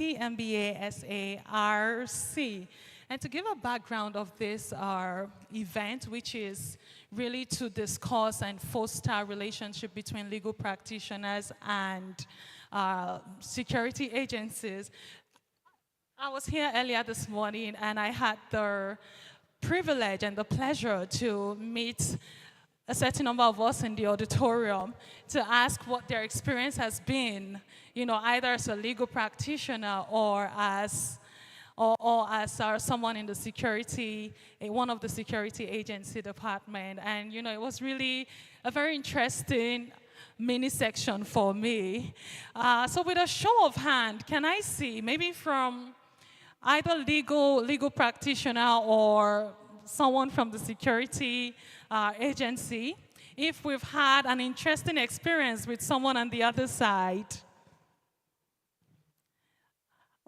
Nba-Sarc. And to give a background of this event, which is really to discuss and foster relationship between legal practitioners and security agencies. I was here earlier this morning and I had the privilege and the pleasure to meet a certain number of us in the auditorium to ask what their experience has been, either as a legal practitioner or as someone in the security, one of the security agency department. And, it was really a very interesting mini section for me. So with a show of hand, can I see, maybe from either legal practitioner or someone from the security agency, if we've had an interesting experience with someone on the other side?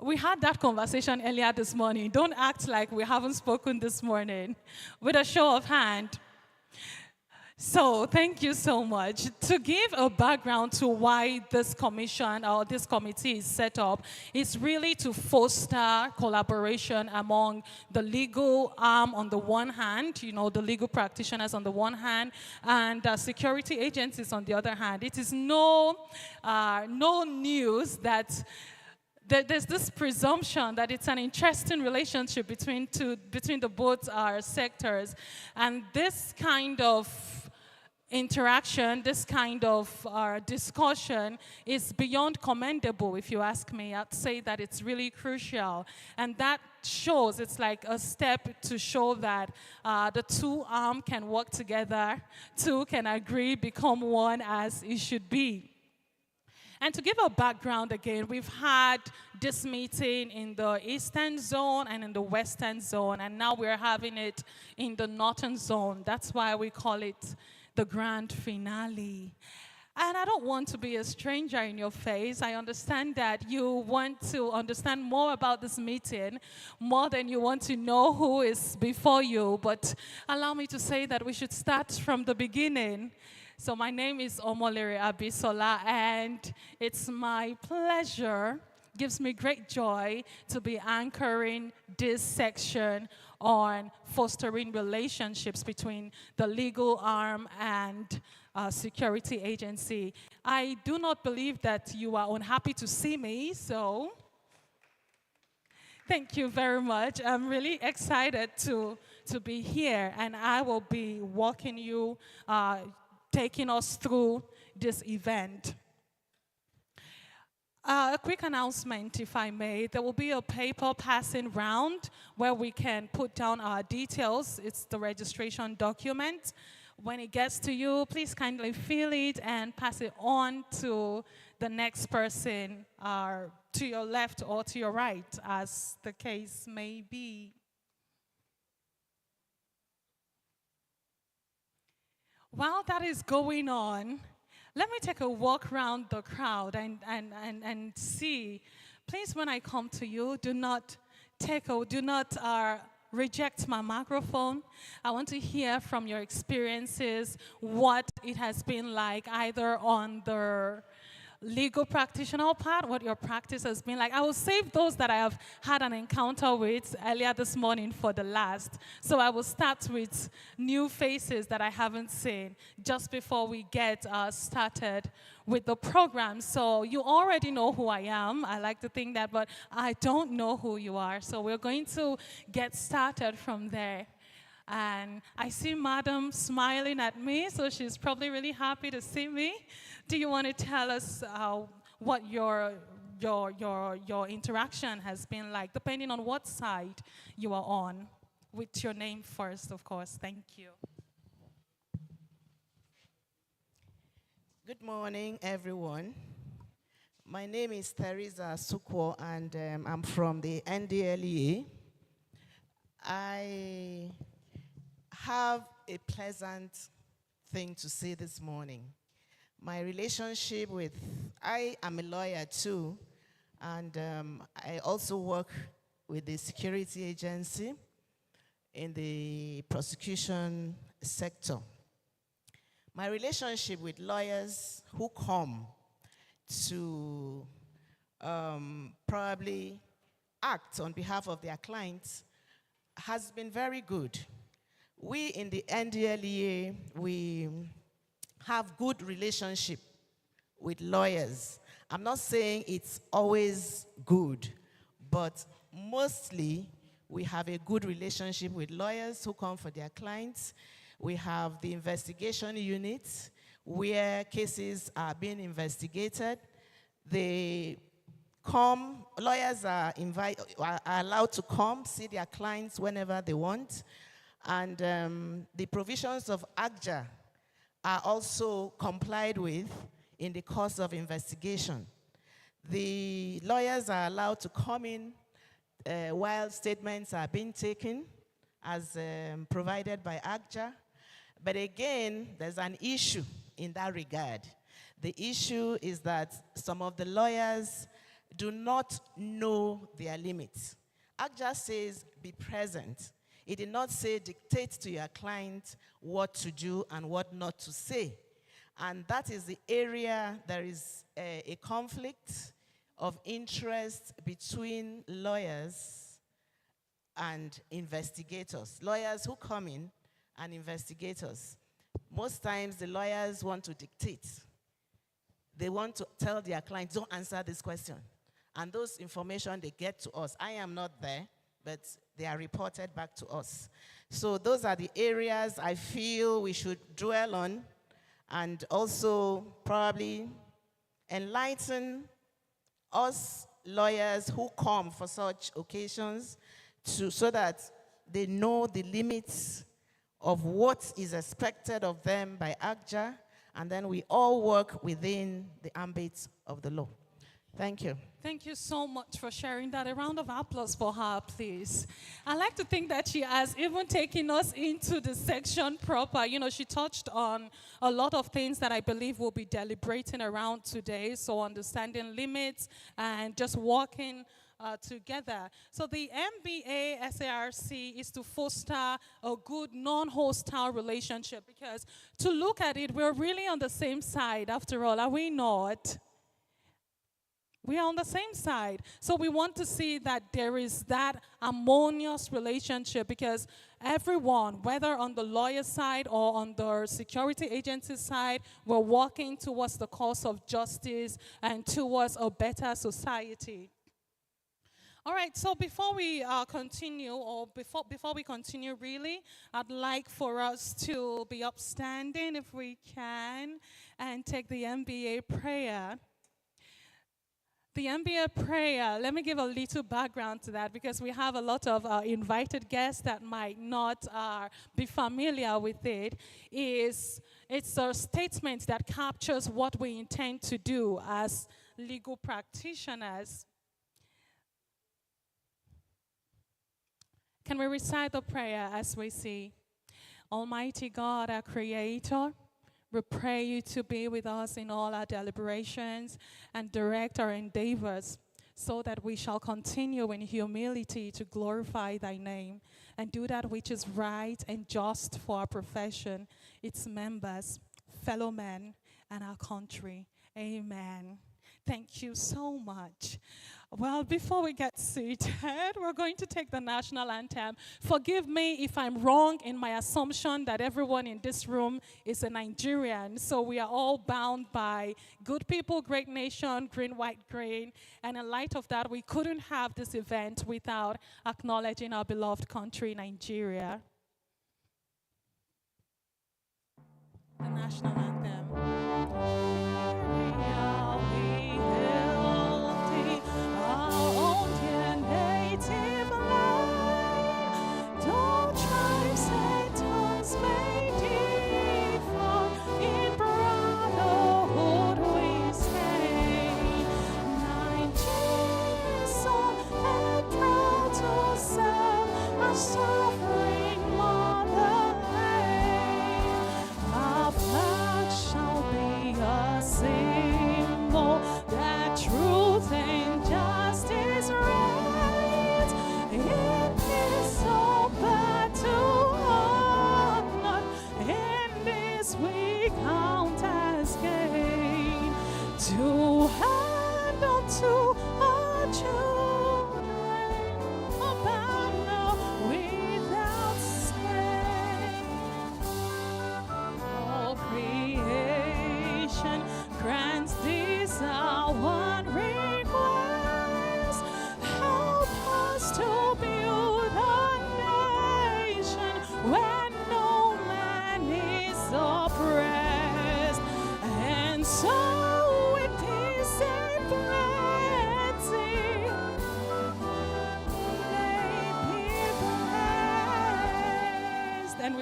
We had that conversation earlier this morning. Don't act like we haven't spoken this morning. With a show of hand. So thank you so much. To give a background to why this commission or this committee is set up, it's really to foster collaboration among the legal arm on the one hand, the legal practitioners on the one hand, and security agencies on the other hand. It is no news that there's this presumption that it's an interesting relationship between the both sectors, and this kind of interaction, this kind of discussion is beyond commendable, if you ask me. I'd say that it's really crucial, and that shows, it's like a step to show that the two arms can work together, two can agree, become one as it should be. And to give a background again, we've had this meeting in the Eastern Zone and in the Western Zone, and now we're having it in the Northern Zone. That's why we call it the grand finale. And I don't want to be a stranger in your face. I understand that you want to understand more about this meeting, more than you want to know who is before you. But allow me to say that we should start from the beginning. So my name is Omolere Abisola, and it's my pleasure, gives me great joy to be anchoring this section on fostering relationships between the legal arm and security agency. I do not believe that you are unhappy to see me, so thank you very much. I'm really excited to be here, and I will be walking you, taking us through this event. A quick announcement, if I may. There will be a paper passing round where we can put down our details. It's the registration document. When it gets to you, please kindly fill it and pass it on to the next person, to your left or to your right, as the case may be. While that is going on, let me take a walk around the crowd and see. Please, when I come to you, do not reject my microphone. I want to hear from your experiences what it has been like, either on the legal practitioner part, what your practice has been like. I will save those that I have had an encounter with earlier this morning for the last. So I will start with new faces that I haven't seen just before we get started with the program. So you already know who I am. I like to think that, but I don't know who you are. So we're going to get started from there. And I see Madam smiling at me, so she's probably really happy to see me. Do you want to tell us what your interaction has been like, depending on what side you are on? With your name first, of course. Thank you. Good morning, everyone. My name is Teresa Sukwo, and I'm from the NDLEA. I have a pleasant thing to say this morning. My relationship I am a lawyer too, and I also work with the security agency in the prosecution sector. My relationship with lawyers who come to probably act on behalf of their clients has been very good. We in the NDLEA, we have good relationship with lawyers. I'm not saying it's always good, but mostly we have a good relationship with lawyers who come for their clients. We have the investigation unit where cases are being investigated. They come, lawyers are allowed to come, see their clients whenever they want. And the provisions of ACJA are also complied with in the course of investigation. The lawyers are allowed to come in while statements are being taken as provided by ACJA. But again, there's an issue in that regard. The issue is that some of the lawyers do not know their limits. ACJA says be present. It did not say dictate to your client what to do and what not to say. And that is the area there is a conflict of interest between lawyers and investigators. Lawyers who come in and investigators. Most times the lawyers want to dictate. They want to tell their clients, don't answer this question. And those information they get to us. I am not there, but they are reported back to us. So those are the areas I feel we should dwell on and also probably enlighten us lawyers who come for such occasions so that they know the limits of what is expected of them by ACJA, and then we all work within the ambit of the law. Thank you. Thank you so much for sharing that. A round of applause for her, please. I like to think that she has even taken us into the section proper. You know, she touched on a lot of things that I believe we'll be deliberating around today. So understanding limits and just walking together. So the Nba-Sarc is to foster a good non-hostile relationship, because to look at it, we're really on the same side after all, are we not? We are on the same side. So we want to see that there is that harmonious relationship, because everyone, whether on the lawyer side or on the security agency side, we're walking towards the cause of justice and towards a better society. All right, so before we continue, or before we continue really, I'd like for us to be upstanding if we can and take the NBA prayer. The NBA prayer, let me give a little background to that, because we have a lot of invited guests that might not be familiar with it. It's a statement that captures what we intend to do as legal practitioners. Can we recite the prayer as we see? Almighty God, our Creator, we pray you to be with us in all our deliberations and direct our endeavors, so that we shall continue in humility to glorify thy name and do that which is right and just for our profession, its members, fellow men, and our country. Amen. Thank you so much. Well, before we get seated, we're going to take the national anthem. Forgive me if I'm wrong in my assumption that everyone in this room is a Nigerian. So we are all bound by good people, great nation, green, white, green. And in light of that, we couldn't have this event without acknowledging our beloved country, Nigeria. The national anthem. Suffering motherland, our flag shall be a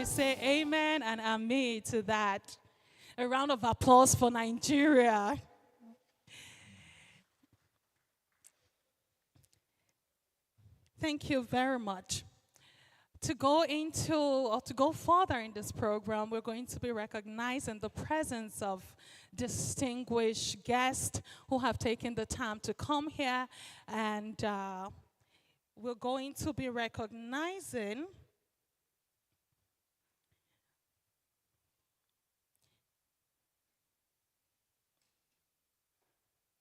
we say amen and amen to that. A round of applause for Nigeria. Thank you very much. To go further in this program, we're going to be recognizing the presence of distinguished guests who have taken the time to come here, and we're going to be recognizing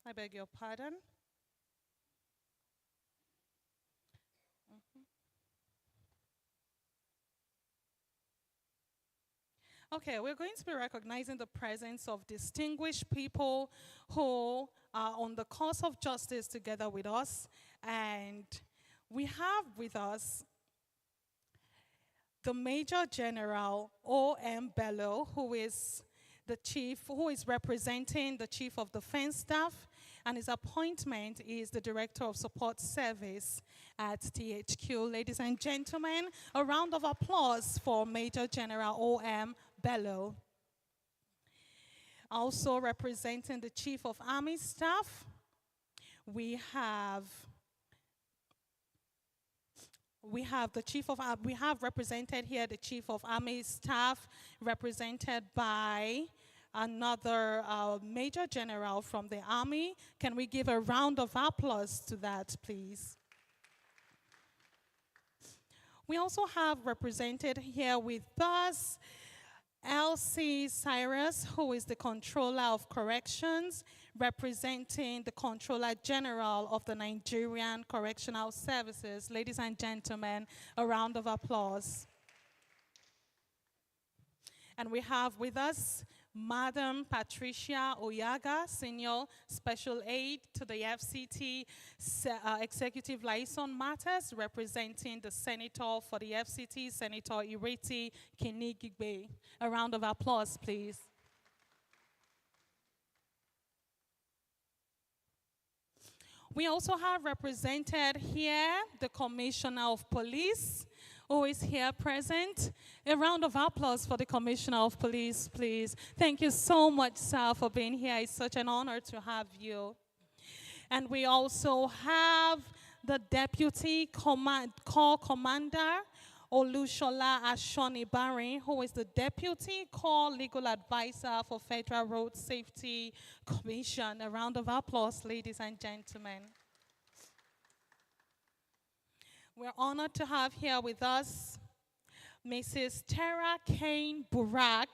I beg your pardon. Okay, we're going to be recognizing the presence of distinguished people who are on the cause of justice together with us. And we have with us the Major General O.M. Bello, who is representing the Chief of Defense Staff, and his appointment is the Director of Support Service at THQ. Ladies and gentlemen, a round of applause for Major General O.M. Bello. Also representing the Chief of Army Staff, we have represented here the Chief of Army Staff, represented by another Major General from the Army. Can we give a round of applause to that, please? We also have represented here with us L.C. Cyrus, who is the Controller of Corrections, representing the Controller General of the Nigerian Correctional Services. Ladies and gentlemen, a round of applause. And we have with us Madam Patricia Oyaga, Senior Special Aide to the FCT Executive Liaison Matters, representing the Senator for the FCT, Senator Ireti Kinigigbe. A round of applause, please. We also have represented here the Commissioner of Police, who is here present. A round of applause for the Commissioner of Police, please. Thank you so much, sir, for being here. It's such an honor to have you. And we also have the Deputy Corps Commander, Olushola Ashoni-Barin, who is the Deputy Corps Legal Advisor for Federal Road Safety Commission. A round of applause, ladies and gentlemen. We're honored to have here with us Mrs. Tara Kane Burak,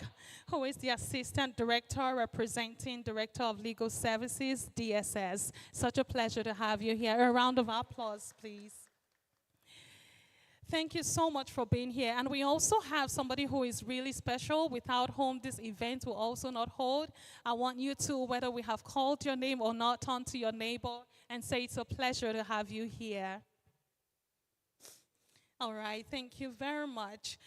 who is the Assistant Director representing Director of Legal Services, DSS. Such a pleasure to have you here. A round of applause, please. Thank you so much for being here. And we also have somebody who is really special, without whom this event will also not hold. I want you to, whether we have called your name or not, turn to your neighbor and say it's a pleasure to have you here. All right, thank you very much.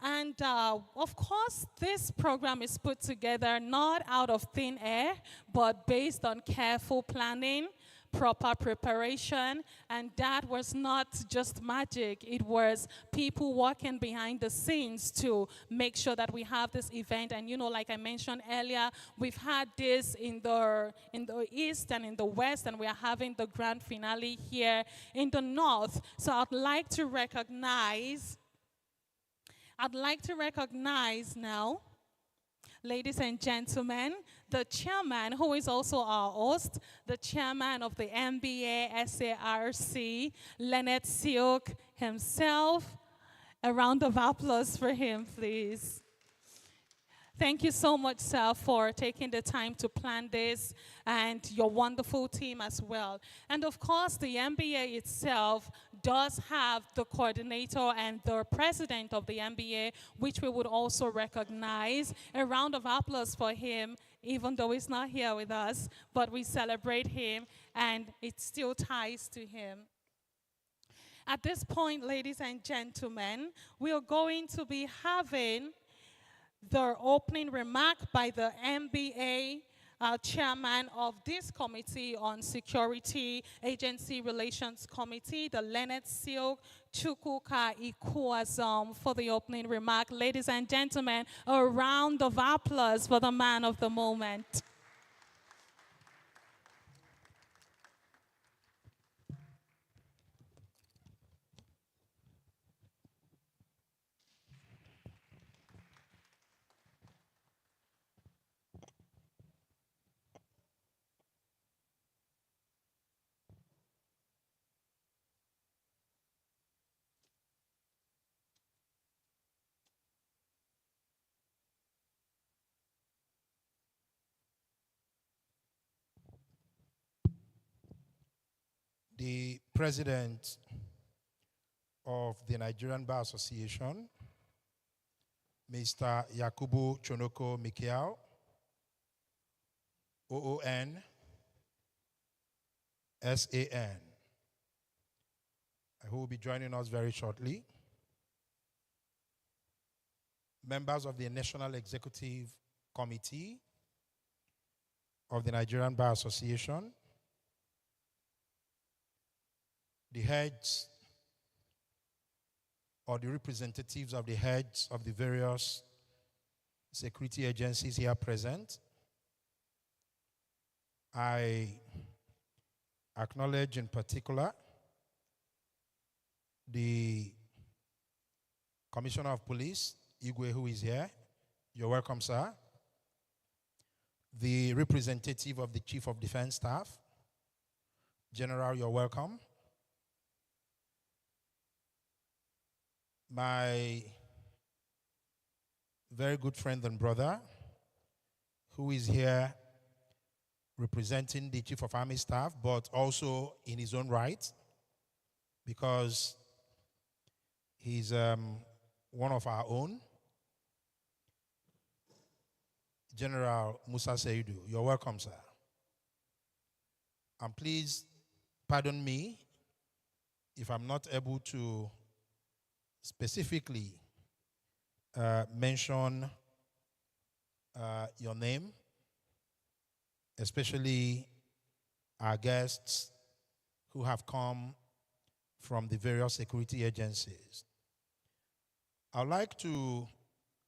And of course, this program is put together not out of thin air, but based on careful planning, proper preparation, and that was not just magic. It was people working behind the scenes to make sure that we have this event. And you know, like I mentioned earlier, we've had this in the East and in the West, and we are having the grand finale here in the North. So I'd like to recognize now, ladies and gentlemen, the chairman, who is also our host, the chairman of the Nba-Sarc, Leonard Silk himself. A round of applause for him, please. Thank you so much, sir, for taking the time to plan this, and your wonderful team as well. And of course, the NBA itself does have the coordinator and the president of the NBA, which we would also recognize. A round of applause for him, even though he's not here with us, but we celebrate him, and it still ties to him. At this point, ladies and gentlemen, we are going to be having the opening remark by the NBA chairman of this committee on Security Agency Relations Committee, the Leonard Silk Chukwuka Ikuazom, for the opening remark. Ladies and gentlemen, a round of applause for the man of the moment. The president of the Nigerian Bar Association, Mr. Yakubu Chonoko Mikiao, OON, SAN, who will be joining us very shortly. Members of the National Executive Committee of the Nigerian Bar Association, the heads or the representatives of the heads of the various security agencies here present. I acknowledge in particular the Commissioner of Police, Igwe, who is here. You're welcome, sir. The representative of the Chief of Defense Staff, General, you're welcome. My very good friend and brother, who is here representing the Chief of Army Staff, but also in his own right, because he's one of our own, General Musa Seidu. You're welcome, sir. And please pardon me if I'm not able to specifically mention your name, especially our guests who have come from the various security agencies. I'd like to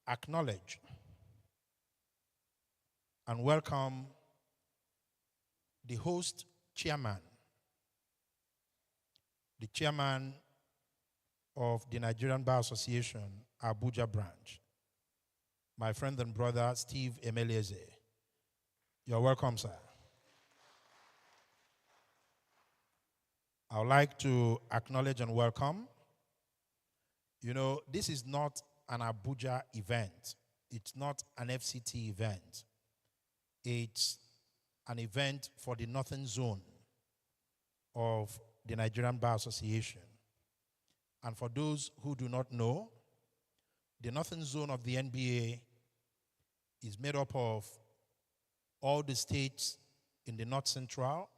acknowledge and welcome the host chairman, the chairman of the Nigerian Bar Association, Abuja branch, my friend and brother, Steve Emeleze. You're welcome, sir. I would like to acknowledge and welcome. You know, this is not an Abuja event. It's not an FCT event. It's an event for the Northern Zone of the Nigerian Bar Association. And for those who do not know, the Northern Zone of the NBA is made up of all the states in the North Central,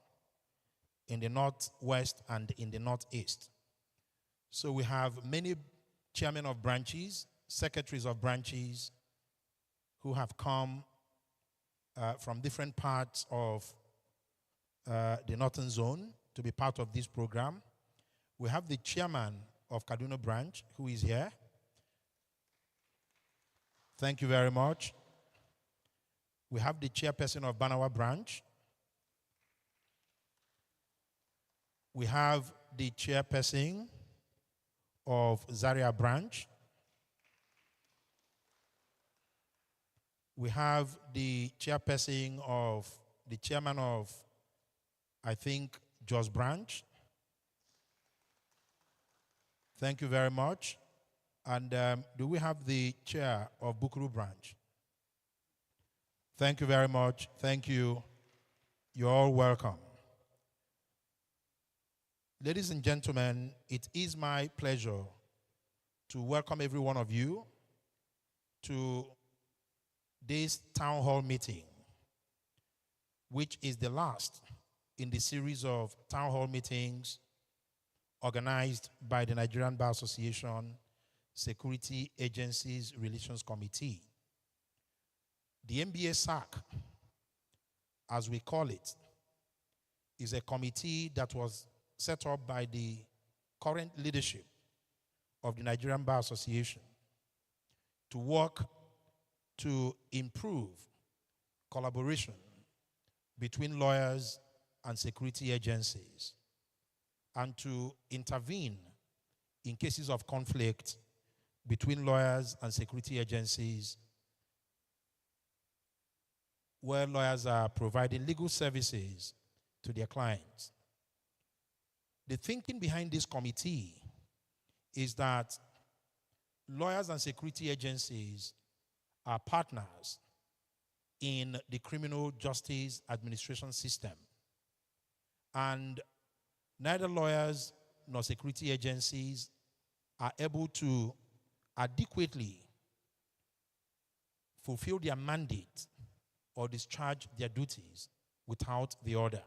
in the Northwest, and in the Northeast. So we have many chairmen of branches, secretaries of branches who have come from different parts of the Northern Zone to be part of this program. We have the chairman of Kaduna branch, who is here. Thank you very much. We have the chairperson of Banawa branch. We have the chairperson of Zaria branch. We have the chairperson of, the chairman of, I think, Jos branch. Thank you very much. And do we have the chair of Bukuru branch? Thank you very much. Thank you. You're all welcome. Ladies and gentlemen, it is my pleasure to welcome every one of you to this town hall meeting, which is the last in the series of town hall meetings organized by the Nigerian Bar Association Security Agencies Relations Committee. The Nba-Sarc as we call it, is a committee that was set up by the current leadership of the Nigerian Bar Association to work to improve collaboration between lawyers and security agencies and to intervene in cases of conflict between lawyers and security agencies where lawyers are providing legal services to their clients. The thinking behind this committee is that lawyers and security agencies are partners in the criminal justice administration system. And neither lawyers nor security agencies are able to adequately fulfill their mandate or discharge their duties without the order.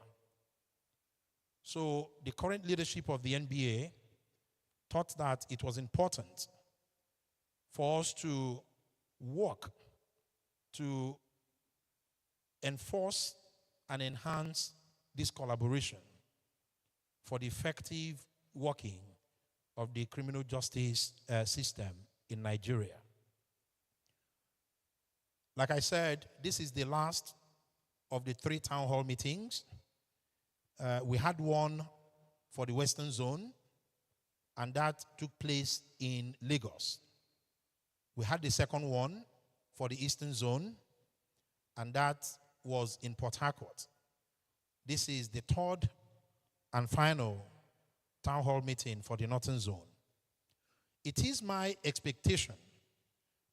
So the current leadership of the NBA thought that it was important for us to work to enforce and enhance this collaboration for the effective working of the criminal justice system in Nigeria. Like I said, this is the last of the 3 town hall meetings. We had one for the Western Zone, and that took place in Lagos. We had the second one for the Eastern Zone, and that was in Port Harcourt. This is the 3rd and final town hall meeting for the Northern Zone. It is my expectation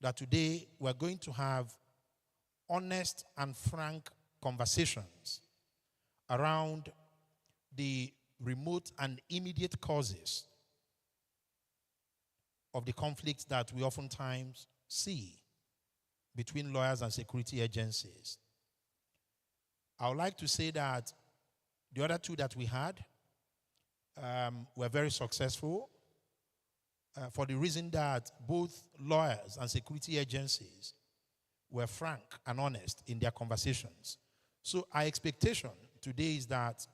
that today we're going to have honest and frank conversations around the remote and immediate causes of the conflicts that we oftentimes see between lawyers and security agencies. I would like to say that the other 2 that we had were very successful for the reason that both lawyers and security agencies were frank and honest in their conversations. So our expectation today is that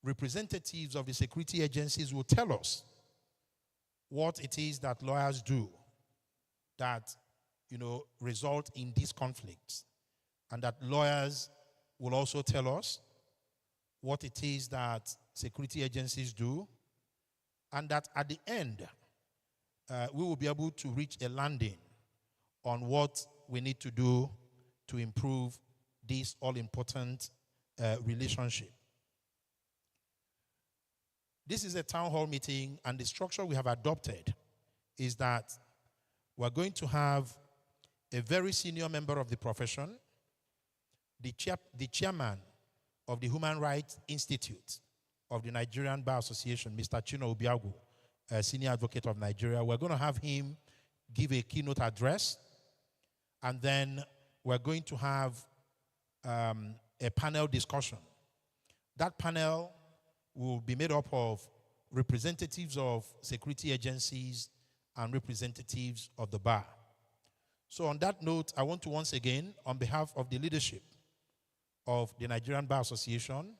representatives of the security agencies will tell us what it is that lawyers do that, result in these conflicts, and that lawyers will also tell us what it is that security agencies do, and that at the end, we will be able to reach a landing on what we need to do to improve this all-important relationship. This is a town hall meeting, and the structure we have adopted is that we're going to have a very senior member of the profession, the chairman of the Human Rights Institute of the Nigerian Bar Association, Mr. Chino Obiagu, a senior advocate of Nigeria. We're going to have him give a keynote address, and then we're going to have a panel discussion. That panel will be made up of representatives of security agencies and representatives of the bar. So on that note, I want to once again, on behalf of the leadership of the Nigerian Bar Association,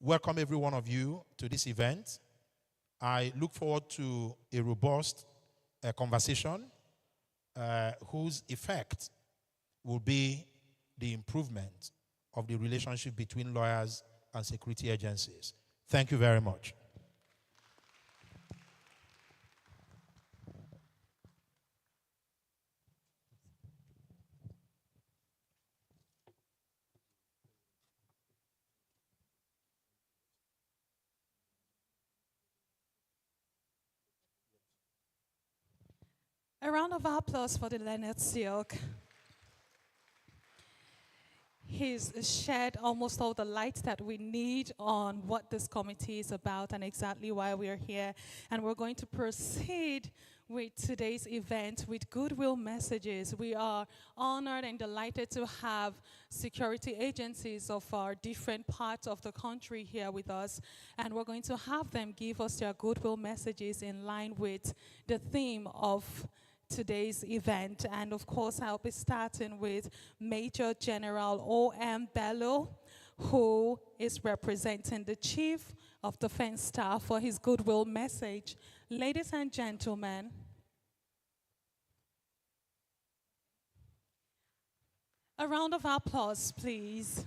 welcome every one of you to this event. I look forward to a robust conversation whose effect will be the improvement of the relationship between lawyers and security agencies. Thank you very much. A round of applause for the Nba-Sarc. He's shed almost all the light that we need on what this committee is about and exactly why we are here. And we're going to proceed with today's event with goodwill messages. We are honored and delighted to have security agencies of our different parts of the country here with us. And we're going to have them give us their goodwill messages in line with the theme of today's event. And of course, I'll be starting with Major General O.M. Bello, who is representing the Chief of Defense Staff for his goodwill message. Ladies and gentlemen, a round of applause, please.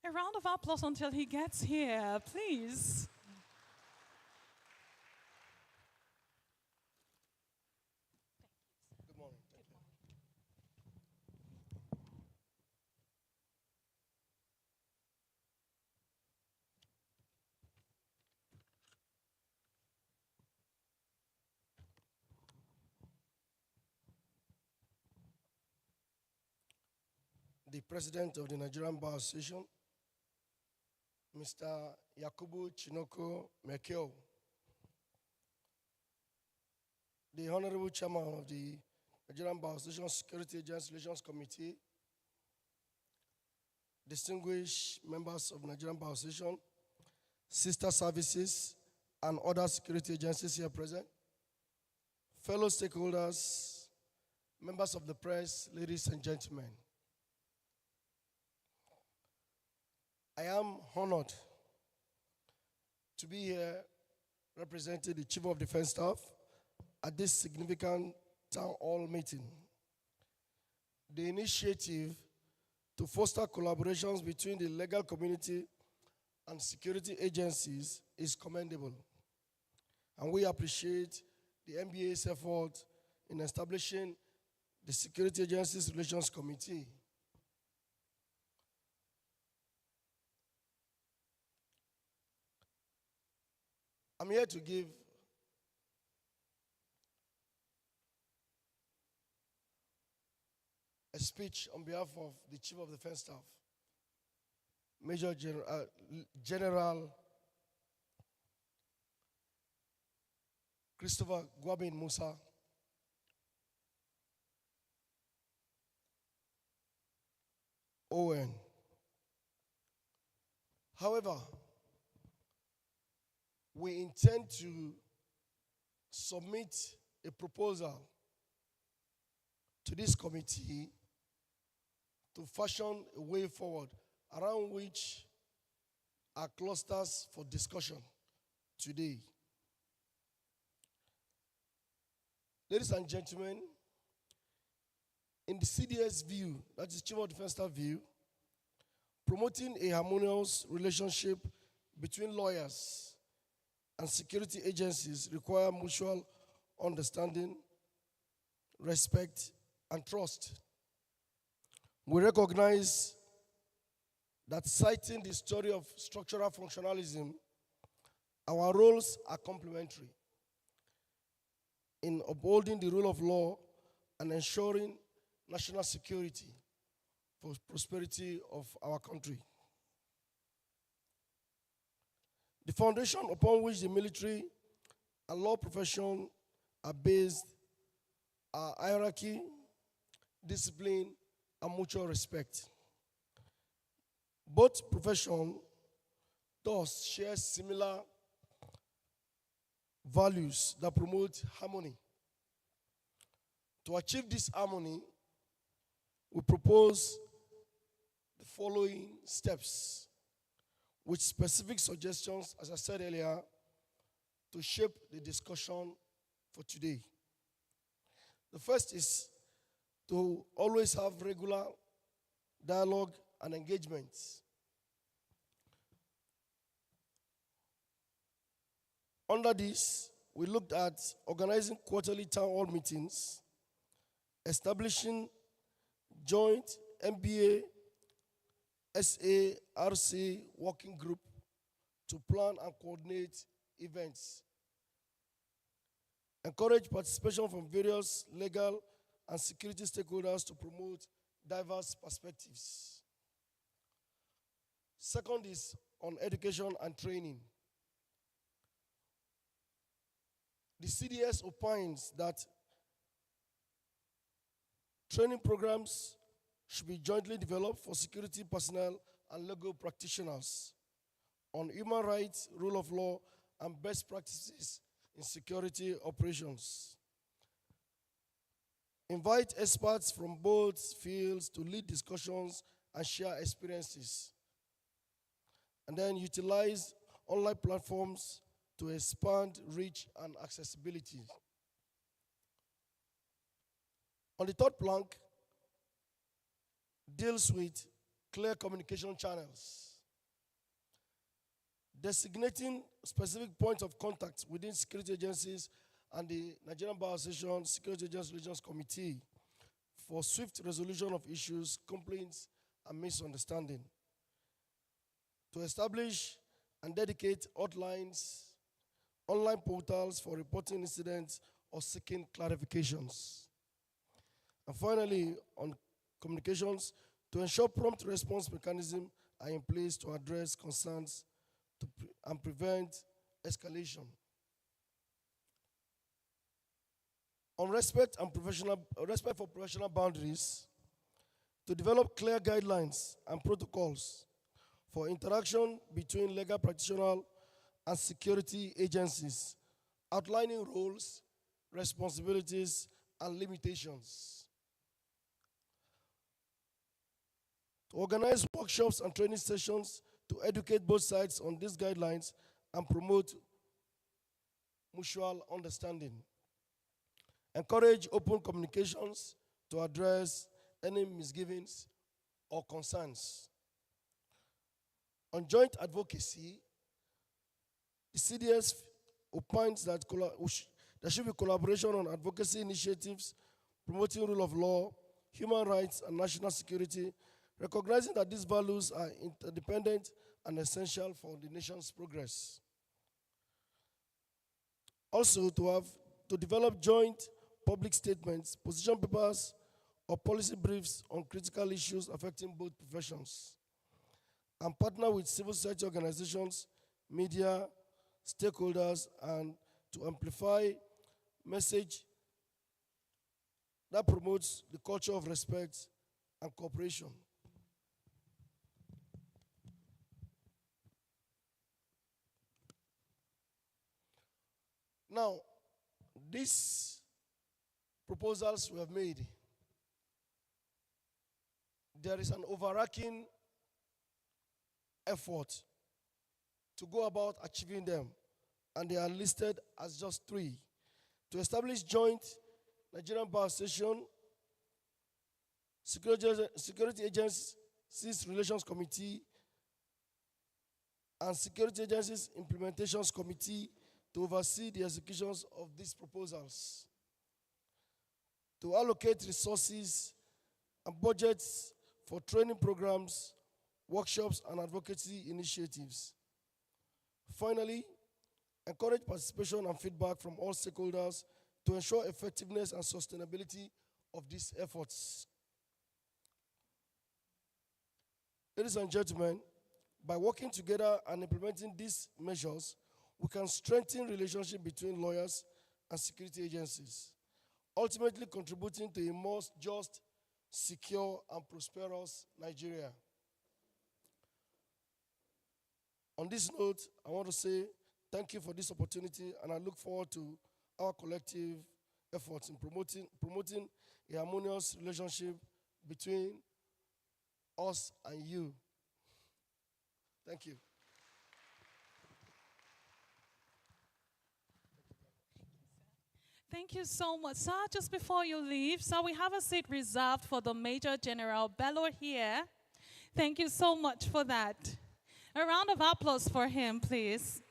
A round of applause until he gets here, please. Good morning. Thank you. The President of the Nigerian Bar Association, Mr. Yakubu Chinoko Mekio, the Honorable Chairman of the Nigerian Bar Association Security Agents Relations Committee, distinguished members of Nigerian Bar Association, sister services, and other security agencies here present, fellow stakeholders, members of the press, ladies and gentlemen. I am honored to be here representing the Chief of Defense Staff at this significant town hall meeting. The initiative to foster collaborations between the legal community and security agencies is commendable, and we appreciate the NBA's effort in establishing the Security Agencies Relations Committee. I'm here to give a speech on behalf of the Chief of Defense Staff, Major General Christopher Gwabin Musa. ON. However, we intend to submit a proposal to this committee to fashion a way forward around which are clusters for discussion today. Ladies and gentlemen, in the CDS view, that is Chief of Defense Staff view, promoting a harmonious relationship between lawyers and security agencies require mutual understanding, respect, and trust. We recognize that, citing the story of structural functionalism, our roles are complementary in upholding the rule of law and ensuring national security for prosperity of our country. The foundation upon which the military and law profession are based are hierarchy, discipline, and mutual respect. Both professions thus share similar values that promote harmony. To achieve this harmony, we propose the following steps, with specific suggestions, as I said earlier, to shape the discussion for today. The first is to always have regular dialogue and engagements. Under this, we looked at organizing quarterly town hall meetings, establishing joint NBA SARC working group to plan and coordinate events, encourage participation from various legal and security stakeholders to promote diverse perspectives. Second is on education and training. The CDS opines that Training programs should be jointly developed for security personnel and legal practitioners on human rights, rule of law, and best practices in security operations. Invite experts from both fields to lead discussions and share experiences. And then utilize online platforms to expand reach and accessibility. On the third plank, deals with clear communication channels. Designating specific points of contact within security agencies and the Nigerian Bar Association Security Agency Relations Committee for swift resolution of issues, complaints, and misunderstanding. To establish and dedicate hotlines, online portals for reporting incidents or seeking clarifications. And finally, on communications, to ensure prompt response mechanisms are in place to address concerns and prevent escalation. On respect for professional boundaries, to develop clear guidelines and protocols for interaction between legal practitioners and security agencies, outlining roles, responsibilities, and limitations. To organize workshops and training sessions to educate both sides on these guidelines and promote mutual understanding. Encourage open communications to address any misgivings or concerns. On joint advocacy, the CDS opines that there should be collaboration on advocacy initiatives promoting rule of law, human rights, and national security, recognizing that these values are interdependent and essential for the nation's progress. Also, to develop joint public statements, position papers, or policy briefs on critical issues affecting both professions, and partner with civil society organizations, media, stakeholders, and to amplify message that promotes the culture of respect and cooperation. Now, these proposals we have made, there is an overarching effort to go about achieving them, and they are listed as just 3. To establish joint Nigerian Bar Association Security Agencies Relations Committee and Security Agencies Implementations Committee to oversee the executions of these proposals. To allocate resources and budgets for training programs, workshops, and advocacy initiatives. Finally, encourage participation and feedback from all stakeholders to ensure effectiveness and sustainability of these efforts. Ladies and gentlemen, by working together and implementing these measures, we can strengthen relationship between lawyers and security agencies, ultimately contributing to a more just, secure, and prosperous Nigeria. On this note, I want to say thank you for this opportunity, and I look forward to our collective efforts in promoting a harmonious relationship between us and you. Thank you. Thank you so much. Sir, just before you leave, so we have a seat reserved for the Major General Bello here. Thank you so much for that. A round of applause for him, please.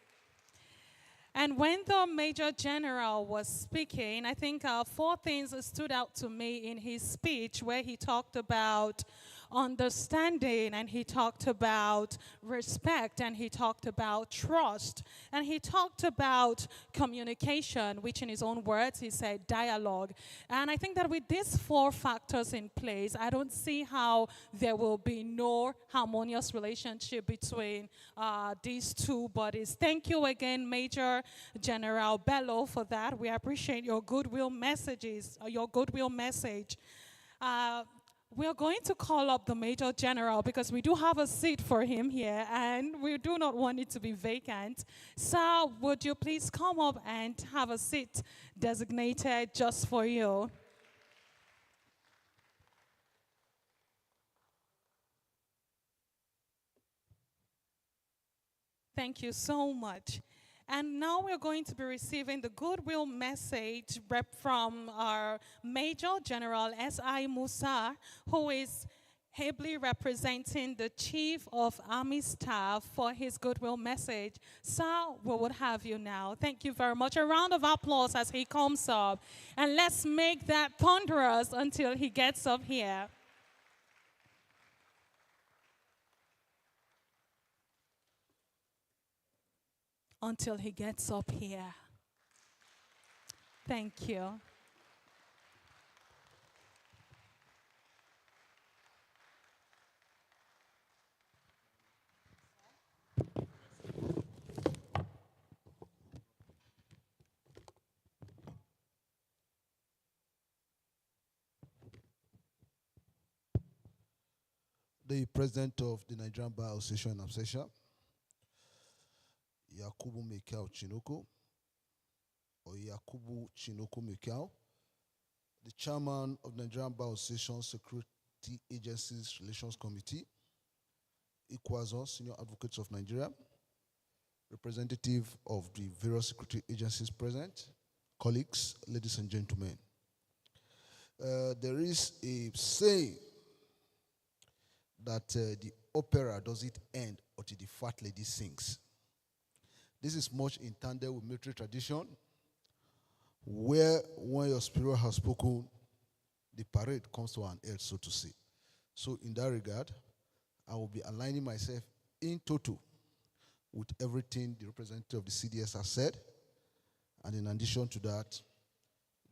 And when the Major General was speaking, I think 4 things stood out to me in his speech, where he talked about understanding, and he talked about respect, and he talked about trust, and he talked about communication, which in his own words he said dialogue. And I think that with these 4 factors in place, I don't see how there will be no harmonious relationship between these 2 bodies. Thank you again, Major General Bello, for that. We appreciate your goodwill messages, your goodwill message. Uh, we're going to call up the Major General because we do have a seat for him here and we do not want it to be vacant. Sir, would you please come up and have a seat designated just for you? Thank you so much. And now we're going to be receiving the goodwill message from our Major General S.I. Musa, who is ably representing the Chief of Army Staff for his goodwill message. Sir, we would have you now. Thank you very much. A round of applause as he comes up. And let's make that thunderous until he gets up here. Until he gets up here. Thank you. The president of the Nigerian Bar Association in absentia, Yakubu Mekau Chinoko, or Yakubu Chinoko Mekau, the chairman of the Nigerian Bar Association Security Agencies Relations Committee, Ikwazo, Senior Advocates of Nigeria, representative of the various security agencies present, colleagues, ladies and gentlemen. There is a saying that the opera doesn't end until the fat lady sings. This is much in tandem with military tradition, where when your spirit has spoken, the parade comes to an end, so to say. So in that regard, I will be aligning myself in total with everything the representative of the CDS has said. And in addition to that,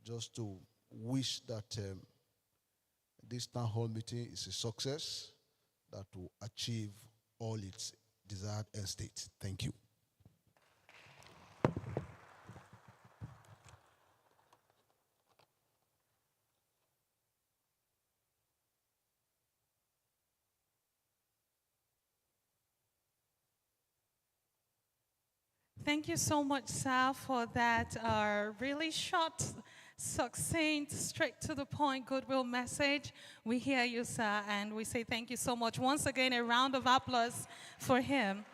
just to wish that this town hall meeting is a success that will achieve all its desired end state. Thank you. Thank you so much, sir, for that really short, succinct, straight to the point goodwill message. We hear you, sir, and we say thank you so much. Once again, a round of applause for him.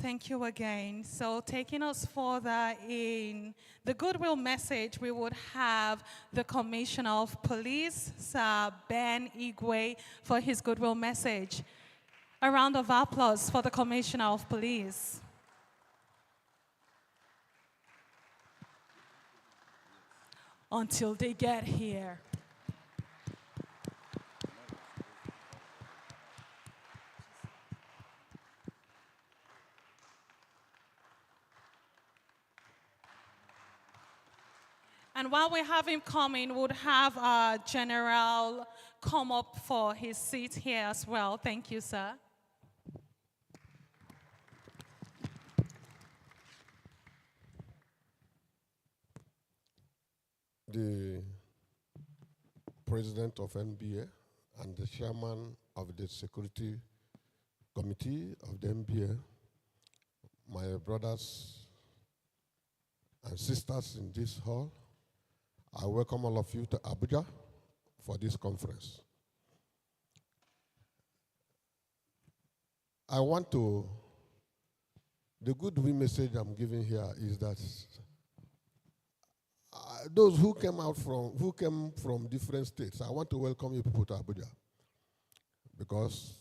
Thank you again. So taking us further in the goodwill message, we would have the Commissioner of Police, Sir Ben Igwe, for his goodwill message. A round of applause for the Commissioner of Police. Until they get here. And while we have him coming, we'll have our general come up for his seat here as well. Thank you, sir. The president of NBA and the chairman of the security committee of the NBA, my brothers and sisters in this hall, I welcome all of you to Abuja for this conference. The goodwill message I'm giving here is that those who came from different states, I want to welcome you people to Abuja, because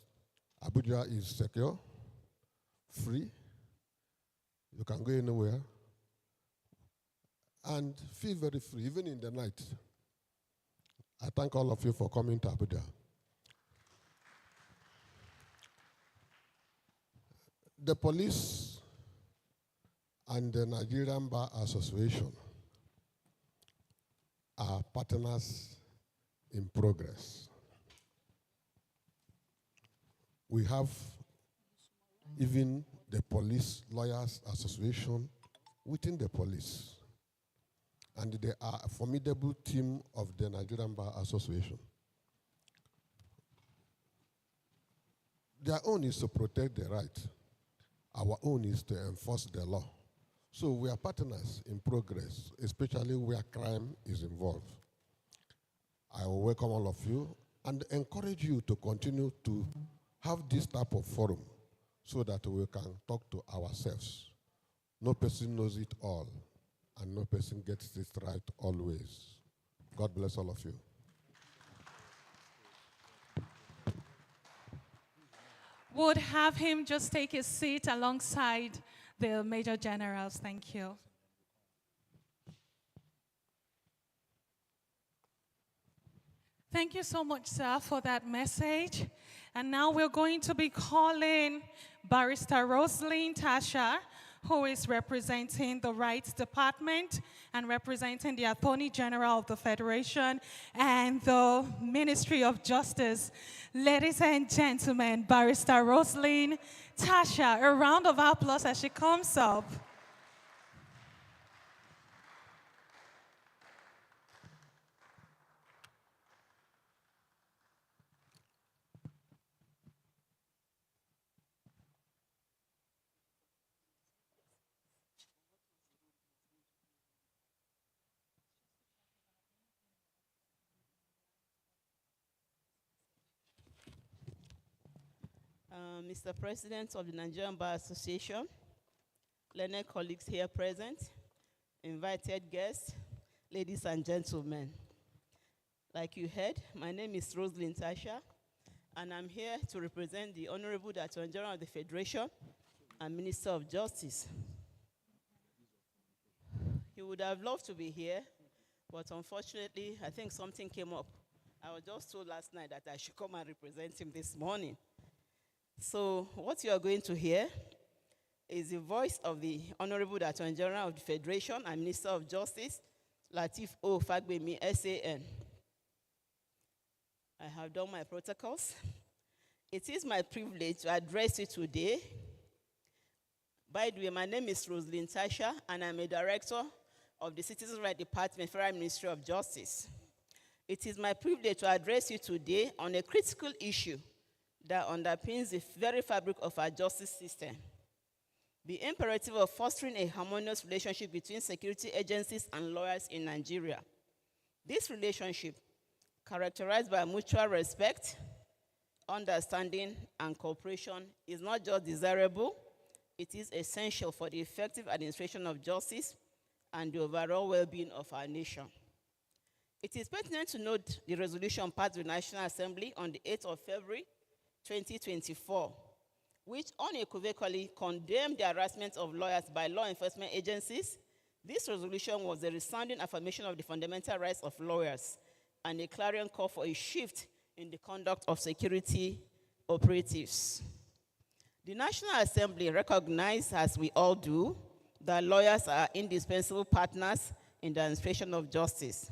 Abuja is secure, free, you can go anywhere, and feel very free, even in the night. I thank all of you for coming to Abuja. The police and the Nigerian Bar Association are partners in progress. We have even the Police Lawyers Association within the police. And they are a formidable team of the Nigerian Bar Association. Their own is to protect the right. Our own is to enforce the law. So we are partners in progress, especially where crime is involved. I will welcome all of you and encourage you to continue to have this type of forum so that we can talk to ourselves. No person knows it all, and no person gets it right always. God bless all of you. Would have him just take his seat alongside the Major Generals. Thank you. Thank you so much, sir, for that message. And now we're going to be calling Barrister Rosalyn Tasha, who is representing the Rights Department and representing the Attorney General of the Federation and the Ministry of Justice. Ladies and gentlemen, Barrister Rosalyn Tasha, a round of applause as she comes up. Mr. President of the Nigerian Bar Association, learned colleagues here present, invited guests, ladies and gentlemen. Like you heard, my name is Rosalyn Tasha, and I'm here to represent the Honorable Attorney General of the Federation and Minister of Justice. He would have loved to be here, but unfortunately, I think something came up. I was just told last night that I should come and represent him this morning. So what you are going to hear is the voice of the Honorable Attorney General of the Federation and Minister of Justice, Lateef O. Fagbemi, SAN. I have done my protocols. It is my privilege to address you today. By the way, my name is Rosalyn Tasha, and I'm a director of the Citizens' Rights Department, Federal Ministry of Justice. It is my privilege to address you today on a critical issue that underpins the very fabric of our justice system. The imperative of fostering a harmonious relationship between security agencies and lawyers in Nigeria. This relationship, characterized by mutual respect, understanding, and cooperation, is not just desirable, it is essential for the effective administration of justice and the overall well-being of our nation. It is pertinent to note the resolution passed by the National Assembly on the 8th of February 2024, which unequivocally condemned the harassment of lawyers by law enforcement agencies. This resolution was a resounding affirmation of the fundamental rights of lawyers and a clarion call for a shift in the conduct of security operatives. The National Assembly recognized, as we all do, that lawyers are indispensable partners in the administration of justice.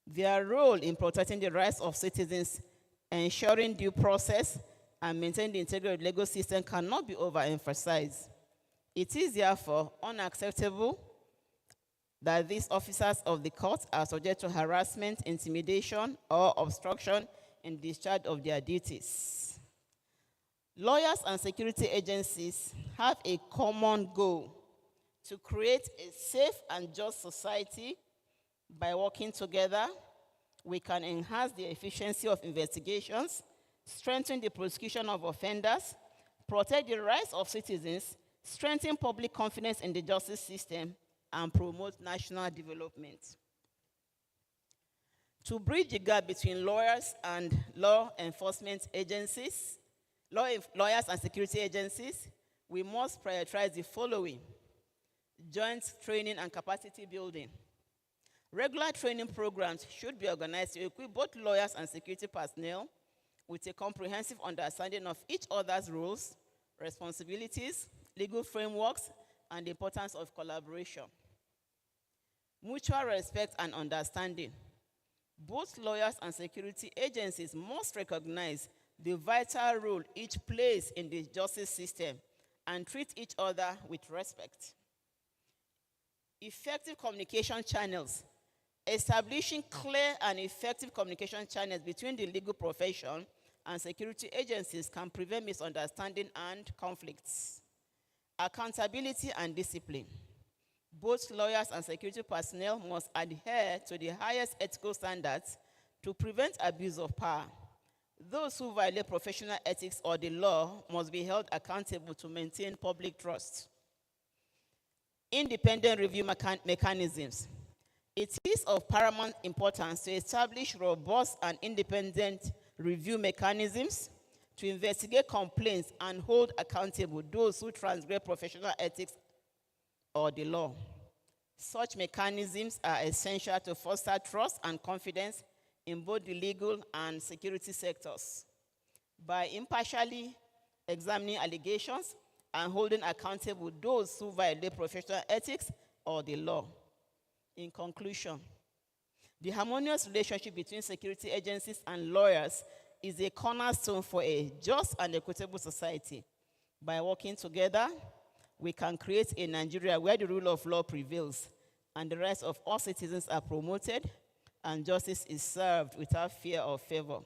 Their role in protecting the rights of citizens, ensuring due process, and maintaining the integrity of the legal system cannot be overemphasized. It is therefore unacceptable that these officers of the court are subject to harassment, intimidation, or obstruction in discharge of their duties. Lawyers and security agencies have a common goal: to create a safe and just society. By working together, we can enhance the efficiency of investigations, strengthen the prosecution of offenders, protect the rights of citizens, strengthen public confidence in the justice system, and promote national development. To bridge the gap between lawyers and law enforcement agencies, lawyers and security agencies, we must prioritize the following: joint training and capacity building. Regular training programs should be organized to equip both lawyers and security personnel with a comprehensive understanding of each other's roles, responsibilities, legal frameworks, and the importance of collaboration. Mutual respect and understanding. Both lawyers and security agencies must recognize the vital role each plays in the justice system and treat each other with respect. Effective communication channels. Establishing clear and effective communication channels between the legal profession and security agencies can prevent misunderstanding and conflicts. Accountability and discipline. Both lawyers and security personnel must adhere to the highest ethical standards to prevent abuse of power. Those who violate professional ethics or the law must be held accountable to maintain public trust. Independent review mechanisms. It is of paramount importance to establish robust and independent review mechanisms to investigate complaints and hold accountable those who transgress professional ethics or the law. Such mechanisms are essential to foster trust and confidence in both the legal and security sectors. By impartially examining allegations and holding accountable those who violate professional ethics or the law. In conclusion, the harmonious relationship between security agencies and lawyers is a cornerstone for a just and equitable society. By working together, we can create a Nigeria where the rule of law prevails and the rights of all citizens are promoted and justice is served without fear or favor.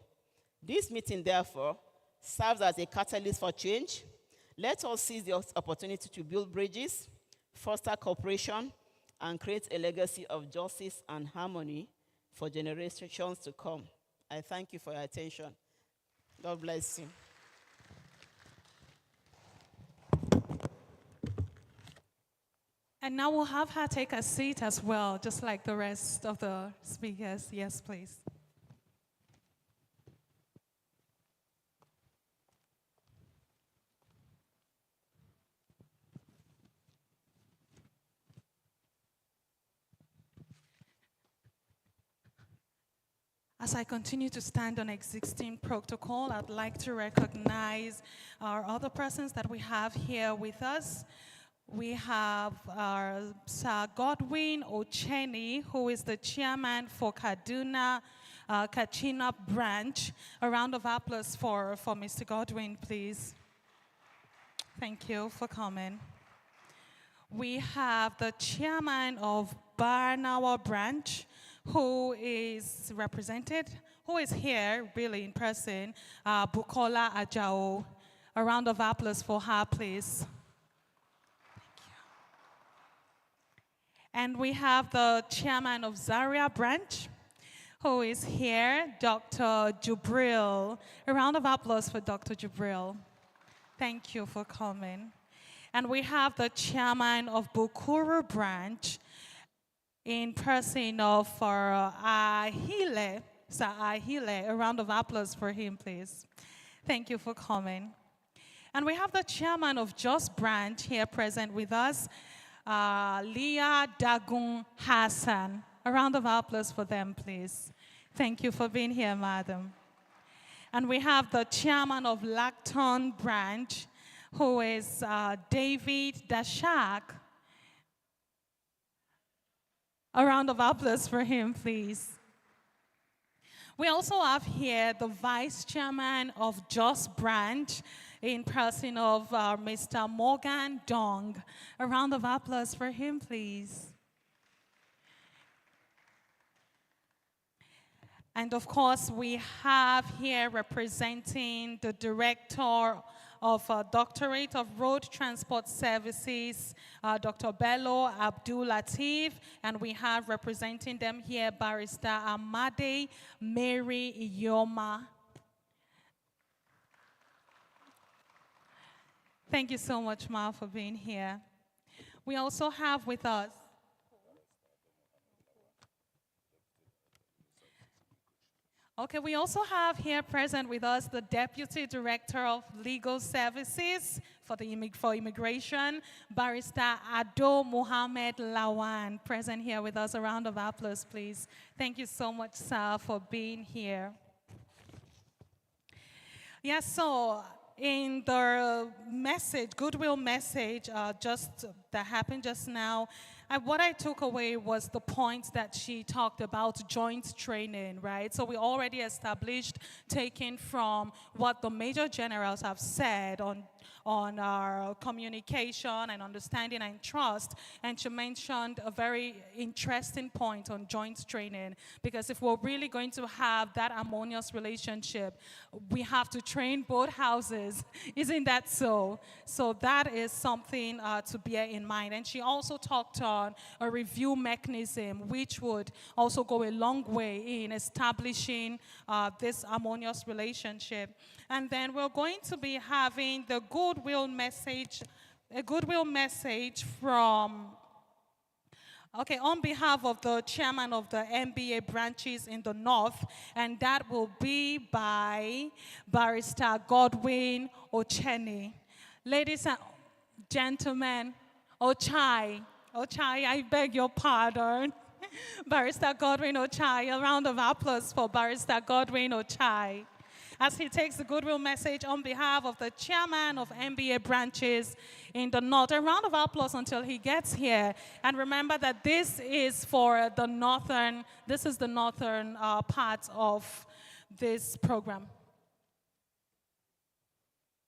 This meeting, therefore, serves as a catalyst for change. Let us seize the opportunity to build bridges, foster cooperation, and create a legacy of justice and harmony for generations to come. I thank you for your attention. God bless you. And now we'll have her take a seat as well, just like the rest of the speakers. Yes, please. As I continue to stand on existing protocol, I'd like to recognize our other persons that we have here with us. We have our Sir Godwin Ocheni, who is the chairman for Kaduna Kachina branch. A round of applause for Mr. Godwin, please. Thank you for coming. We have the chairman of Barnawa branch, who is here really in person, Bukola Ajao. A round of applause for her, please. Thank you. And we have the chairman of Zaria branch, who is here, Dr. Jubril. A round of applause for Dr. Jubril. Thank you for coming. And we have the chairman of Bukuru branch, in person of Ahile, Sir Ahile. A round of applause for him, please. Thank you for coming. And we have the chairman of Just branch here present with us, Leah Dagun Hassan. A round of applause for them, please. Thank you for being here, madam. And we have the chairman of Lacton branch, who is David Dashak. A round of applause for him, please. We also have here the vice chairman of Just branch, in person of Mr. Morgan Dong. A round of applause for him, please. And of course, we have here representing the director of Doctorate of Road Transport Services, Dr. Bello Abdul Latif, and we have representing them here, Barrister Amade Mary Iyoma. Thank you so much, Ma, for being here. We also have with us we also have here present with us the Deputy Director of Legal Services for Immigration, Barrister Ado Mohammed Lawan, present here with us. A round of applause, please. Thank you so much, sir, for being here. Yes, so in the message, goodwill message that happened just now, what I took away was the point that she talked about joint training, right? So we already established, taking from what the major generals have said on our communication and understanding and trust. And she mentioned a very interesting point on joint training, because if we're really going to have that harmonious relationship, we have to train both houses. Isn't that so? So that is something to bear in mind. And she also talked on a review mechanism, which would also go a long way in establishing this harmonious relationship. And then we're going to be having the goodwill message, a goodwill message from, okay, on behalf of the chairman of the NBA branches in the North, and that will be by Barrister Godwin Ocheni. Ladies and gentlemen, Ochai, I beg your pardon. Barrister Godwin Ochai, a round of applause for Barrister Godwin Ochai, as he takes the goodwill message on behalf of the chairman of NBA branches in the North. A round of applause until he gets here. And remember that this is for the northern, part of this program.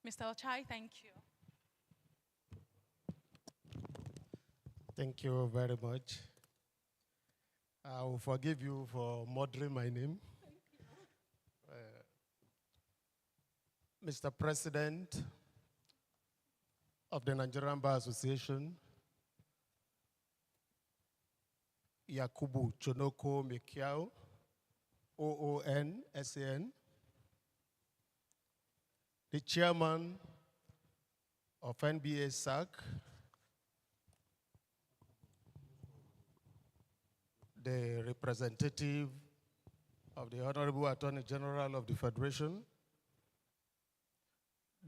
Mr. Ochai, thank you. Thank you very much. I will forgive you for murdering my name. Mr. President of the Nigerian Bar Association, Yakubu Chonoko Mekiao, OON-SAN, the chairman of Nba-Sarc, the representative of the Honorable Attorney General of the Federation,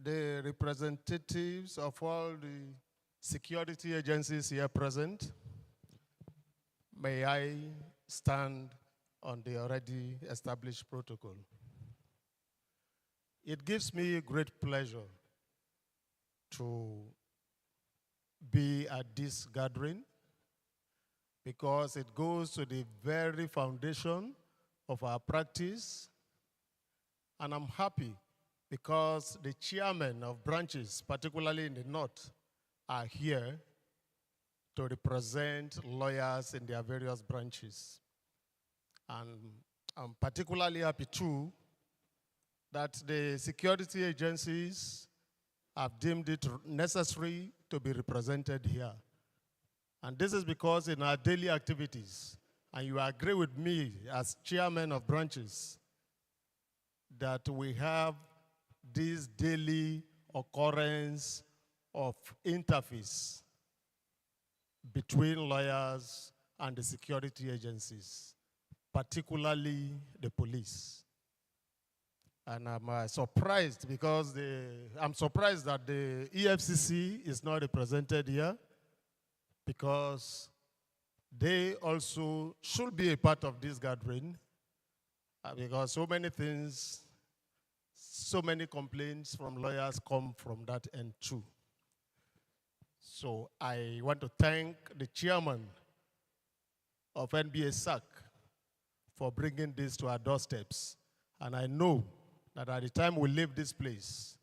the representatives of all the security agencies here present, may I stand on the already established protocol. It gives me great pleasure to be at this gathering, because it goes to the very foundation of our practice. And I'm happy because the chairmen of branches, particularly in the North, are here to represent lawyers in their various branches. And I'm particularly happy too that the security agencies have deemed it necessary to be represented here. And this is because in our daily activities, and you agree with me as chairman of branches, that we have this daily occurrence of interface between lawyers and the security agencies, particularly the police. And I'm surprised because I'm surprised that the EFCC is not represented here, because they also should be a part of this gathering, because so many things, so many complaints from lawyers come from that end too. So I want to thank the chairman of Nba-Sarc for bringing this to our doorsteps. And I know that at the time we leave this place,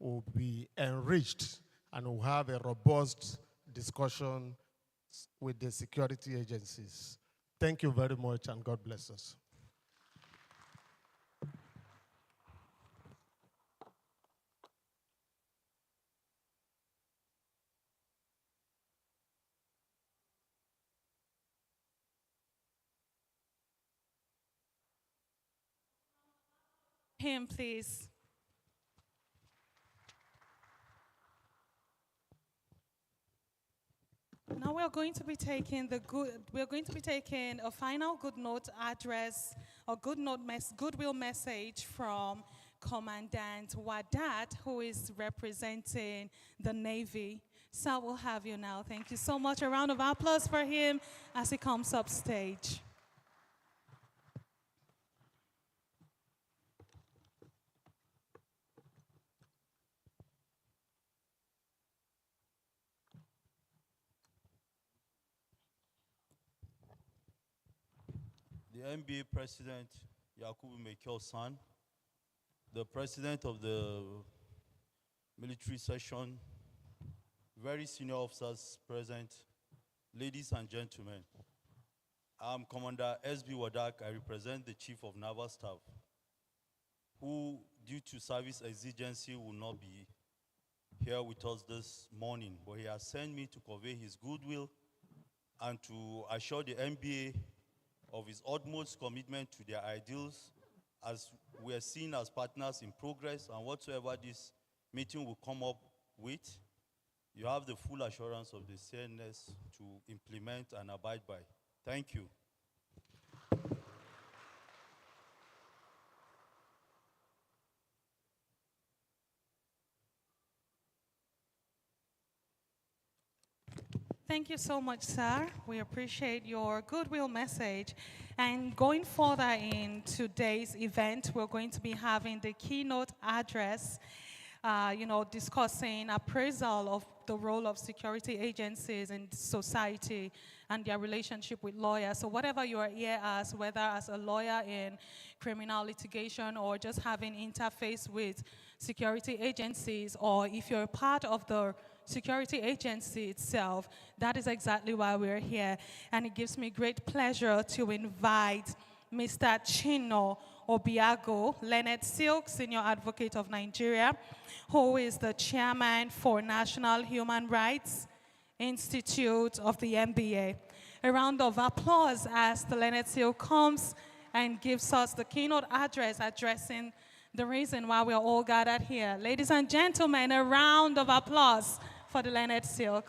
we'll be enriched and we'll have a robust discussion with the security agencies. Thank you very much, and God bless us. Him, please. Now we're going to be taking a final good note address, or goodwill message from Commandant Wadat, who is representing the Navy. So we'll have you now. Thank you so much. A round of applause for him as he comes up stage. the NBA President, Yakubu Mekyo's son, the President of the military session, very senior officers present, ladies and gentlemen. I'm Commander S.B. Wadak. I represent the Chief of Naval Staff, who, due to service exigency, will not be here with us this morning, but he has sent me to convey his goodwill and to assure the NBA of his utmost commitment to their ideals as we are seen as partners in progress, and whatsoever this meeting will come up with, you have the full assurance of the CNS to implement and abide by. Thank you. Thank you so much, sir. We appreciate your goodwill message. And going further in today's event, we're going to be having the keynote address, discussing appraisal of the role of security agencies in society and their relationship with lawyers. So whatever you are here as, whether as a lawyer in criminal litigation or just having interface with security agencies, or if you're a part of the security agency itself, that is exactly why we're here. And it gives me great pleasure to invite Mr. Chino Obiago, Nba-Sarc, Senior Advocate of Nigeria, who is the chairman for National Human Rights Institute of the NBA. A round of applause as the Nba-Sarc comes and gives us the keynote address addressing the reason why we are all gathered here. Ladies and gentlemen, a round of applause for the Nba-Sarc.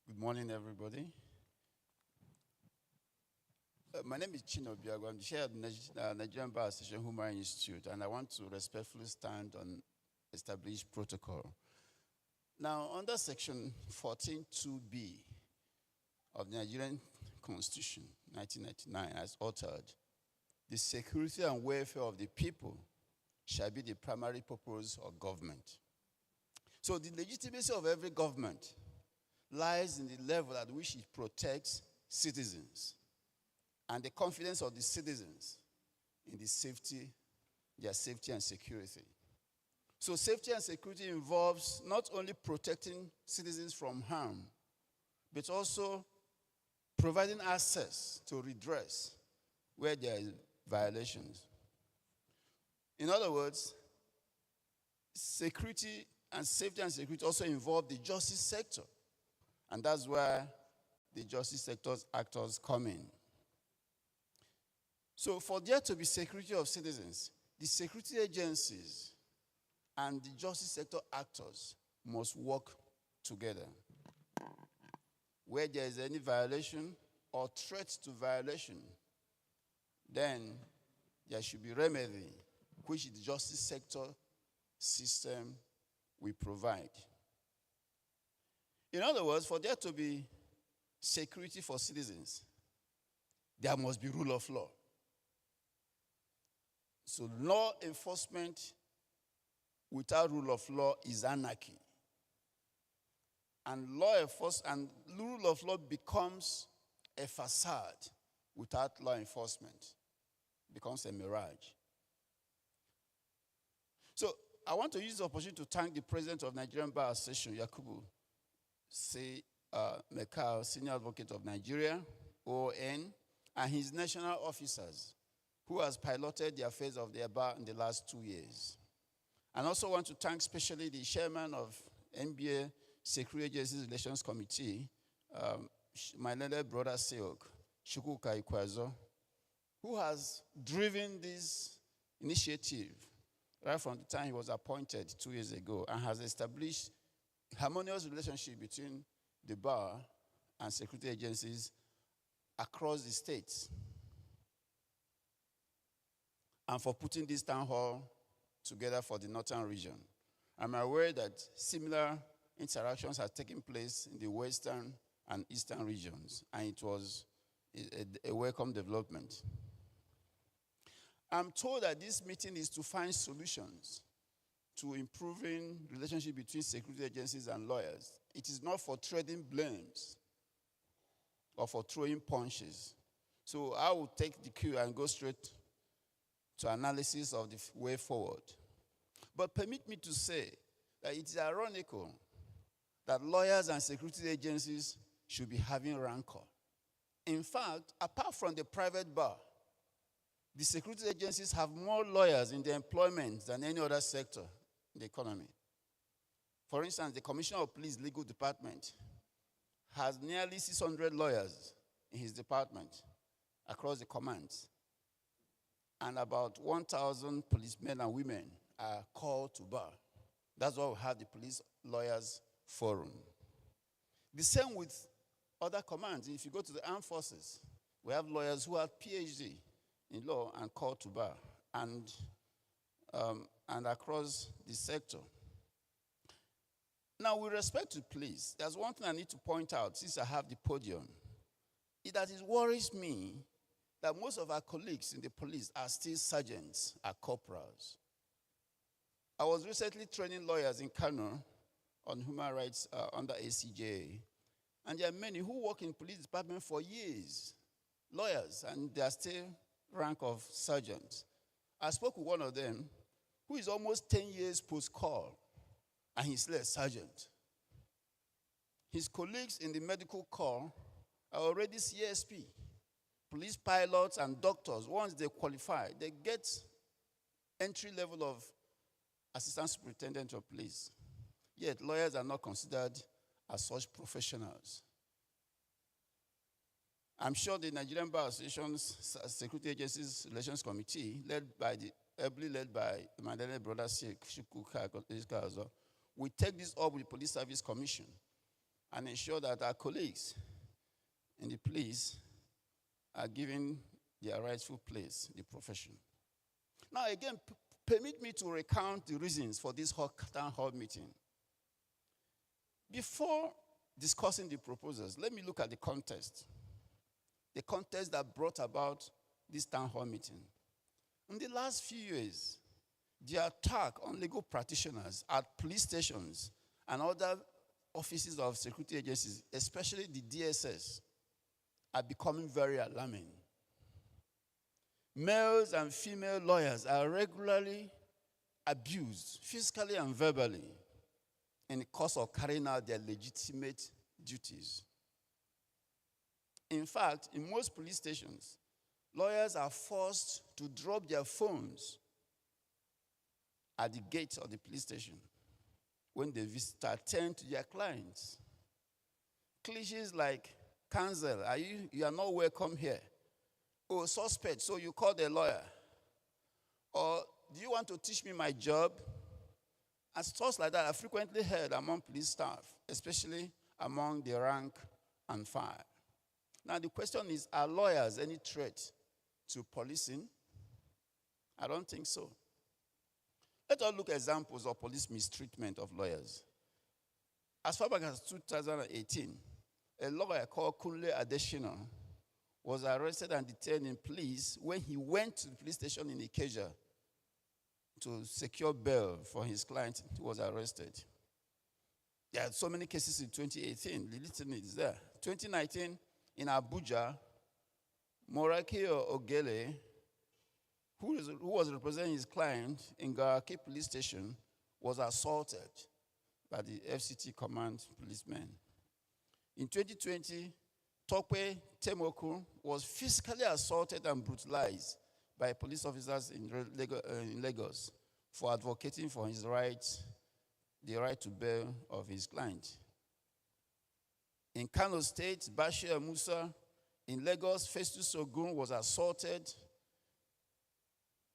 Good morning, everybody. My name is Chino Obiago. I'm the chair of the Nigerian Bar Association Human Rights Institute, and I want to respectfully stand on established protocol. Now, under Section 14(2)(b) of the Nigerian Constitution, 1999, as altered, the security and welfare of the people shall be the primary purpose of government. So the legitimacy of every government lies in the level at which it protects citizens and the confidence of the citizens in their safety and security. So safety and security involves not only protecting citizens from harm, but also providing access to redress where there are violations. In other words, safety and security also involve the justice sector. And that's where the justice sector's actors come in. So for there to be security of citizens, the security agencies and the justice sector actors must work together. Where there is any violation or threat to violation, then there should be remedy, which the justice sector system will provide. In other words, for there to be security for citizens, there must be rule of law. So law enforcement without rule of law is anarchy. And rule of law becomes a facade without law enforcement. It becomes a mirage. So I want to use the opportunity to thank the president of Nigerian Bar Association, Yakubu Mekyo's, Senior Advocate of Nigeria, ON, and his national officers, who has piloted the affairs of their bar in the last 2 years. And also want to thank especially the chairman of NBA Security Agencies Relations Committee, my little brother Seok, Chukwuka Ikwazo, who has driven this initiative right from the time he was appointed 2 years ago and has established harmonious relationship between the bar and security agencies across the states. And for putting this town hall together for the northern region. I'm aware that similar interactions have taken place in the western and eastern regions, and it was a welcome development. I'm told that this meeting is to find solutions to improving relationship between security agencies and lawyers. It is not for trading blames or for throwing punches. So I will take the cue and go straight to analysis of the way forward. But permit me to say that it is ironical that lawyers and security agencies should be having rancor. In fact, apart from the private bar, the security agencies have more lawyers in their employment than any other sector in the economy. For instance, the Commissioner of Police Legal Department has nearly 600 lawyers in his department across the commands. And about 1,000 policemen and women are called to bar. That's why we have the Police Lawyers Forum. The same with other commands. If you go to the armed forces, we have lawyers who have PhD in law and called to bar, and across the sector. Now, with respect to police, there's one thing I need to point out since I have the podium. It worries me that most of our colleagues in the police are still sergeants or corporals. I was recently training lawyers in Kano on human rights under ACJA, and there are many who work in police department for years, lawyers, and they are still rank of sergeant. I spoke with one of them who is almost 10 years post-call, and he's still a sergeant. His colleagues in the medical corps are already CSP. Police pilots and doctors, once they qualify, they get entry level of assistant superintendent of police. Yet lawyers are not considered as such professionals. I'm sure the Nigerian Bar Association's Security Agencies Relations Committee, ably led by Mandela Brothers Shukuka, will take this up with the Police Service Commission and ensure that our colleagues in the police are given their rightful place in the profession. Now again, permit me to recount the reasons for this town hall meeting. Before discussing the proposals, let me look at the context. The context that brought about this town hall meeting. In the last few years, the attack on legal practitioners at police stations and other offices of security agencies, especially the DSS, are becoming very alarming. Males and female lawyers are regularly abused, physically and verbally, in the course of carrying out their legitimate duties. In fact, in most police stations, lawyers are forced to drop their phones at the gate of the police station when the visitor attend to their clients. Cliches like, "Cancel, you are not welcome here." "Oh, suspect, so you called a lawyer." Or, "Do you want to teach me my job?" And stuff like that are frequently heard among police staff, especially among the rank and file. Now the question is, are lawyers any threat to policing? I don't think so. Let us look at examples of police mistreatment of lawyers. As far back as 2018, a lawyer called Kunle Adeshina was arrested and detained in police when he went to the police station in Ikeja to secure bail for his client who was arrested. There are so many cases in 2018. The listing is there. 2019, in Abuja, Morake Ogele, who was representing his client in Garaki police station, was assaulted by the FCT command policemen. In 2020, Tope Temoku was physically assaulted and brutalized by police officers in Lagos for advocating for his rights, the right to bail of his client. In Kano State, Bashir Musa. In Lagos, Festus Ogun was assaulted.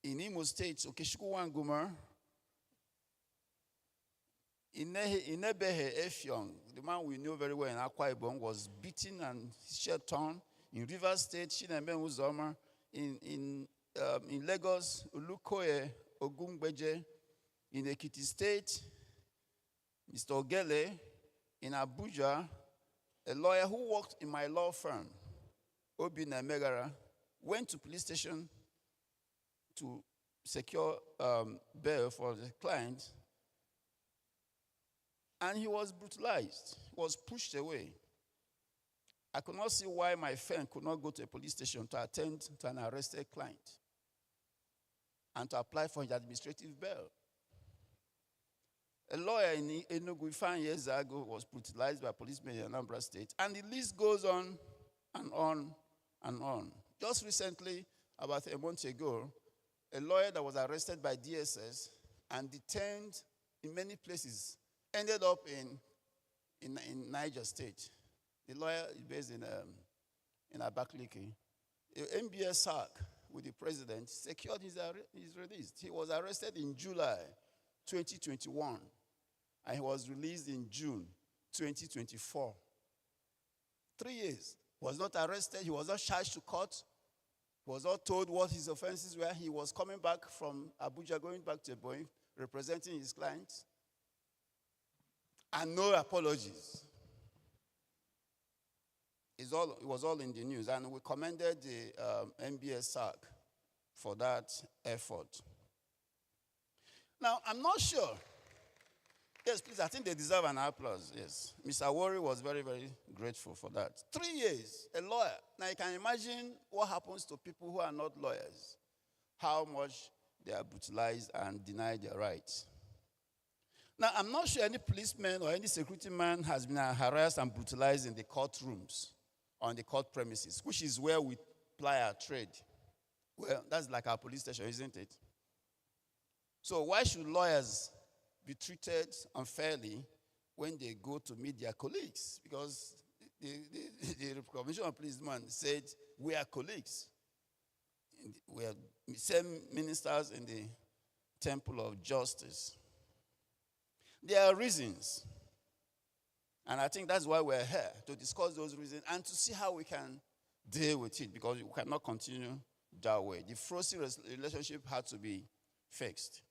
In Imo State, Okechukwu Wanguma. In Ebehe Effiong, the man we know very well in Akwa Ibom, was beaten and shed torn. In Rivers State, Chinembe Uzoma. In Lagos, Ulukoye Ogungbeje. In Ekiti State, Mr. Ogele. In Abuja, a lawyer who worked in my law firm Obina Megara, went to police station to secure bail for the client, and he was brutalized. He was pushed away. I could not see why my friend could not go to a police station to attend to an arrested client and to apply for his administrative bail. A lawyer in Enugu 5 years ago was brutalized by policemen in Anambra State, and the list goes on and on and on. Just recently, about a month ago, a lawyer that was arrested by DSS and detained in many places ended up in Niger State. The lawyer is based in Abakaliki. Nba-Sarc, with the president, secured his release. He was arrested in July 2021, and he was released in June 2024. 3 years. He was not arrested. He was not charged to court. He was not told what his offenses were. He was coming back from Abuja, going back to Ebonyi, representing his clients. And no apologies. It was all in the news. And we commended the Nba-Sarc for that effort. Now, I'm not sure. Yes, please, I think they deserve an applause, yes. Mr. Awori was very, very grateful for that. 3 years, a lawyer. Now, you can imagine what happens to people who are not lawyers, how much they are brutalized and denied their rights. Now, I'm not sure any policeman or any security man has been harassed and brutalized in the courtrooms or on the court premises, which is where we ply our trade. Well, that's like our police station, isn't it? So why should lawyers be treated unfairly when they go to meet their colleagues? Because the Commissioner of Policemen said, we are colleagues. We are same ministers in the temple of justice. There are reasons. And I think that's why we're here, to discuss those reasons and to see how we can deal with it, because we cannot continue that way. The frozen relationship had to be fixed.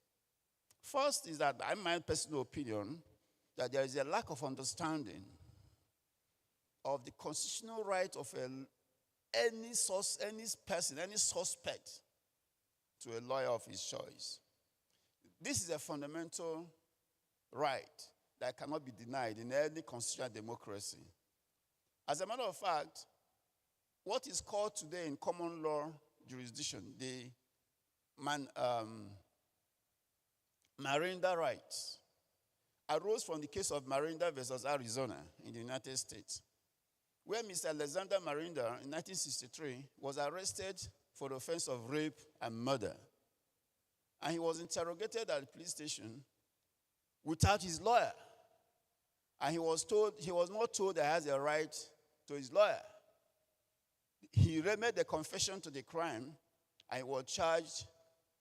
First is that, in my personal opinion, that there is a lack of understanding of the constitutional right of any person, any suspect, to a lawyer of his choice. This is a fundamental right that cannot be denied in any constitutional democracy. As a matter of fact, what is called today in common law jurisdiction, the Miranda rights, arose from the case of Miranda versus Arizona in the United States, where Mr. Alexander Miranda in 1963 was arrested for the offense of rape and murder. And he was interrogated at the police station without his lawyer. And he was not told that he has a right to his lawyer. He made a confession to the crime, and he was charged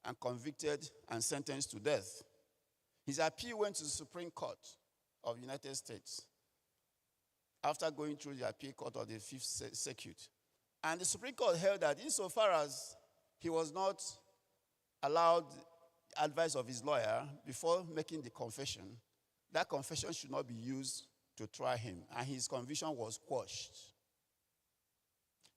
and convicted and sentenced to death. His appeal went to the Supreme Court of the United States after going through the appeal court of the Fifth Circuit. And the Supreme Court held that insofar as he was not allowed advice of his lawyer before making the confession, that confession should not be used to try him, and his conviction was quashed.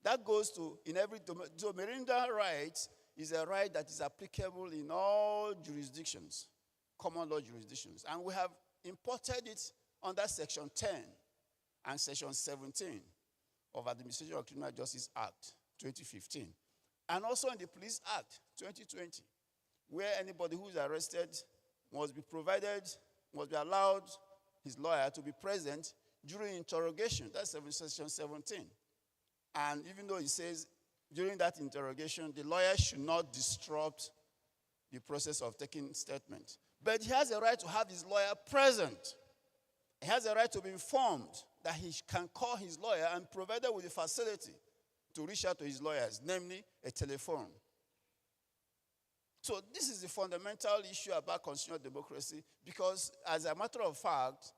That goes to, in every domain. So Miranda rights is a right that is applicable in all jurisdictions, common law jurisdictions. And we have imported it under Section 10 and Section 17 of Administration of Criminal Justice Act 2015. And also in the Police Act 2020, where anybody who is arrested must be allowed his lawyer to be present during interrogation. That's Section 17. And even though it says during that interrogation, the lawyer should not disrupt the process of taking statement. But he has a right to have his lawyer present. He has a right to be informed that he can call his lawyer and provided with the facility to reach out to his lawyers, namely a telephone. So this is the fundamental issue about constitutional democracy, because as a matter of fact,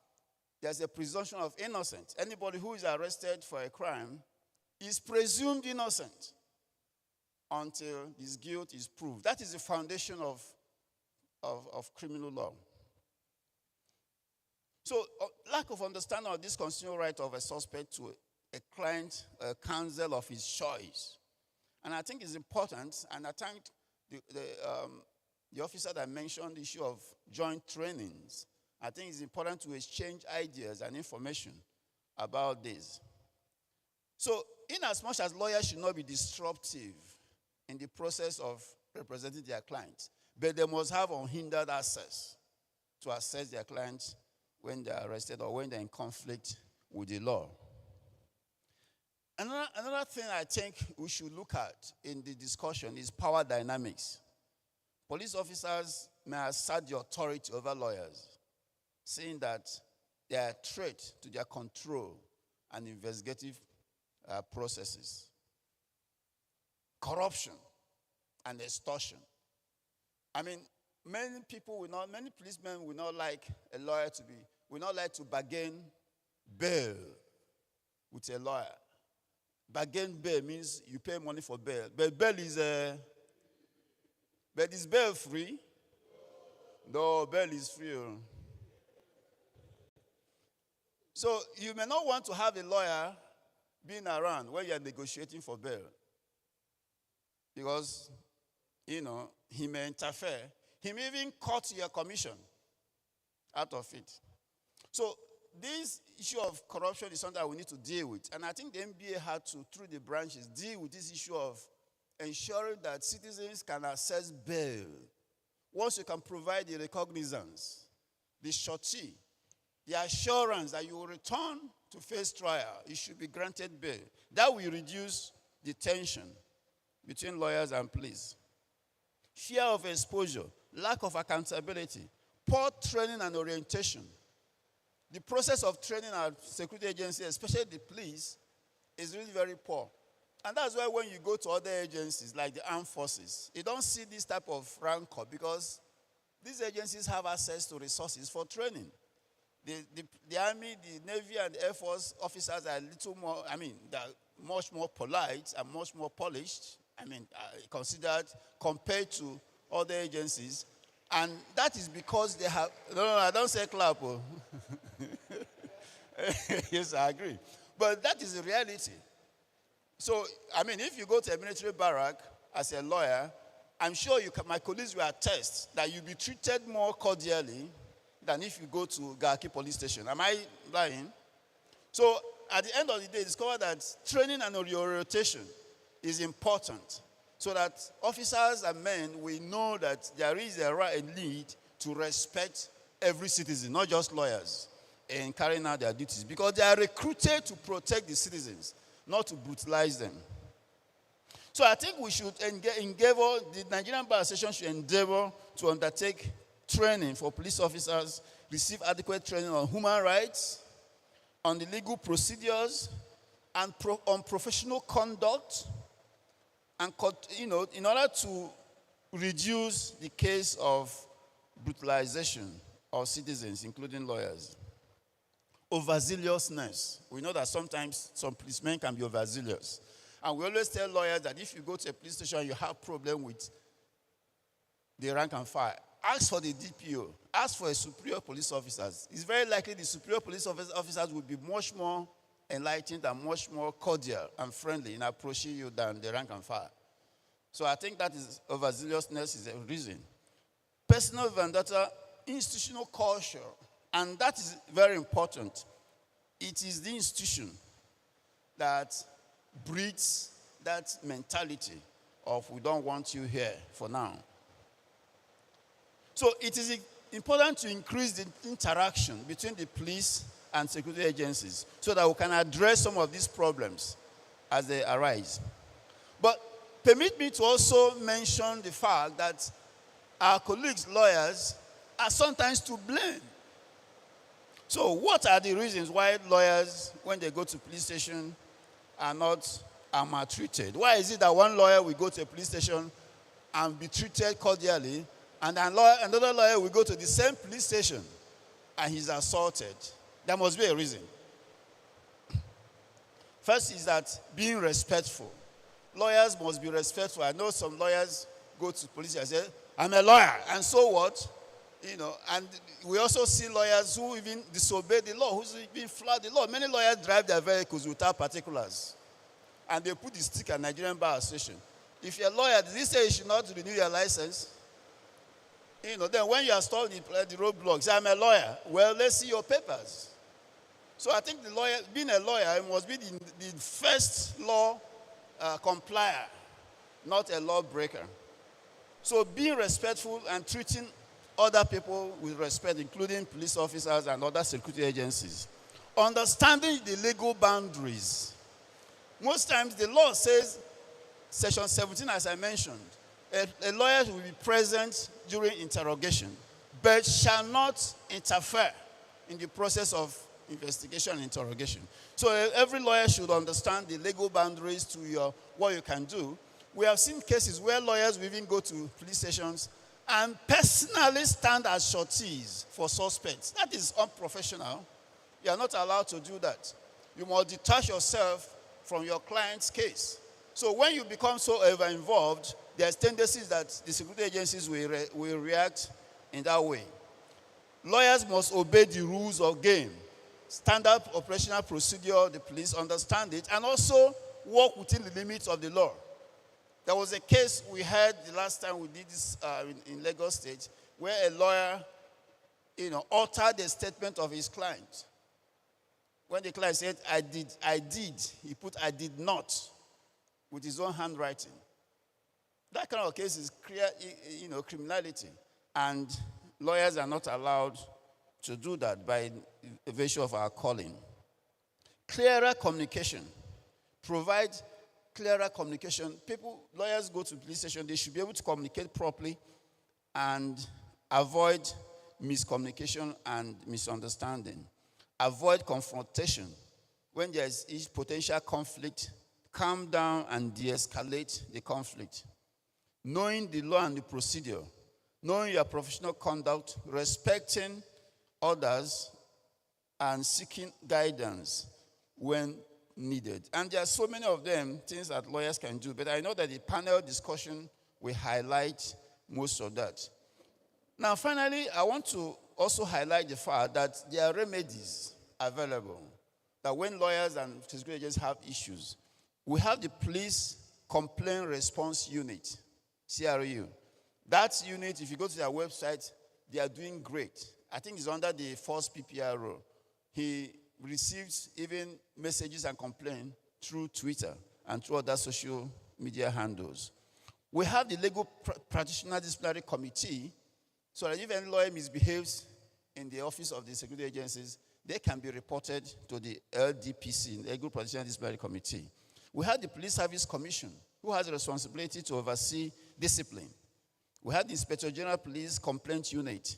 there's a presumption of innocence. Anybody who is arrested for a crime is presumed innocent until his guilt is proved. That is the foundation of criminal law. So lack of understanding of this constitutional right of a suspect to a client, a counsel of his choice. And I think it's important, and I thanked the officer that mentioned the issue of joint trainings. I think it's important to exchange ideas and information about this. So, in as much as lawyers should not be disruptive in the process of representing their clients, but they must have unhindered access to assess their clients when they are arrested or when they're in conflict with the law. Another thing I think we should look at in the discussion is power dynamics. Police officers may assert the authority over lawyers, saying that they are a threat to their control and investigative processes. Corruption and extortion. I mean, many policemen will not like a lawyer will not like to bargain bail with a lawyer. Bargain bail means you pay money for bail. But bail is but is bail free? No, bail is free. So you may not want to have a lawyer being around when you are negotiating for bail. Because, he may interfere. He may even cut your commission out of it. So this issue of corruption is something that we need to deal with. And I think the NBA had to, through the branches, deal with this issue of ensuring that citizens can access bail. Once you can provide the recognizance, the surety, the assurance that you will return to face trial, you should be granted bail. That will reduce the tension between lawyers and police. Fear of exposure, lack of accountability, poor training and orientation. The process of training our security agencies, especially the police, is really very poor. And that's why when you go to other agencies like the armed forces, you don't see this type of rancor because these agencies have access to resources for training. The Army, the Navy, and the Air Force officers are a little more, they're much more polite and much more polished, considered compared to other agencies. And that is because they have, no, I don't say clap. Oh. Yes, I agree. But that is the reality. So, if you go to a military barrack as a lawyer, I'm sure my colleagues will attest that you'll be treated more cordially than if you go to Garki police station. Am I lying? So, at the end of the day, discover that training and orientation is important so that officers and men will know that there is a need to respect every citizen, not just lawyers, in carrying out their duties. Because they are recruited to protect the citizens, not to brutalize them. So I think we should endeavor, the Nigerian Bar Association should endeavor to undertake training for police officers, receive adequate training on human rights, on the legal procedures, and on professional conduct, and in order to reduce the case of brutalization of citizens, including lawyers. Overzealousness. We know that sometimes some policemen can be overzealous. And we always tell lawyers that if you go to a police station and you have problem with the rank and file, ask for the DPO, ask for a superior police officer. It's very likely the superior police officers will be much more enlightened and much more cordial and friendly in approaching you than the rank and file. So I think that is overzealousness is a reason. Personal vendetta, institutional culture, and that is very important. It is the institution that breeds that mentality of we don't want you here for now. So it is important to increase the interaction between the police and security agencies so that we can address some of these problems as they arise. But permit me to also mention the fact that our colleagues, lawyers, are sometimes to blame. So what are the reasons why lawyers, when they go to police station, are maltreated? Why is it that one lawyer will go to a police station and be treated cordially, and another lawyer will go to the same police station and he's assaulted? There must be a reason. First is that being respectful. Lawyers must be respectful. I know some lawyers go to police and say, I'm a lawyer, and so what? And we also see lawyers who even disobey the law, who's even flout the law. Many lawyers drive their vehicles without particulars. And they put the sticker Nigerian Bar Association. If you're a lawyer, did he say you should not renew your license? Then when you are stopped the roadblocks, say, I'm a lawyer. Well, let's see your papers. So I think being a lawyer must be the first law complier, not a lawbreaker. So being respectful and treating other people with respect, including police officers and other security agencies. Understanding the legal boundaries. Most times the law says, Section 17, as I mentioned, a lawyer will be present during interrogation, but shall not interfere in the process of investigation and interrogation. So every lawyer should understand the legal boundaries to what you can do. We have seen cases where lawyers will even go to police stations and personally stand as sureties for suspects. That is unprofessional. You are not allowed to do that. You must detach yourself from your client's case. So when you become so over-involved, there's tendencies that the security agencies will react in that way. Lawyers must obey the rules of game. Standard operational procedure, the police understand it, and also work within the limits of the law. There was a case we had the last time we did this in Lagos State, where a lawyer, altered the statement of his client. When the client said, I did, he put, I did not, with his own handwriting. That kind of case is clear, criminality. And lawyers are not allowed to do that by virtue of our calling. Clearer communication. Provide clearer communication. Lawyers go to police station, they should be able to communicate properly and avoid miscommunication and misunderstanding. Avoid confrontation. When there is potential conflict, calm down and de-escalate the conflict. Knowing the law and the procedure, knowing your professional conduct, respecting others, and seeking guidance when needed. And there are so many of them, things that lawyers can do, but I know that the panel discussion will highlight most of that. Now, finally, I want to also highlight the fact that there are remedies available, that when lawyers and security agents have issues, we have the Police Complaint Response Unit, CRU. That unit, if you go to their website, they are doing great. I think it's under the first PPRO. He receives even messages and complaints through Twitter and through other social media handles. We have the Legal Practitioner Disciplinary Committee, so that if any lawyer misbehaves in the office of the security agencies, they can be reported to the LDPC, the Legal Practitioner Disciplinary Committee. We have the Police Service Commission, who has a responsibility to oversee discipline. We have the Inspector General Police Complaint Unit.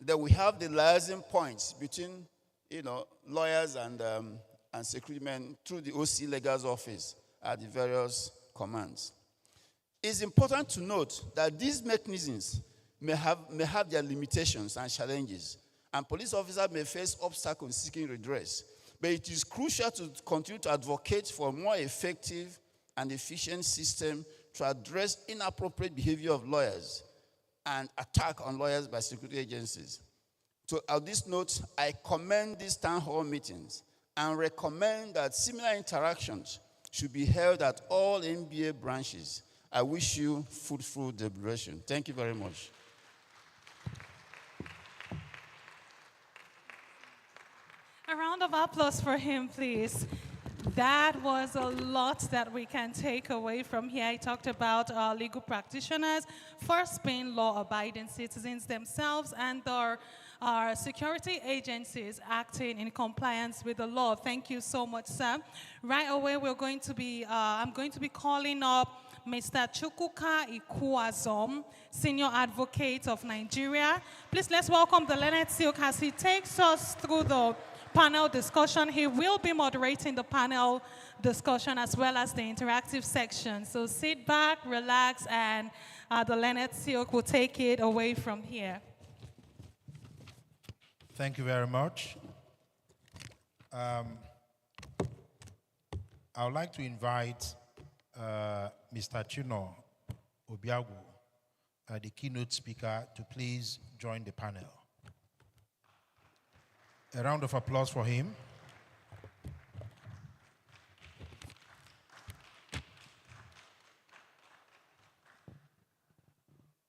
Then we have the liaison points between, lawyers and security men through the OC Legal's office at the various commands. It's important to note that these mechanisms may have their limitations and challenges, and police officers may face obstacles in seeking redress. But it is crucial to continue to advocate for a more effective and efficient system to address inappropriate behavior of lawyers and attack on lawyers by security agencies. So on this note, I commend these town hall meetings and recommend that similar interactions should be held at all NBA branches. I wish you fruitful deliberation. Thank you very much. A round of applause for him, please. That was a lot that we can take away from here. I talked about our legal practitioners, first being law-abiding citizens themselves, and our security agencies acting in compliance with the law. Thank you so much, sir. Right away, I'm going to be calling up Mr. Chukwuka Ikuazom, Senior Advocate of Nigeria. Please, let's welcome the Leonard Silk as he takes us through the panel discussion. He will be moderating the panel discussion as well as the interactive section. So sit back, relax, and the Leonard Silk will take it away from here. Thank you very much. I would like to invite Mr. Chino Obiagu the keynote speaker to please join the panel. A round of applause for him.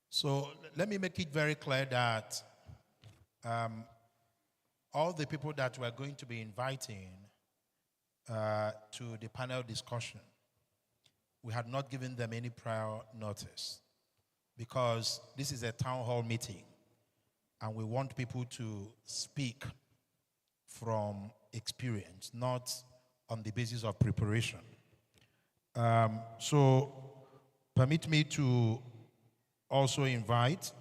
So let me make it very clear that all the people that we're going to be inviting to the panel discussion, we had not given them any prior notice because this is a town hall meeting and we want people to speak from experience, not on the basis of preparation. So permit me to also invite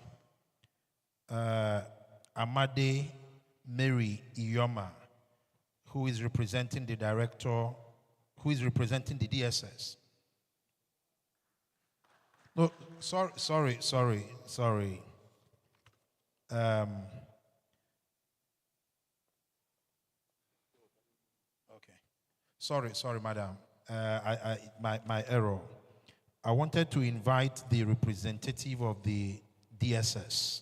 Amade Mary Iyoma, who is representing the director, who is representing the DSS. No, sorry. Okay. Sorry, madam. My error. I wanted to invite the representative of the DSS.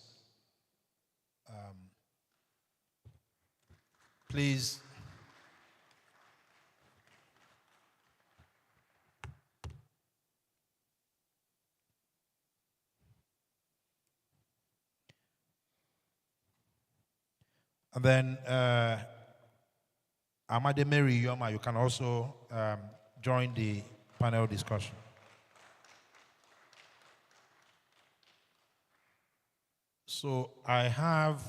Please. And then Amade Mary Yoma, you can also join the panel discussion. So I have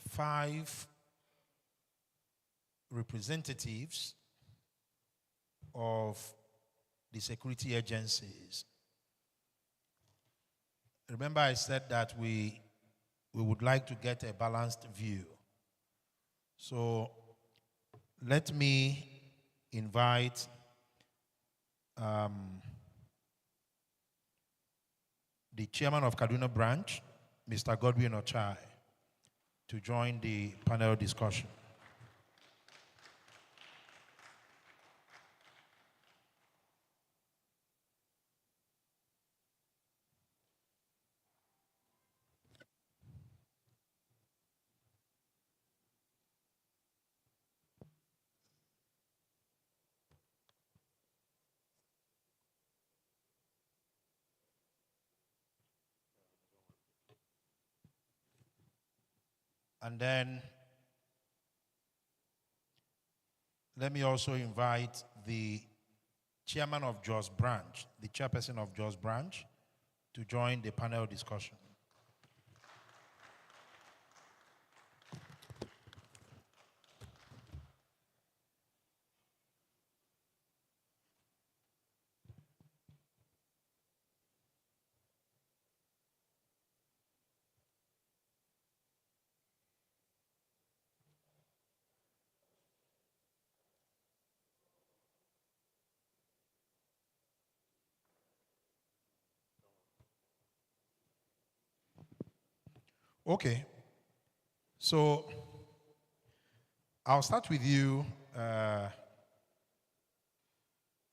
5 representatives of the security agencies. Remember I said that we would like to get a balanced view. So let me invite the chairman of Kaduna branch, Mr. Godwin Ochai, to join the panel discussion. And then let me also invite the chairman of Jos branch, the chairperson of Jos branch, to join the panel discussion. Okay, so I'll start with you,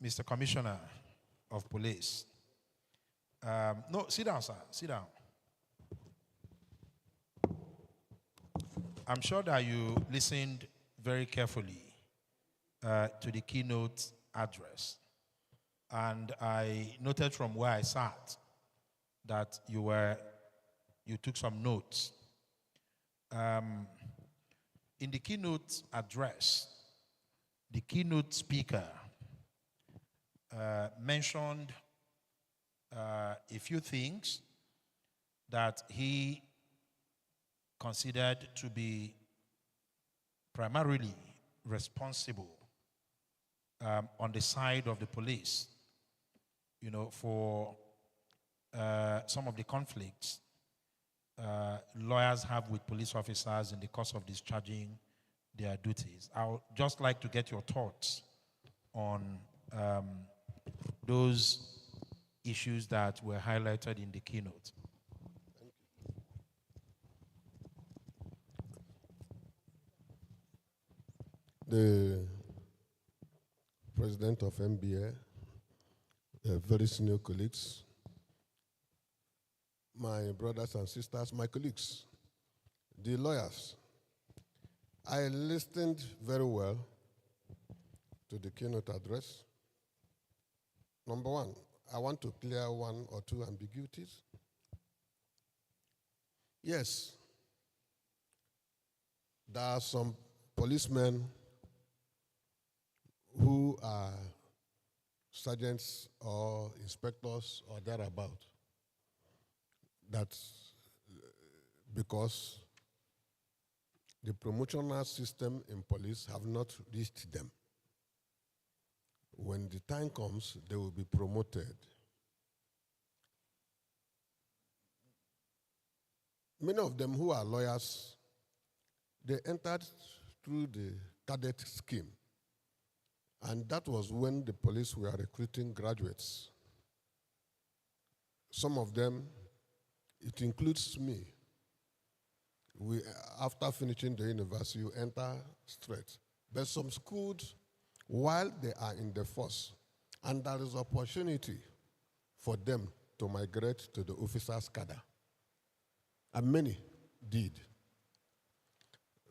Mr. Commissioner of Police. No, sit down, sir, sit down. I'm sure that you listened very carefully to the keynote address. And I noted from where I sat that you took some notes. In the keynote address, the keynote speaker mentioned a few things that he considered to be primarily responsible on the side of the police, for some of the conflicts lawyers have with police officers in the course of discharging their duties. I would just like to get your thoughts on those issues that were highlighted in the keynote. The president of NBA, very senior colleagues, my brothers and sisters, my colleagues, the lawyers, I listened very well to the keynote address. Number one, I want to clear one or two ambiguities. Yes, there are some policemen who are sergeants or inspectors or thereabout. That's because the promotional system in police have not reached them. When the time comes, they will be promoted. Many of them who are lawyers, they entered through the cadet scheme. And that was when the police were recruiting graduates. Some of them, it includes me. After finishing the university, you enter straight. But some schools, while they are in the force, and there is opportunity for them to migrate to the officers' cadre. And many did.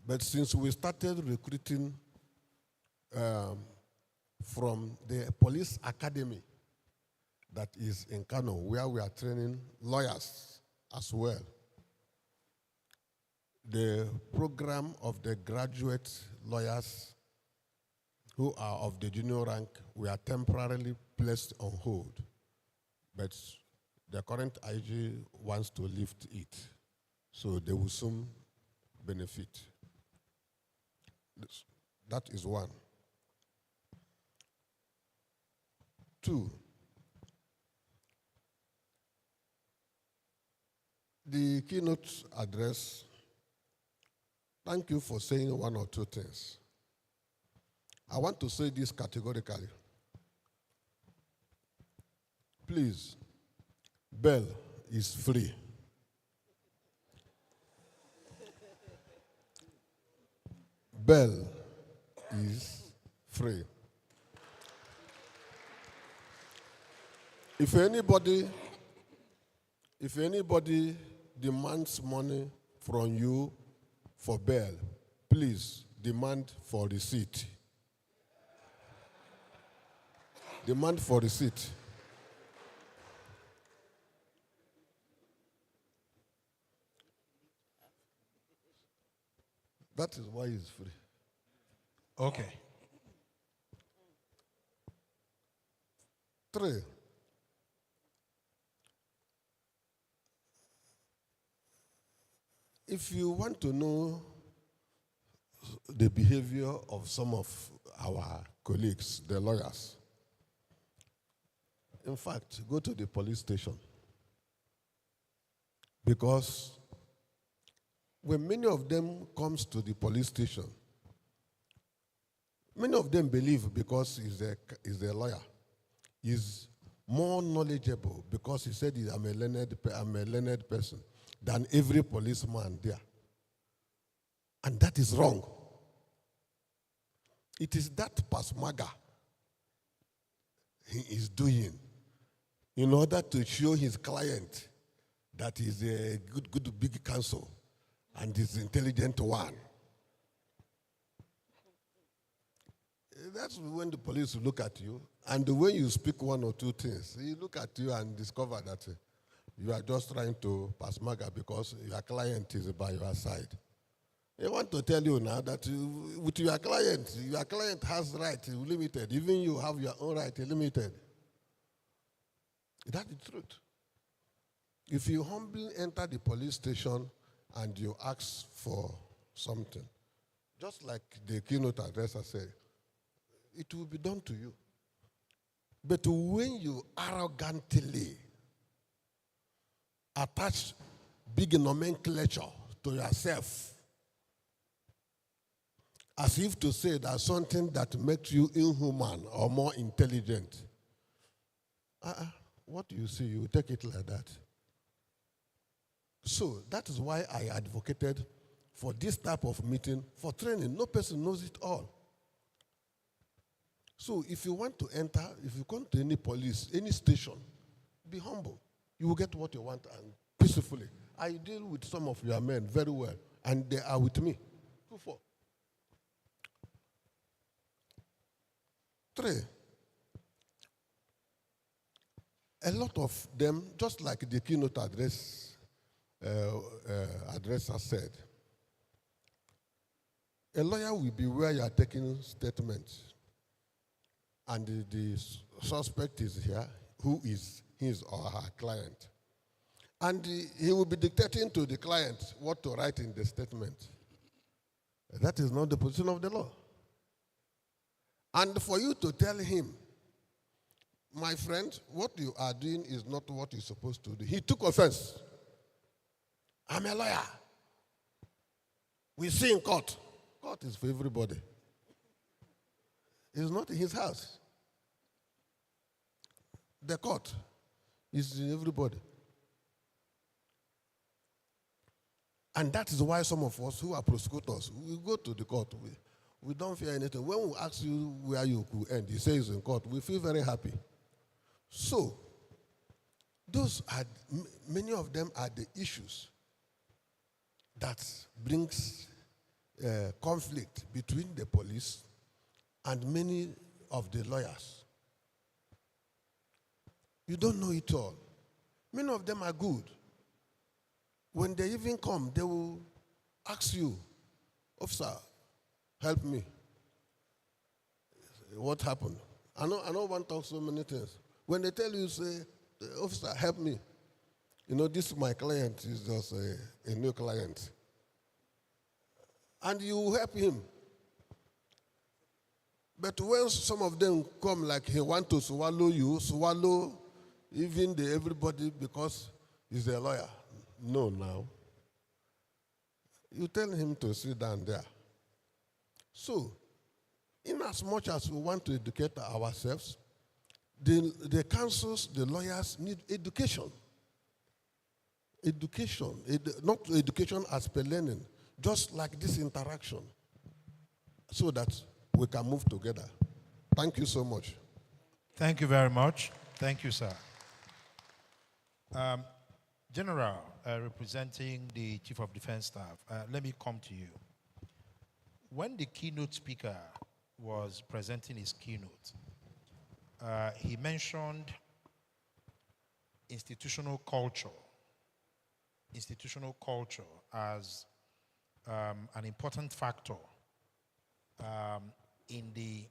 But since we started recruiting from the police academy that is in Kano, where we are training lawyers as well, the program of the graduate lawyers who are of the junior rank were temporarily placed on hold. But the current IG wants to lift it, so they will soon benefit. That is one. Two, the keynote address, thank you for saying one or two things. I want to say this categorically. Please, bail is free. Bail is free. If anybody demands money from you for bail, please demand for receipt. Demand for receipt. That is why it's free. Okay. 3, if you want to know the behavior of some of our colleagues, the lawyers, in fact, go to the police station. Because when many of them comes to the police station, many of them believe because he's a lawyer, he's more knowledgeable because he said I'm a learned person than every policeman there. And that is wrong. It is that pasmaga he is doing in order to show his client that he's a good big counsel and is intelligent one. That's when the police look at you, and when you speak one or two things, he look at you and discover that you are just trying to pass maga because your client is by your side. I want to tell you now that with your client has right limited. Even you have your own right limited. That's the truth. If you humbly enter the police station and you ask for something, just like the keynote addresser said, it will be done to you. But when you arrogantly attach big nomenclature to yourself, as if to say that something that makes you inhuman or more intelligent, what do you see? You take it like that. So that is why I advocated for this type of meeting for training. No person knows it all. So if you want to enter, if you come to any police, any station, be humble. You will get what you want and peacefully. I deal with some of your men very well, and they are with me. 2, 4. 3. A lot of them, just like the keynote addresser said, a lawyer will be where you are taking statements, and the suspect is here, who is his or her client. And he will be dictating to the client what to write in the statement. That is not the position of the law. And for you to tell him, my friend, what you are doing is not what you're supposed to do. He took offense. I'm a lawyer. We see in court. Court is for everybody. It's not in his house. The court is in everybody. And that is why some of us who are prosecutors, we go to the court. We don't fear anything. When we ask you where you could end, you say it's in court, we feel very happy. So, those are, many of them are the issues that brings conflict between the police and many of the lawyers. You don't know it all. Many of them are good. When they even come, they will ask you, officer, help me. What happened? I know one talks so many things. When they tell you, say, officer, help me. You know, this my client is just a new client. And you help him. But when some of them come like he want to swallow you, swallow even everybody because he's a lawyer. No, now. You tell him to sit down there. So, in as much as we want to educate ourselves, the counsels, the lawyers need education. Education, not education as per learning, just like this interaction, so that we can move together. Thank you so much. Thank you very much. Thank you, sir. General, representing the Chief of Defense Staff, let me come to you. When the keynote speaker was presenting his keynote, he mentioned institutional culture as an important factor in the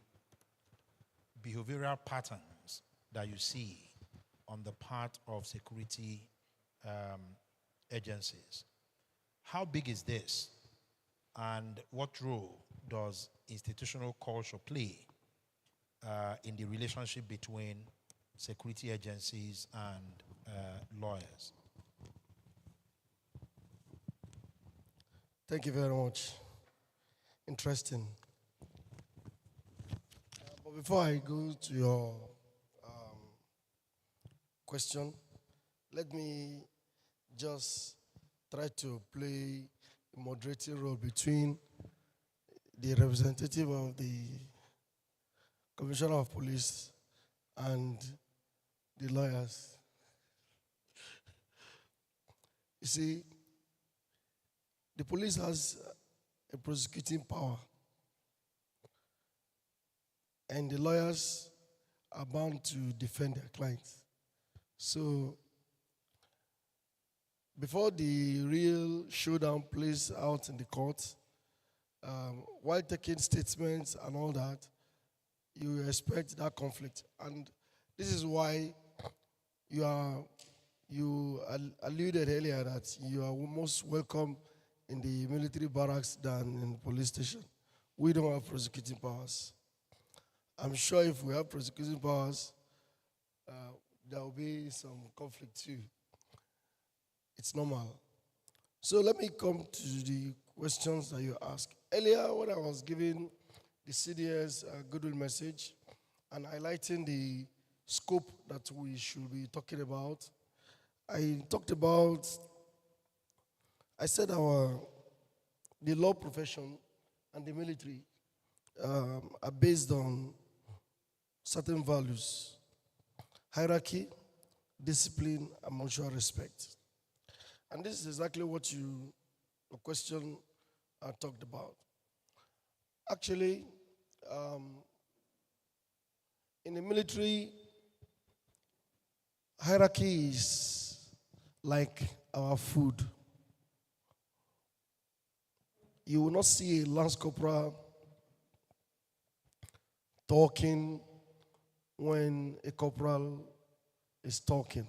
behavioral patterns that you see on the part of security agencies. How big is this, and what role does institutional culture play in the relationship between security agencies and lawyers? Thank you very much. Interesting. But before I go to your question, let me just try to play a moderating role between the representative of the Commissioner of Police and the lawyers. You see, the police has a prosecuting power, and the lawyers are bound to defend their clients. So, before the real showdown plays out in the court, while taking statements and all that, you expect that conflict. And this is why you alluded earlier that you are most welcome in the military barracks than in the police station. We don't have prosecuting powers. I'm sure if we have prosecuting powers, there will be some conflict too. It's normal. So let me come to the questions that you asked. Earlier, when I was giving the CDS goodwill message and highlighting the scope that we should be talking about, I said the law profession and the military are based on certain values: hierarchy, discipline, and mutual respect. And this is exactly what your question talked about. Actually, in the military, hierarchy is like our food. You will not see a lance corporal talking when a corporal is talking,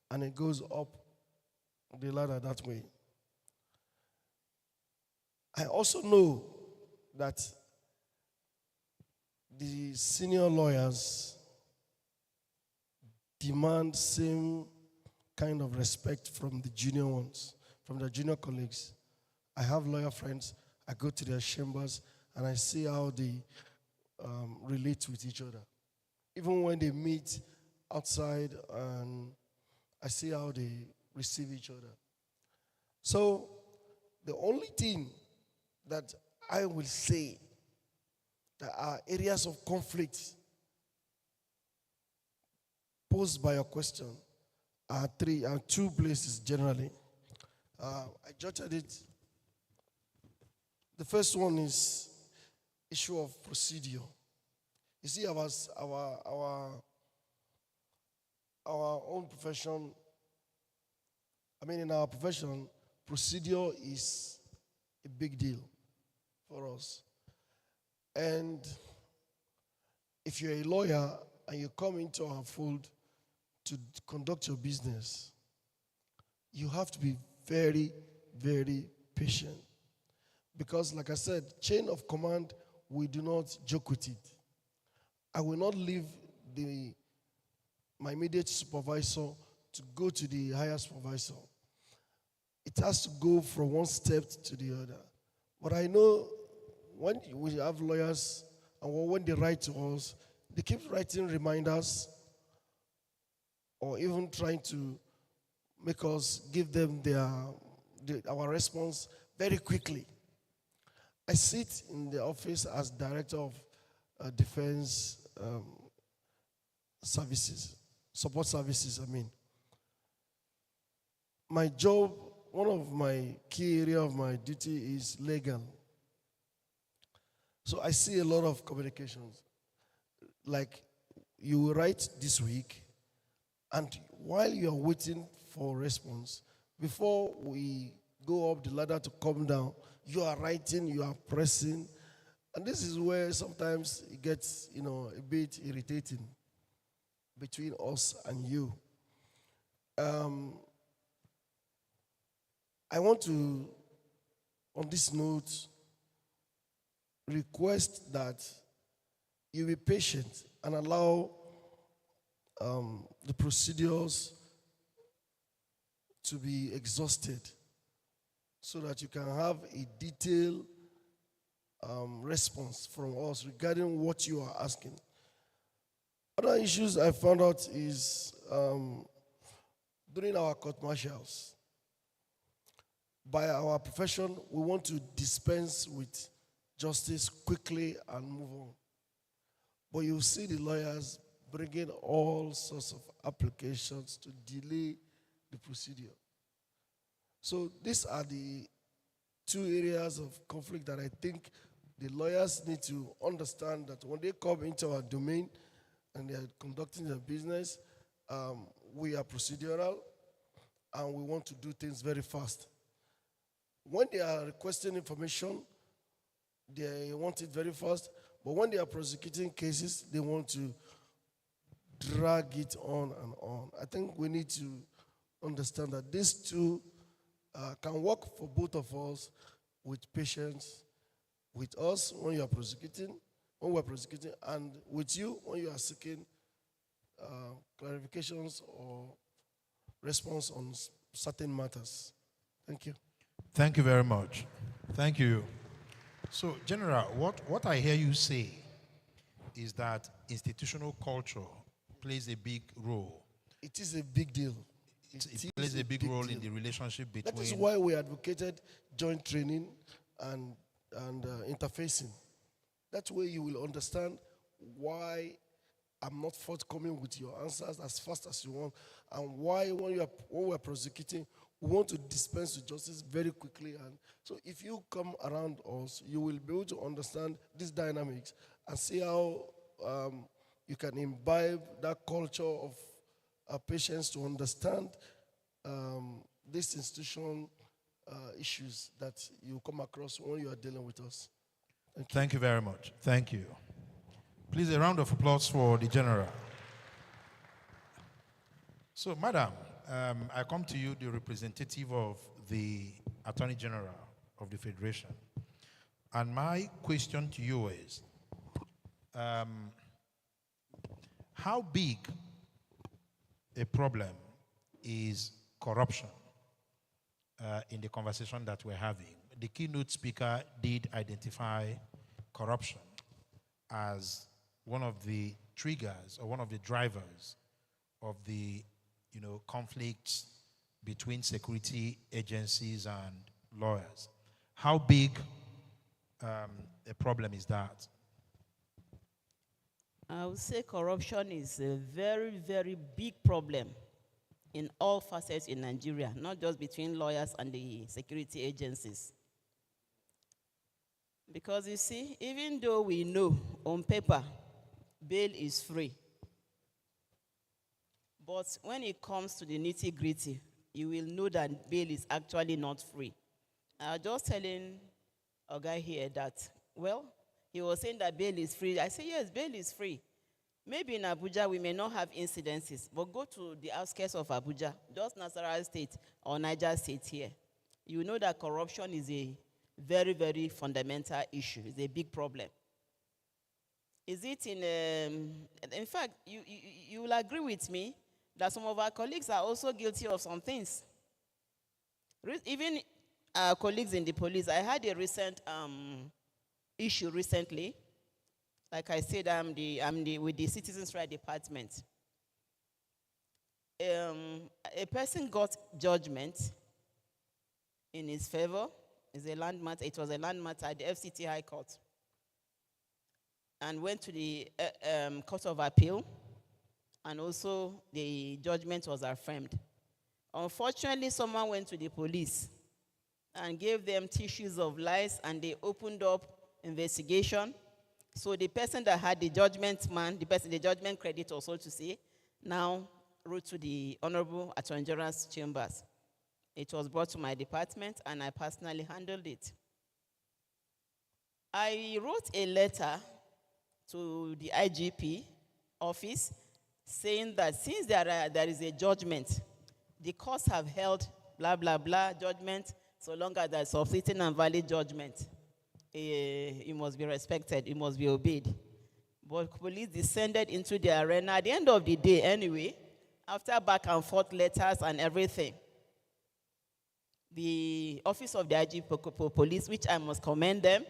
and it goes up the ladder that way. I also know that the senior lawyers demand same kind of respect from the junior ones, from their junior colleagues. I have lawyer friends, I go to their chambers, and I see how they relate with each other. Even when they meet outside, and I see how they receive each other. So the only thing that I will say that are areas of conflict posed by your question are two places generally. I jotted it. The first one is issue of procedure. You see, our own profession, in our profession, procedure is a big deal for us. And if you're a lawyer and you come into our fold to conduct your business, you have to be very, very patient. Because, like I said, chain of command, we do not joke with it. I will not leave my immediate supervisor to go to the higher supervisor. It has to go from one step to the other. But I know when we have lawyers and when they write to us, they keep writing reminders or even trying to make us give them our response very quickly. I sit in the office as director of defense services, support services, My job, one of my key area of my duty is legal. So I see a lot of communications. Like, you will write this week, and while you are waiting for response, before we go up the ladder to come down, you are writing, you are pressing, and this is where sometimes it gets, a bit irritating between us and you. I want to, on this note, request that you be patient and allow the procedures to be exhausted so that you can have a detailed response from us regarding what you are asking. Other issues I found out is during our court martials, by our profession, we want to dispense with justice quickly and move on. But you see the lawyers bringing all sorts of applications to delay the procedure. So these are the two areas of conflict that I think the lawyers need to understand, that when they come into our domain and they are conducting their business, we are procedural and we want to do things very fast. When they are requesting information, they want it very fast, but when they are prosecuting cases, they want to drag it on and on. I think we need to understand that these two can work for both of us with patience, with us when we're prosecuting, and with you when you are seeking clarifications or response on certain matters. Thank you. Thank you very much. Thank you. So, General, what I hear you say is that institutional culture plays a big role. It is a big deal. It plays a big role in the relationship between... That is why we advocated joint training and interfacing. That way you will understand why I'm not forthcoming with your answers as fast as you want, and why when we are prosecuting, we want to dispense with justice very quickly. And so if you come around us, you will be able to understand these dynamics and see how you can imbibe that culture of patience to understand this institution issues that you come across when you are dealing with us. Thank you very much. Thank you. Please, a round of applause for the General. So, Madam, I come to you, the representative of the Attorney General of the Federation. And my question to you is, how big a problem is corruption in the conversation that we're having? The keynote speaker did identify corruption as one of the triggers or one of the drivers of the conflicts between security agencies and lawyers. How big a problem is that? I would say corruption is a very, very big problem in all facets in Nigeria, not just between lawyers and the security agencies. Because you see, even though we know on paper bail is free, but when it comes to the nitty-gritty, you will know that bail is actually not free. I was just telling a guy here that, well, he was saying that bail is free. I said, yes, bail is free. Maybe in Abuja we may not have incidences, but go to the outskirts of Abuja, just Nasarawa State or Niger State here. You know that corruption is a very, very fundamental issue. It's a big problem. Is it in fact, you will agree with me that some of our colleagues are also guilty of some things. Even our colleagues in the police, I had a recent issue recently. Like I said, I'm with the Citizens' Rights Department. A person got judgment in his favor. It was a land matter at the FCT High Court. And went to the Court of Appeal. And also the judgment was affirmed. Unfortunately, someone went to the police and gave them tissues of lies, and they opened up investigation. So the person that had the judgment the judgment creditor, so to say, now wrote to the Honorable Attorney General's chambers. It was brought to my department, and I personally handled it. I wrote a letter to the IGP office saying that since there is a judgment, the courts have held blah, blah, blah judgment, so long as there's subsisting and valid judgment. It must be respected, it must be obeyed. But police descended into the arena. At the end of the day, anyway, after back and forth letters and everything, the Office of the IGP Police, which I must commend them,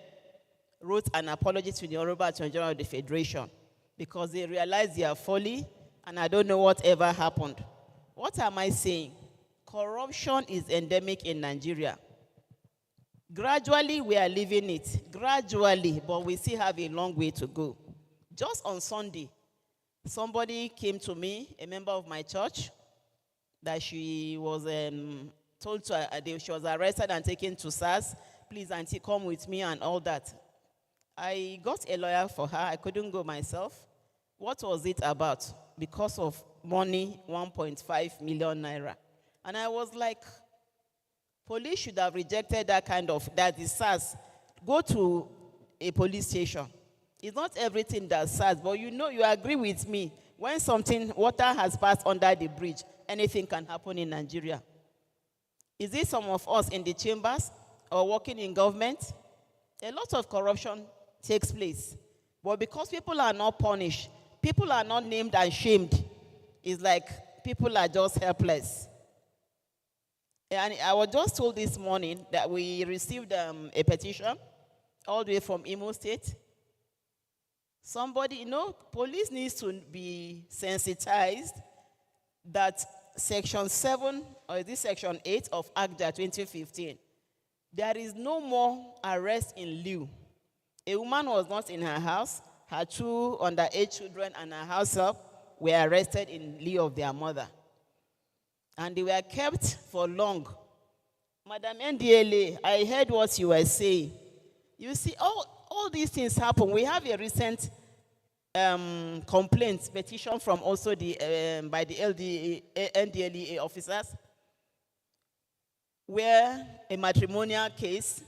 wrote an apology to the Honorable Attorney General of the Federation because they realized their folly, and I don't know whatever happened. What am I saying? Corruption is endemic in Nigeria. Gradually, we are leaving it. Gradually, but we still have a long way to go. Just on Sunday, somebody came to me, a member of my church, that she was told to, she was arrested and taken to SARS. Please, auntie, come with me and all that. I got a lawyer for her. I couldn't go myself. What was it about? Because of money, 1.5 million naira. And I was like, police should have rejected that is SARS. Go to a police station. It's not everything that's SARS, but you agree with me. When water has passed under the bridge, anything can happen in Nigeria. Is it some of us in the chambers or working in government? A lot of corruption takes place. But because people are not punished, people are not named and shamed, it's like people are just helpless. And I was just told this morning that we received a petition all the way from Imo State. Somebody, police needs to be sensitized that Section 7, or is this Section 8 of ACTA 2015, there is no more arrest in lieu. A woman was not in her house. Her 2 underage children and her house help were arrested in lieu of their mother. and they were kept for long. Madam NDLA, I heard what you were saying. You see, all these things happen. We have a recent complaint petition from also by the NDLEA officers, where a matrimonial case.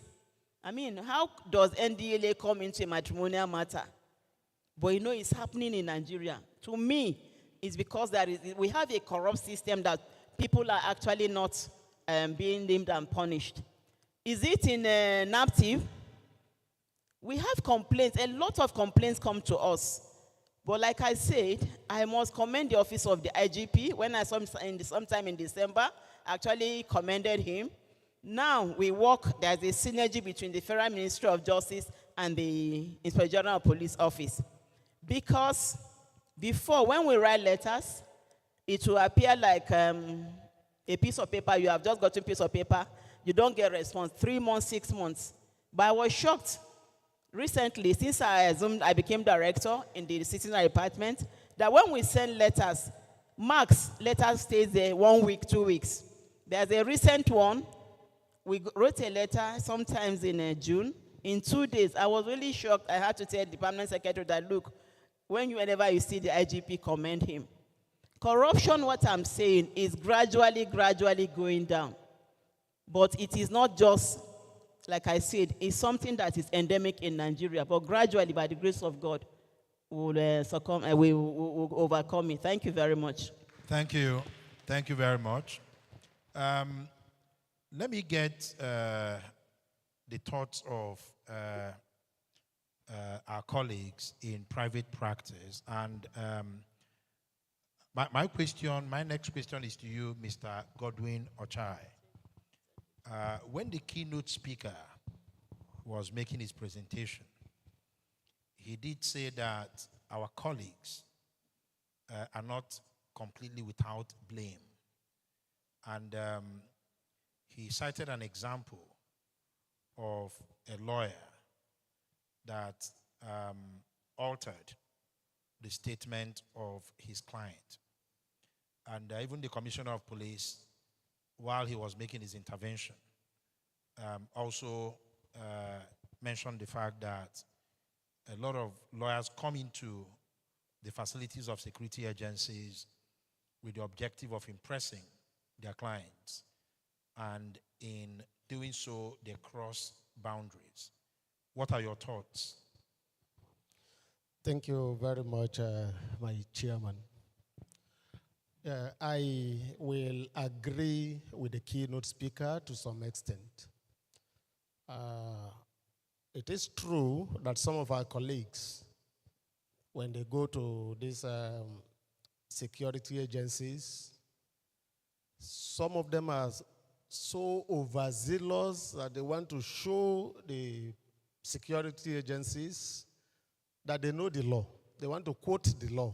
I mean, how does NDLA come into a matrimonial matter? But you know, it's happening in Nigeria. To me, it's because we have a corrupt system that people are actually not being named and punished. Is it in NAPTIV? We have complaints. A lot of complaints come to us. But like I said, I must commend the office of the IGP. When I saw him sometime in December, I actually commended him. Now we work, there's a synergy between the Federal Ministry of Justice and the Inspector General of Police Office. Because before, when we write letters, it will appear like a piece of paper. You have just gotten a piece of paper. You don't get a response. 3 months, 6 months. But I was shocked recently, since I became director in the citizenry department, that when we send letters, max letter stays there 1 week, 2 weeks. There's a recent one. We wrote a letter sometimes in June. In 2 days, I was really shocked. I had to tell the department secretary that, look, whenever you see the IGP, commend him. Corruption, what I'm saying, is gradually going down. But it is not just, like I said, it's something that is endemic in Nigeria. But gradually, by the grace of God, we will overcome it. Thank you very much. Thank you. Thank you very much. Let me get the thoughts of our colleagues in private practice. And my next question is to you, Mr. Godwin Ochai. When the keynote speaker was making his presentation, he did say that our colleagues are not completely without blame. And he cited an example of a lawyer that altered the statement of his client. And even the commissioner of police, while he was making his intervention, also mentioned the fact that a lot of lawyers come into the facilities of security agencies with the objective of impressing their clients. And in doing so, they cross boundaries. What are your thoughts? Thank you very much, my chairman. I will agree with the keynote speaker to some extent. It is true that some of our colleagues, when they go to these security agencies, some of them are so overzealous that they want to show the security agencies that they know the law. They want to quote the law.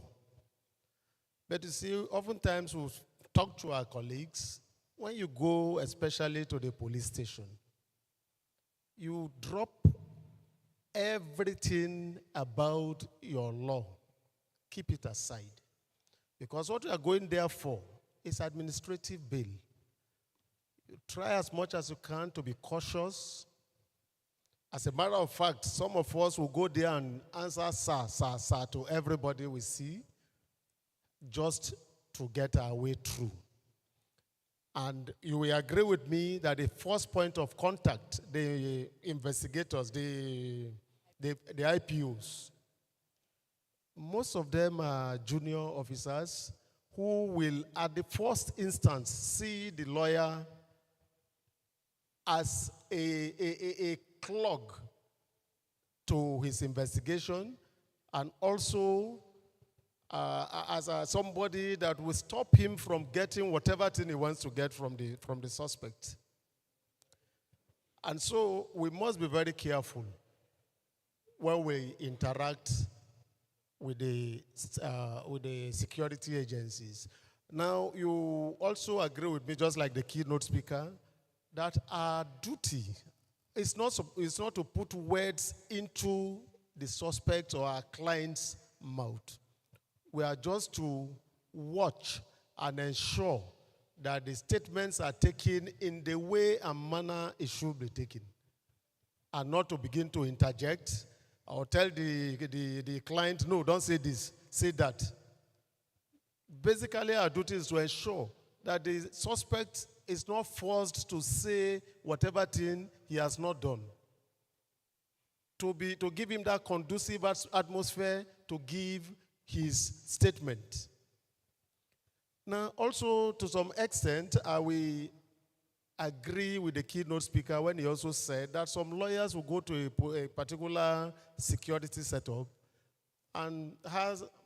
But you see, oftentimes we talk to our colleagues, when you go especially to the police station, you drop everything about your law. Keep it aside. Because what you are going there for is administrative bail. You try as much as you can to be cautious. As a matter of fact, some of us will go there and answer sir to everybody we see just to get our way through. And you will agree with me that the first point of contact, the investigators, the IPOs, most of them are junior officers who will, at the first instance, see the lawyer as a clog to his investigation, and also as somebody that will stop him from getting whatever thing he wants to get from the suspect. And so we must be very careful when we interact with the security agencies. Now, you also agree with me, just like the keynote speaker, that our duty is not to put words into the suspect or our client's mouth. We are just to watch and ensure that the statements are taken in the way and manner it should be taken, and not to begin to interject or tell the client, no, don't say this, say that. Basically, our duty is to ensure that the suspect is not forced to say whatever thing he has not done. To give him that conducive atmosphere to give his statement. Now, also, to some extent, I will agree with the keynote speaker when he also said that some lawyers will go to a particular security setup and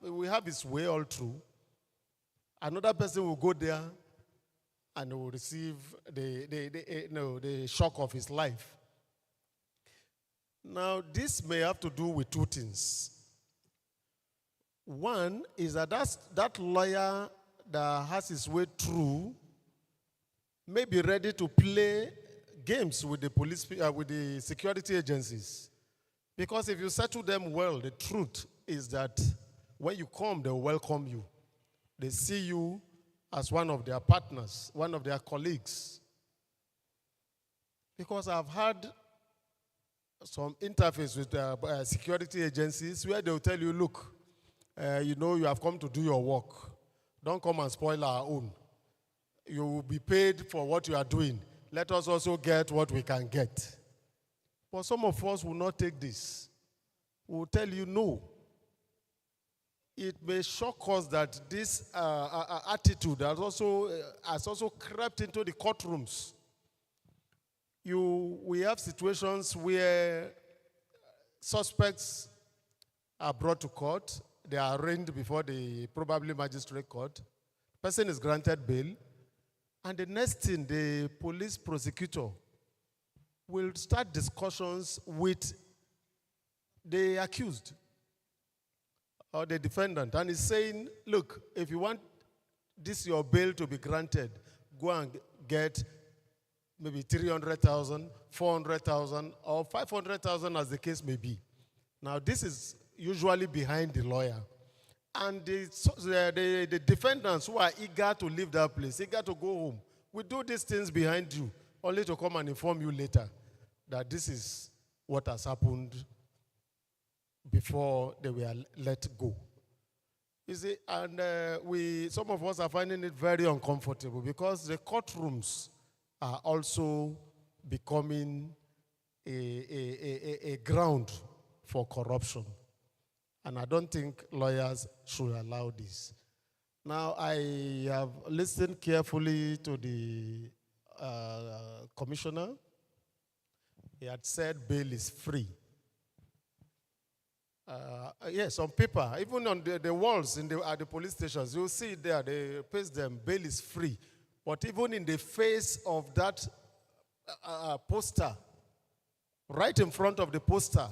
we have his way all through. Another person will go there and will receive the shock of his life. Now, this may have to do with two things. One is that lawyer that has his way through may be ready to play games with the police, with the security agencies. Because if you settle them well, the truth is that when you come, they'll welcome you. They see you as one of their partners, one of their colleagues. Because I've had some interface with security agencies where they'll tell you, look, you have come to do your work. Don't come and spoil our own. You will be paid for what you are doing. Let us also get what we can get. But some of us will not take this. We will tell you no. It may shock us that this attitude has also crept into the courtrooms. We have situations where suspects are brought to court. They are arraigned before the probably magistrate court. Person is granted bail. And the next thing, the police prosecutor will start discussions with the accused or the defendant. And he's saying, look, if you want your bail to be granted, go and get maybe 300,000, 400,000, or 500,000 as the case may be. Now, this is usually behind the lawyer. And the defendants who are eager to leave that place, eager to go home, will do these things behind you, only to come and inform you later that this is what has happened before they were let go. You see, and some of us are finding it very uncomfortable because the courtrooms are also becoming a ground for corruption. And I don't think lawyers should allow this. Now, I have listened carefully to the commissioner. He had said bail is free. Yes, on paper, even on the walls at the police stations, you'll see it there, they paste them, bail is free. But even in the face of that poster, right in front of the poster,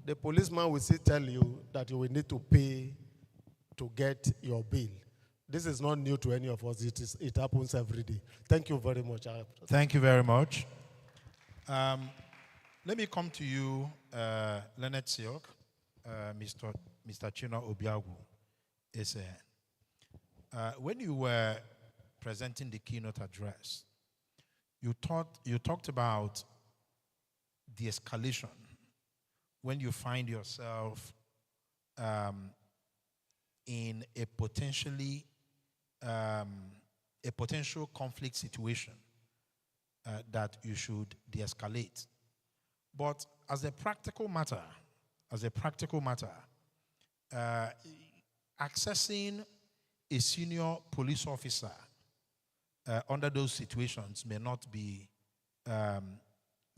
the policeman will still tell you that you will need to pay to get your bail. This is not new to any of us. It happens every day. Thank you very much. Thank you very much. Let me come to you, Nba-Sarc, Mr. Chino Obiagu. When you were presenting the keynote address, you talked about the escalation when you find yourself in a potential conflict situation that you should de-escalate. But as a practical matter, accessing a senior police officer under those situations may not be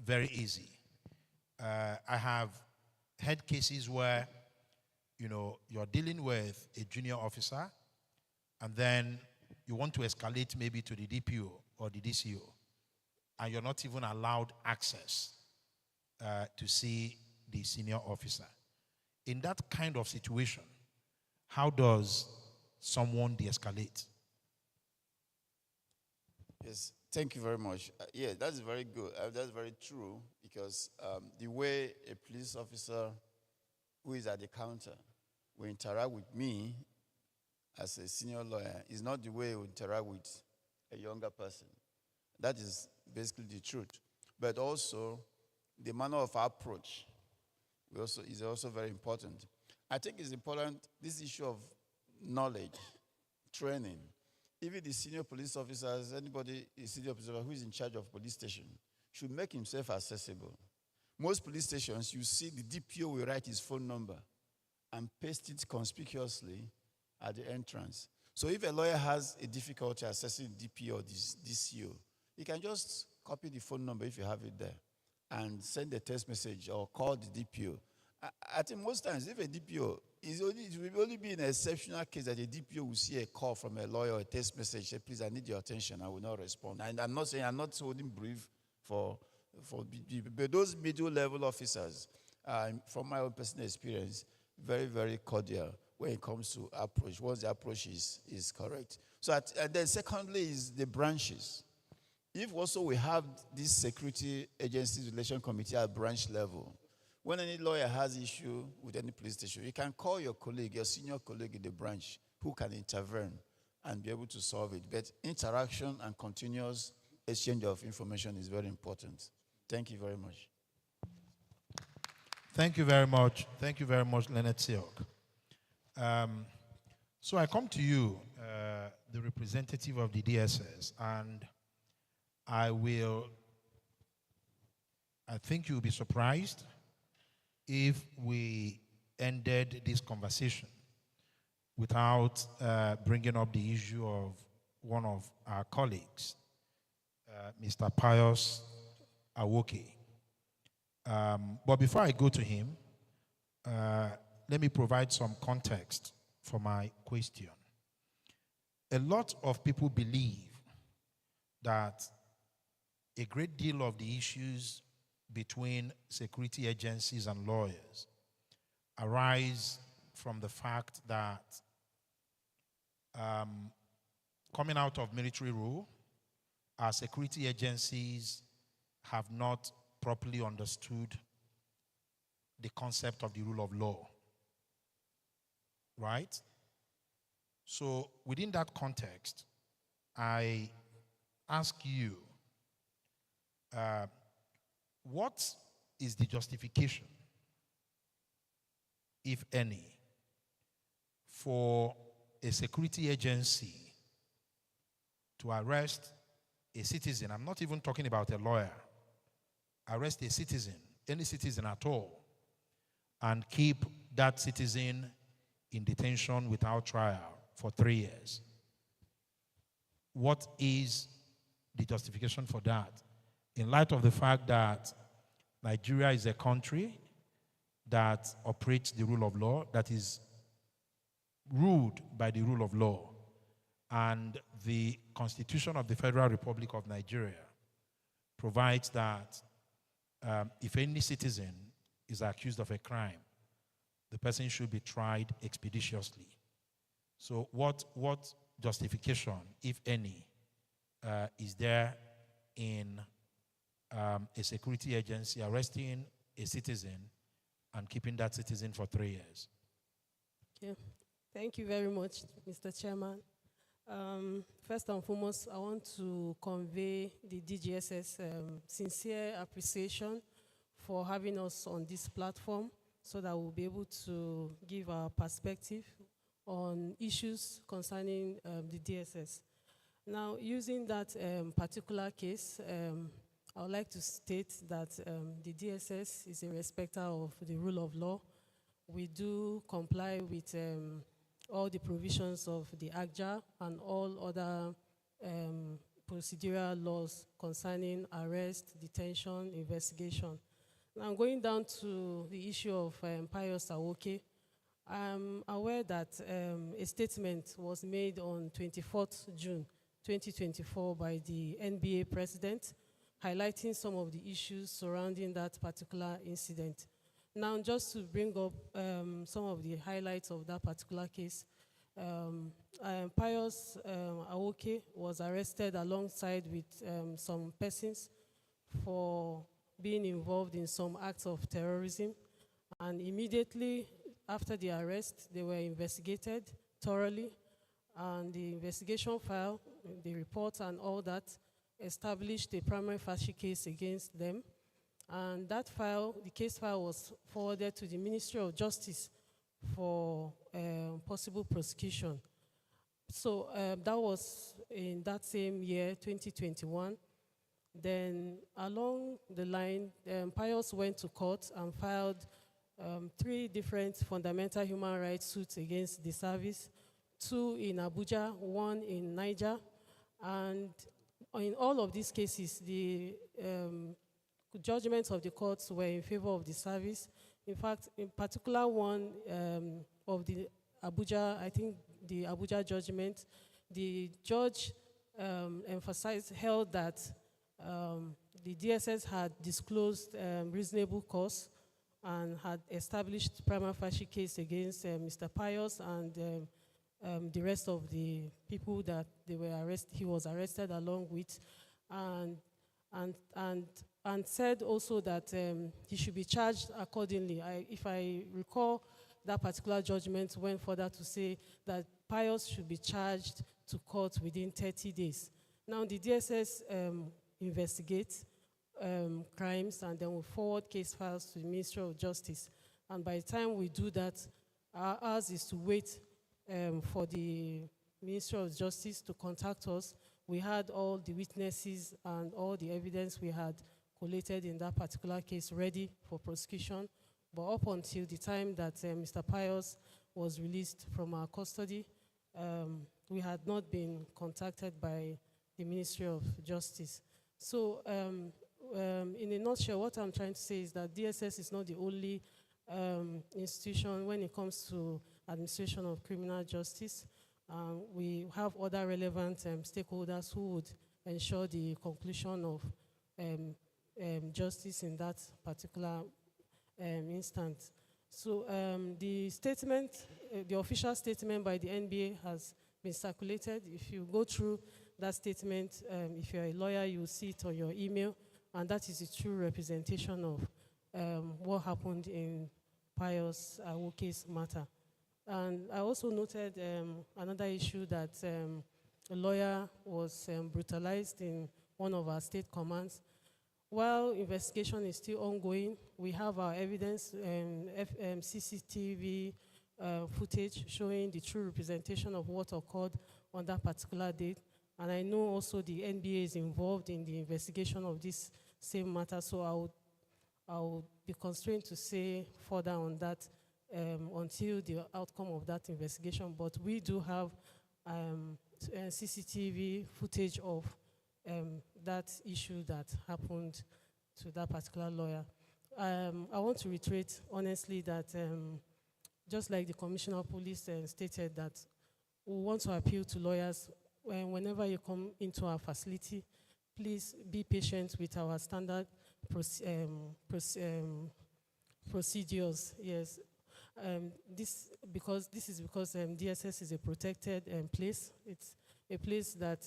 very easy. I have had cases where, you're dealing with a junior officer, and then you want to escalate maybe to the DPO or the DCO, and you're not even allowed access to see the senior officer. In that kind of situation, how does someone de-escalate? Yes, thank you very much. Yeah, that's very good. That's very true, because the way a police officer who is at the counter will interact with me as a senior lawyer is not the way he will interact with a younger person. That is basically the truth. But also, the manner of approach is also very important. I think it's important, this issue of knowledge, training. Even the senior police officers, anybody, a senior police officer who is in charge of police station, should make himself accessible. Most police stations, you see the DPO will write his phone number and paste it conspicuously at the entrance. So if a lawyer has a difficulty accessing DPO or DCO, he can just copy the phone number if you have it there and send a text message or call the DPO. I think most times, if a DPO, it will only be in an exceptional case that a DPO will see a call from a lawyer or a text message, say, please, I need your attention, I will not respond. And I'm not saying, I'm not holding brief for but those middle level officers, from my own personal experience, very, very cordial when it comes to approach, once the approach is correct. So, and then secondly is the branches. If also we have this security agencies relation committee at branch level, when any lawyer has issue with any police station, you can call your colleague, your senior colleague in the branch who can intervene and be able to solve it. But interaction and continuous exchange of information is very important. Thank you very much. Thank you very much. Thank you very much, Nba-Sarc. So I come to you, the representative of the DSS, and I think you'll be surprised if we ended this conversation without bringing up the issue of one of our colleagues, Mr. Pius Awoke. But before I go to him, let me provide some context for my question. A lot of people believe that a great deal of the issues between security agencies and lawyers arise from the fact that coming out of military rule, our security agencies have not properly understood the concept of the rule of law. Right? So within that context, I ask you, what is the justification, if any, for a security agency to arrest a citizen? I'm not even talking about a lawyer. Arrest a citizen, any citizen at all, and keep that citizen in detention without trial for 3 years. What is the justification for that? In light of the fact that Nigeria is a country that operates the rule of law, that is ruled by the rule of law, and the Constitution of the Federal Republic of Nigeria provides that if any citizen is accused of a crime, the person should be tried expeditiously. So what justification, if any, is there in a security agency arresting a citizen and keeping that citizen for 3 years? Okay. Thank you very much, Mr. Chairman. First and foremost, I want to convey the DGSS sincere appreciation for having us on this platform so that we'll be able to give our perspective on issues concerning the DSS. Now, using that particular case, I would like to state that the DSS is a respecter of the rule of law. We do comply with all the provisions of the ACJA and all other procedural laws concerning arrest, detention, investigation. Now, going down to the issue of Pius Awoke, I'm aware that a statement was made on 24th June 2024 by the NBA president, highlighting some of the issues surrounding that particular incident. Now, just to bring up some of the highlights of that particular case, Pius Awoke was arrested alongside with some persons for being involved in some acts of terrorism, and immediately after the arrest, they were investigated thoroughly, And the investigation file, the report and all that, established a primary facie case against them. And that file, the case file, was forwarded to the Ministry of Justice for possible prosecution. So that was in that same year, 2021. Then along the line, Pius went to court and filed 3 different fundamental human rights suits against the service, 2 in Abuja, 1 in Niger. And in all of these cases, the judgments of the courts were in favor of the service. In fact, in particular one of the Abuja, I think the Abuja judgment, the judge held that the DSS had disclosed reasonable cause and had established prima facie case against Mr. Pius and the rest of the people that he was arrested along with, and said also that he should be charged accordingly. If I recall, that particular judgment went further to say that Pius should be charged to court within 30 days. Now the DSS investigates crimes and then we forward case files to the Ministry of Justice. And by the time we do that, ours is to wait for the Ministry of Justice to contact us. We had all the witnesses and all the evidence we had collated in that particular case ready for prosecution. But up until the time that Mr. Pius was released from our custody, we had not been contacted by the Ministry of Justice. So in a nutshell, what I'm trying to say is that DSS is not the only institution when it comes to administration of criminal justice. We have other relevant stakeholders who would ensure the conclusion of justice in that particular instance. So the statement, the official statement by the NBA has been circulated. If you go through that statement, if you're a lawyer, you will see it on your email, and that is a true representation of what happened in Pius Awoke's matter. And I also noted another issue that a lawyer was brutalized in one of our state commands. While investigation is still ongoing, we have our evidence, CCTV footage showing the true representation of what occurred on that particular date. And I know also the NBA is involved in the investigation of this same matter, so I would be constrained to say further on that until the outcome of that investigation. But we do have CCTV footage of that issue that happened to that particular lawyer. I want to reiterate honestly that just like the Commissioner of Police stated, that we want to appeal to lawyers whenever you come into our facility, please be patient with our standard procedures. Yes, this is because DSS is a protected place. It's a place that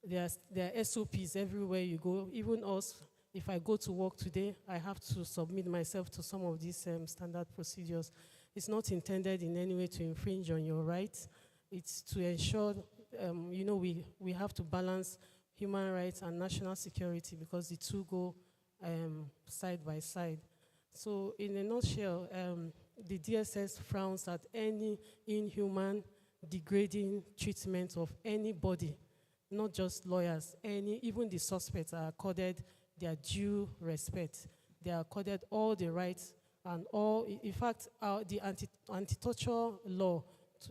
there are SOPs everywhere you go. Even us, if I go to work today, I have to submit myself to some of these standard procedures. It's not intended in any way to infringe on your rights. It's to ensure, we have to balance human rights and national security because the two go side by side. So in a nutshell, the DSS frowns at any inhuman, degrading treatment of anybody, not just lawyers. Even the suspects are accorded their due respect. They are accorded all the rights and all. In fact, the anti-torture law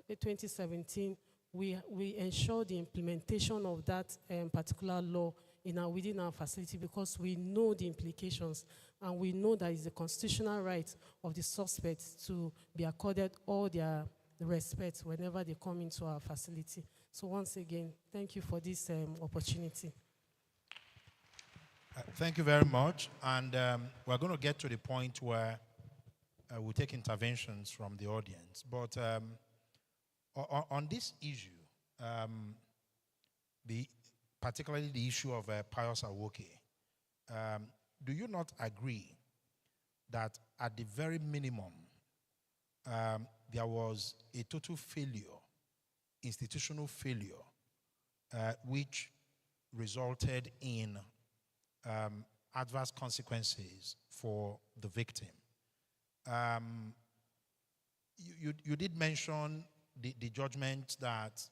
2017, we ensure the implementation of that particular law within our facility because we know the implications and we know that it's a constitutional right of the suspects to be accorded all their respect whenever they come into our facility. So once again, thank you for this opportunity. Thank you very much. And we're going to get to the point where we'll take interventions from the audience. But on this issue, particularly the issue of Pius Awoke, do you not agree that at the very minimum, there was a total failure institutional failure, which resulted in adverse consequences for the victim. You did mention the judgments that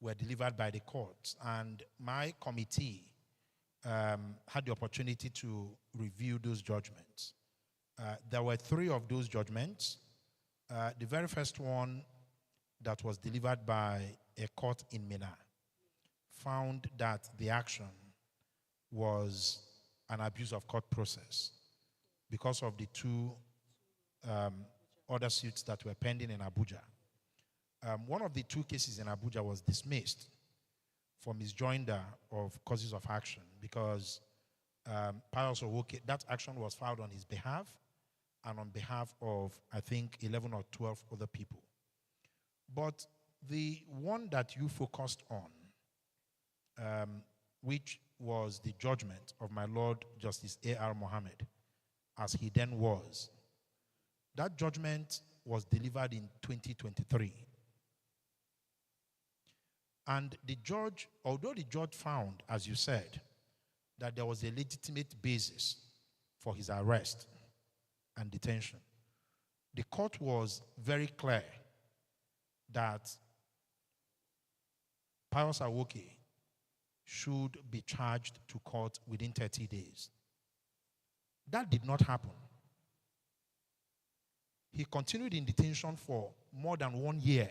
were delivered by the courts, and my committee had the opportunity to review those judgments. There were 3 of those judgments. The very first one that was delivered by a court in Minna found that the action was an abuse of court process because of the 2 other suits that were pending in Abuja. One of the 2 cases in Abuja was dismissed for misjoinder of causes of action because Pius Owoke, that action was filed on his behalf and on behalf of, I think, 11 or 12 other people. But the one that you focused on, which was the judgment of my Lord Justice A.R. Mohammed, as he then was, that judgment was delivered in 2023. And the judge, although the judge found, as you said, that there was a legitimate basis for his arrest and detention, the court was very clear that Pius Owoke should be charged to court within 30 days. That did not happen. He continued in detention for more than 1 year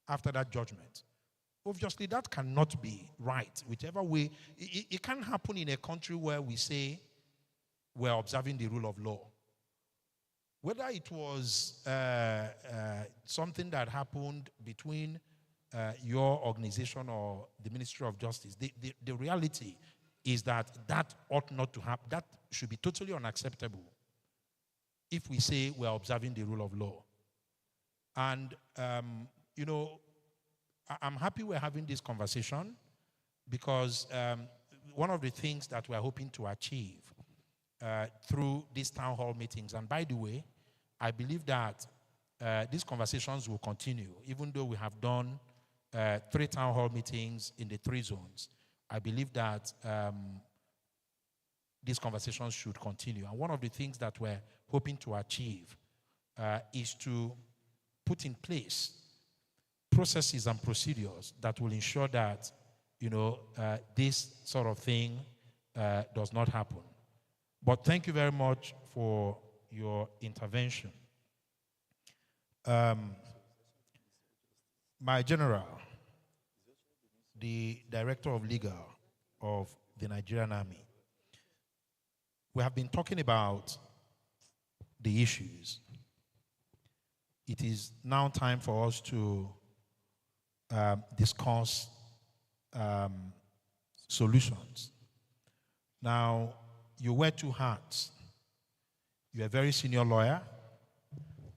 after that judgment. Obviously, that cannot be right. Whichever way, it can't happen in a country where we say we're observing the rule of law. Whether it was something that happened between your organization or the Ministry of Justice, the reality is that that ought not to happen. That should be totally unacceptable if we say we're observing the rule of law. And, you know, I'm happy we're having this conversation because one of the things that we're hoping to achieve through these town hall meetings, and by the way, I believe that these conversations will continue, even though we have done 3 town hall meetings in the 3 zones. I believe that these conversations should continue. And one of the things that we're hoping to achieve is to put in place processes and procedures that will ensure that, you know, this sort of thing does not happen. But thank you very much for your intervention. My general, the director of legal of the Nigerian Army, we have been talking about the issues. It is now time for us to discuss solutions. Now, you wear 2 hats. You're a very senior lawyer,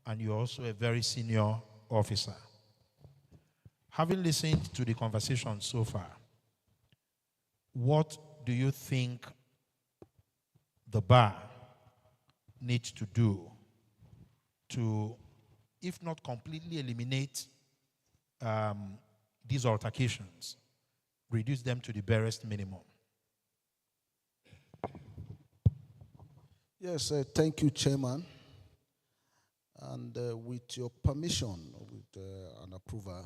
and you're also a very senior officer. Having listened to the conversation so far, what do you think the bar needs to do to, if not completely eliminate these altercations, reduce them to the barest minimum? Yes, thank you, Chairman. And with your permission, with an approval,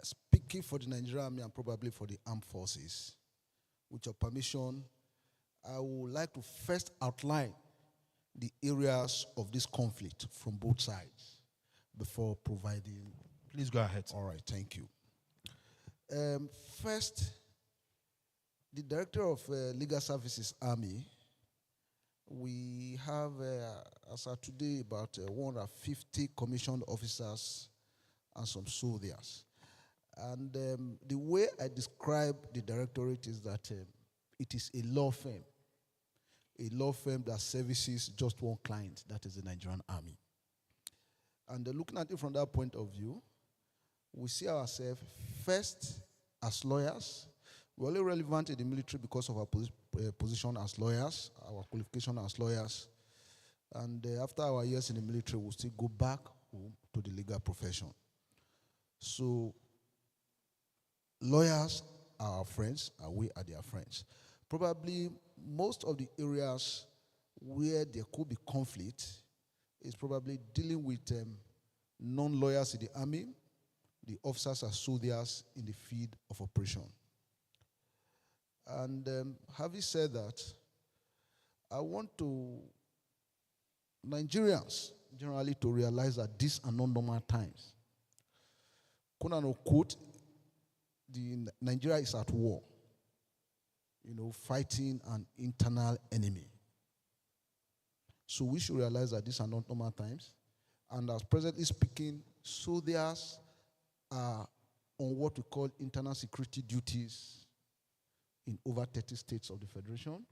speaking for the Nigerian Army and probably for the armed forces, with your permission, I would like to first outline the areas of this conflict from both sides before providing. Please go ahead. All right, thank you. First, the Director of Legal Services Army, we have, as of today, about 150 commissioned officers and some soldiers. And the way I describe the directorate is that it is a law firm that services just one client, that is the Nigerian Army. And looking at it from that point of view, we see ourselves first as lawyers. We're only relevant in the military because of our position as lawyers, our qualification as lawyers. And after our years in the military, we'll still go back home to the legal profession. So lawyers are our friends, and we are their friends. Probably most of the areas where there could be conflict is probably dealing with non-lawyers in the army, the officers and soldiers in the field of operation. And having said that, I want Nigerians generally to realize that these are not normal times. Kunano quote, Nigeria is at war, fighting an internal enemy. So we should realize that these are not normal times. And as presently speaking, soldiers are on what we call internal security duties in over 30 states of the Federation.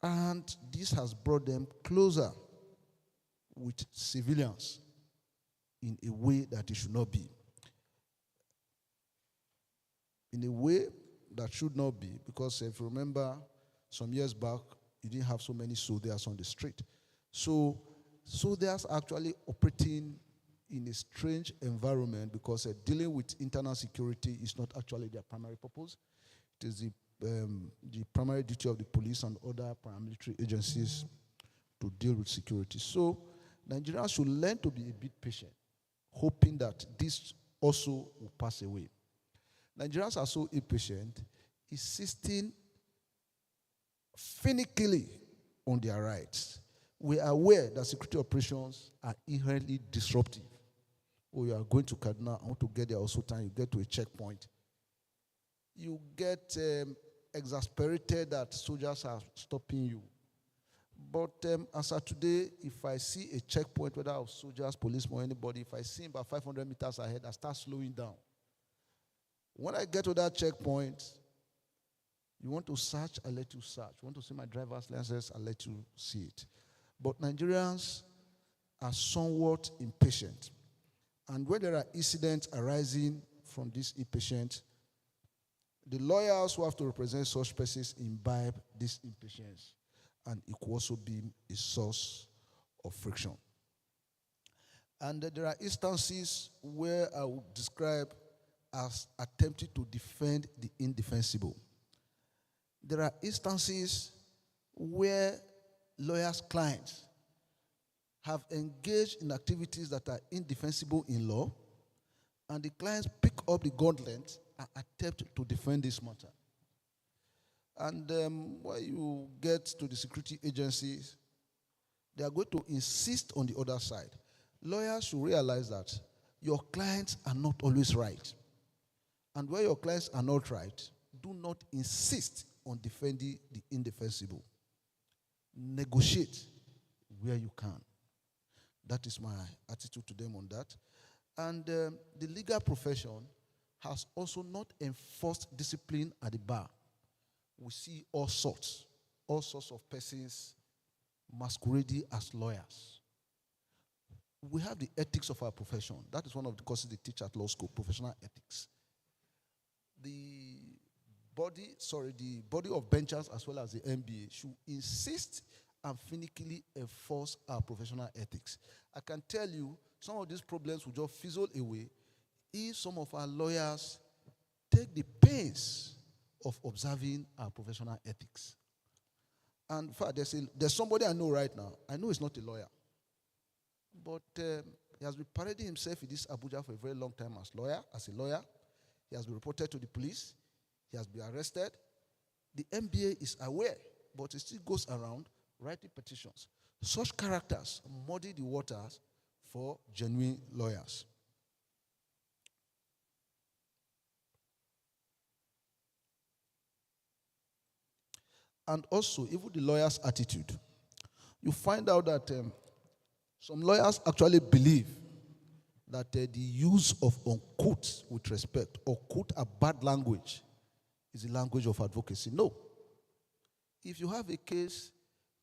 And this has brought them closer with civilians in a way that it should not be. In a way that should not be, because if you remember some years back, you didn't have so many soldiers on the street. So soldiers are actually operating in a strange environment because dealing with internal security is not actually their primary purpose. It is the primary duty of the police and other paramilitary agencies to deal with security. So Nigerians should learn to be a bit patient, hoping that this also will pass away. Nigerians are so impatient, insisting finically on their rights. We are aware that security operations are inherently disruptive. Oh, you are going to Kaduna, I want to get there also time, you get to a checkpoint. You get exasperated that soldiers are stopping you. But as of today, if I see a checkpoint, whether of soldiers, policemen, or anybody, if I see him about 500 meters ahead, I start slowing down. When I get to that checkpoint, you want to search, I let you search. You want to see my driver's license, I let you see it. But Nigerians are somewhat impatient. And when there are incidents arising from this impatience, the lawyers who have to represent such persons imbibe this impatience, and it could also be a source of friction. And there are instances where I would describe as attempting to defend the indefensible. There are instances where lawyers' clients have engaged in activities that are indefensible in law, and the clients pick up the gauntlet and attempt to defend this matter. And when you get to the security agencies, they are going to insist on the other side. Lawyers should realize that your clients are not always right. And where your clients are not right, do not insist on defending the indefensible. Negotiate where you can. That is my attitude to them on that. And the legal profession has also not enforced discipline at the bar. We see all sorts of persons masquerading as lawyers. We have the ethics of our profession. That is one of the courses they teach at law school, professional ethics. The body of benchers as well as the MBA should insist and finically enforce our professional ethics. I can tell you some of these problems will just fizzle away if some of our lawyers take the pains of observing our professional ethics. And in fact, there's somebody I know right now. I know he's not a lawyer, but he has been parading himself in this Abuja for a very long time as a lawyer. He has been reported to the police. He has been arrested. The MBA is aware, but he still goes around writing petitions. Such characters muddy the waters for genuine lawyers. And also, even the lawyer's attitude. You find out that some lawyers actually believe that the use of unquote with respect or quote a bad language is the language of advocacy. No. If you have a case,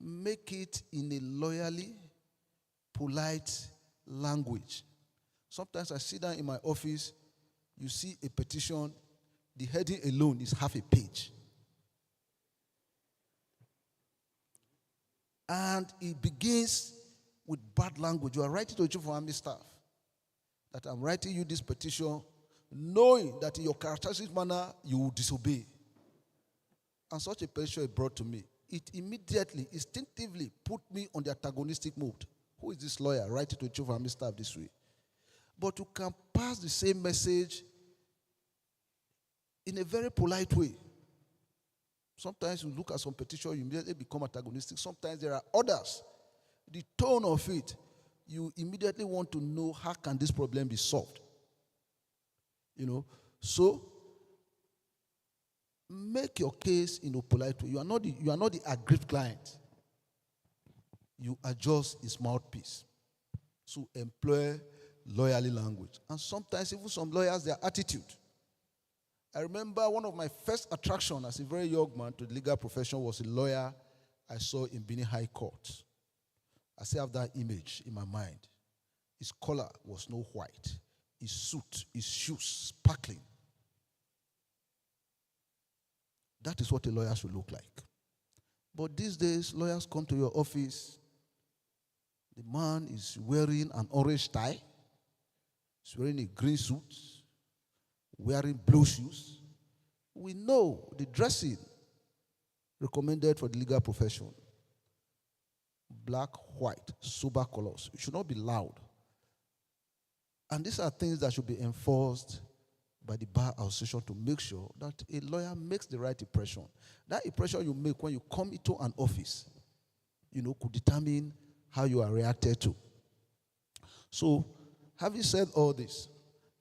make it in a lawyerly, polite language. Sometimes I sit down in my office, you see a petition, the heading alone is half a page. And it begins with bad language. You are writing to the chief of army staff that I'm writing you this petition knowing that in your characteristic manner you will disobey. And such a petition is brought to me. It immediately, instinctively put me on the antagonistic mode. Who is this lawyer writing to the chief of army staff this way? But you can pass the same message in a very polite way. Sometimes you look at some petition, you immediately become antagonistic. Sometimes there are others. The tone of it, you immediately want to know how can this problem be solved. So make your case in a polite way. You are not the aggrieved client. You are just his mouthpiece. So employ lawyerly language. And sometimes even some lawyers, their attitude. I remember one of my first attractions as a very young man to the legal profession was a lawyer I saw in Benin High Court. I still have that image in my mind. His collar was snow white. His suit, his shoes, sparkling. That is what a lawyer should look like. But these days, lawyers come to your office. The man is wearing an orange tie. He's wearing a green suit. Wearing blue shoes. We know the dressing recommended for the legal profession. Black, white, sober colors. It should not be loud. And these are things that should be enforced by the Bar Association to make sure that a lawyer makes the right impression. That impression you make when you come into an office, could determine how you are reacted to. So, having said all this,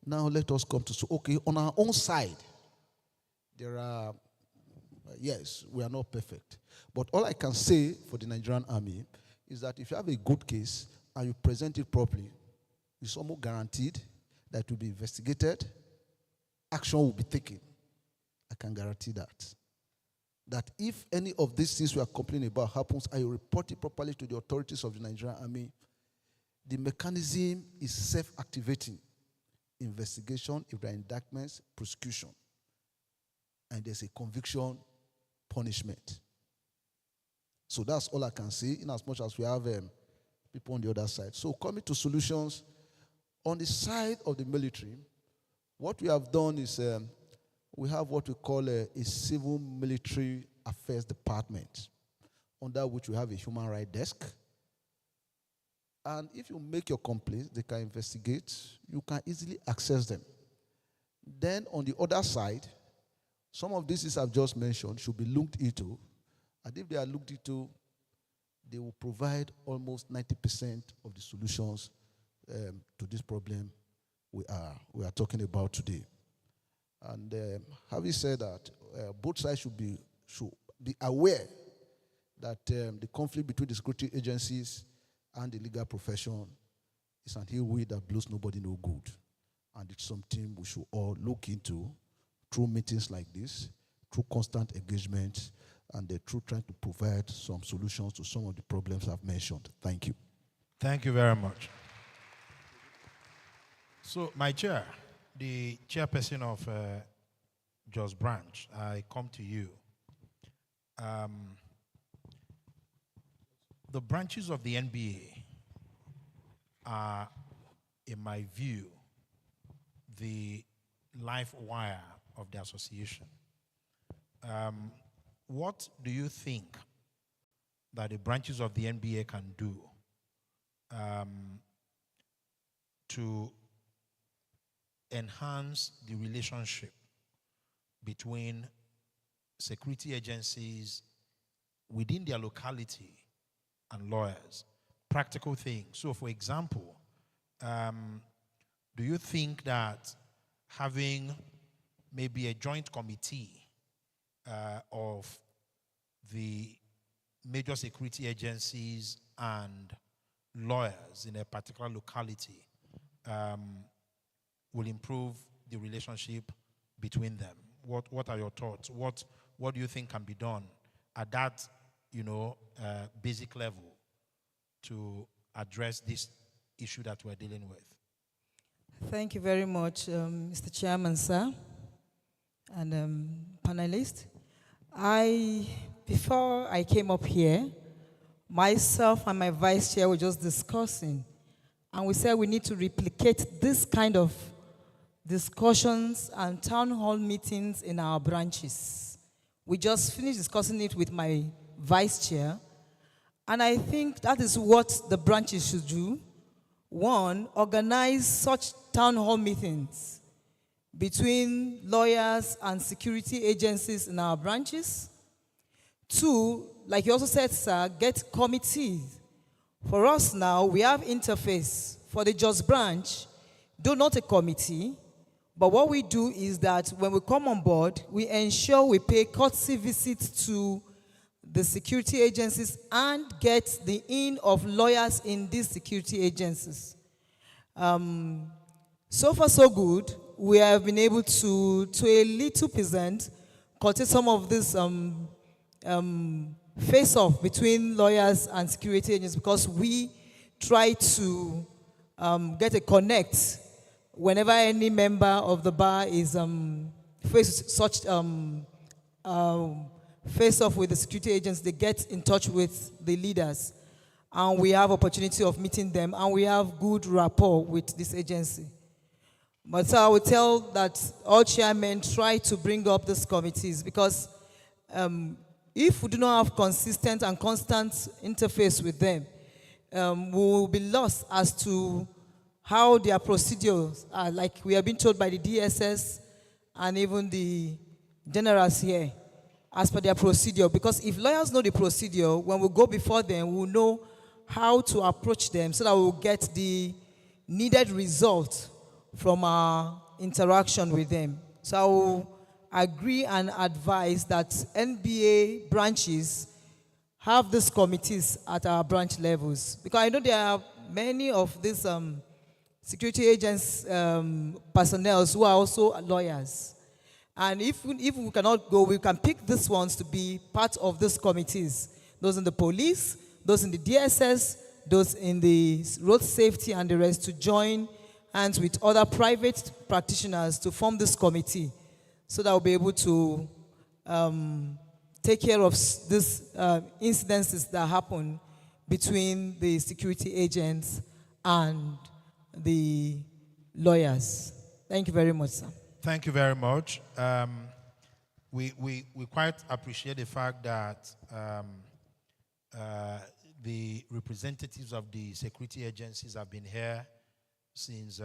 now let us come to, on our own side, there are, yes, we are not perfect. But all I can say for the Nigerian army is that if you have a good case and you present it properly, it's almost guaranteed that it will be investigated, action will be taken. I can guarantee that. That if any of these things we are complaining about happens and you report it properly to the authorities of the Nigerian army, the mechanism is self-activating. Investigation, if there are indictments, prosecution. And there's a conviction, punishment. So that's all I can say, in as much as we have people on the other side. So coming to solutions, on the side of the military, what we have done is we have what we call a civil military affairs department, under which we have a human rights desk. And if you make your complaints, they can investigate. You can easily access them. Then on the other side, some of these I've just mentioned should be looked into. And if they are looked into, they will provide almost 90% of the solutions to this problem we are talking about today. And having said that, both sides should be aware that the conflict between the security agencies and the legal profession is an hill that blows nobody no good. And it's something we should all look into through meetings like this, through constant engagement, and through trying to provide some solutions to some of the problems I've mentioned. Thank you. Thank you very much. So, my chair, the chairperson of Jos Branch, I come to you. The branches of the NBA are, in my view, the life wire of the association. What do you think that the branches of the NBA can do to enhance the relationship between security agencies within their locality and lawyers? Practical things. So, for example, do you think that having maybe a joint committee of the major security agencies and lawyers in a particular locality will improve the relationship between them? What are your thoughts? What do you think can be done at that, basic level to address this issue that we're dealing with? Thank you very much, Mr. Chairman, sir, and panelists. Before I came up here, myself and my vice chair were just discussing And we said we need to replicate this kind of discussions and town hall meetings in our branches. We just finished discussing it with my vice chair, and I think that is what the branches should do. One, organize such town hall meetings between lawyers and security agencies in our branches. Two, like you also said, sir, get committees. For us now, we have interface. For the Jos branch, though not a committee, but what we do is that when we come on board, we ensure we pay courtesy visits to the security agencies and get the in of lawyers in these security agencies. So far, so good. We have been able to a little percent, cut some of this face-off between lawyers and security agents, because we try to get a connect whenever any member of the bar is face such face-off with the security agents. They get in touch with the leaders, and we have opportunity of meeting them, and we have good rapport with this agency. But so I would tell that all chairmen try to bring up these committees, because if we do not have consistent and constant interface with them, we will be lost as to how their procedures are. Like we have been told by the DSS and even the generals here, as per their procedure. Because if lawyers know the procedure, when we go before them, we'll know how to approach them so that we'll get the needed result from our interaction with them. So I will agree and advise that NBA branches have these committees at our branch levels. Because I know there are many of these security agents personnel who are also lawyers. And if we cannot go, we can pick these ones to be part of these committees. Those in the police, those in the DSS, those in the road safety and the rest, to join hands with other private practitioners to form this committee, so that we'll be able to take care of these incidences that happen between the security agents and the lawyers. Thank you very much, sir. Thank you very much. We quite appreciate the fact that the representatives of the security agencies have been here since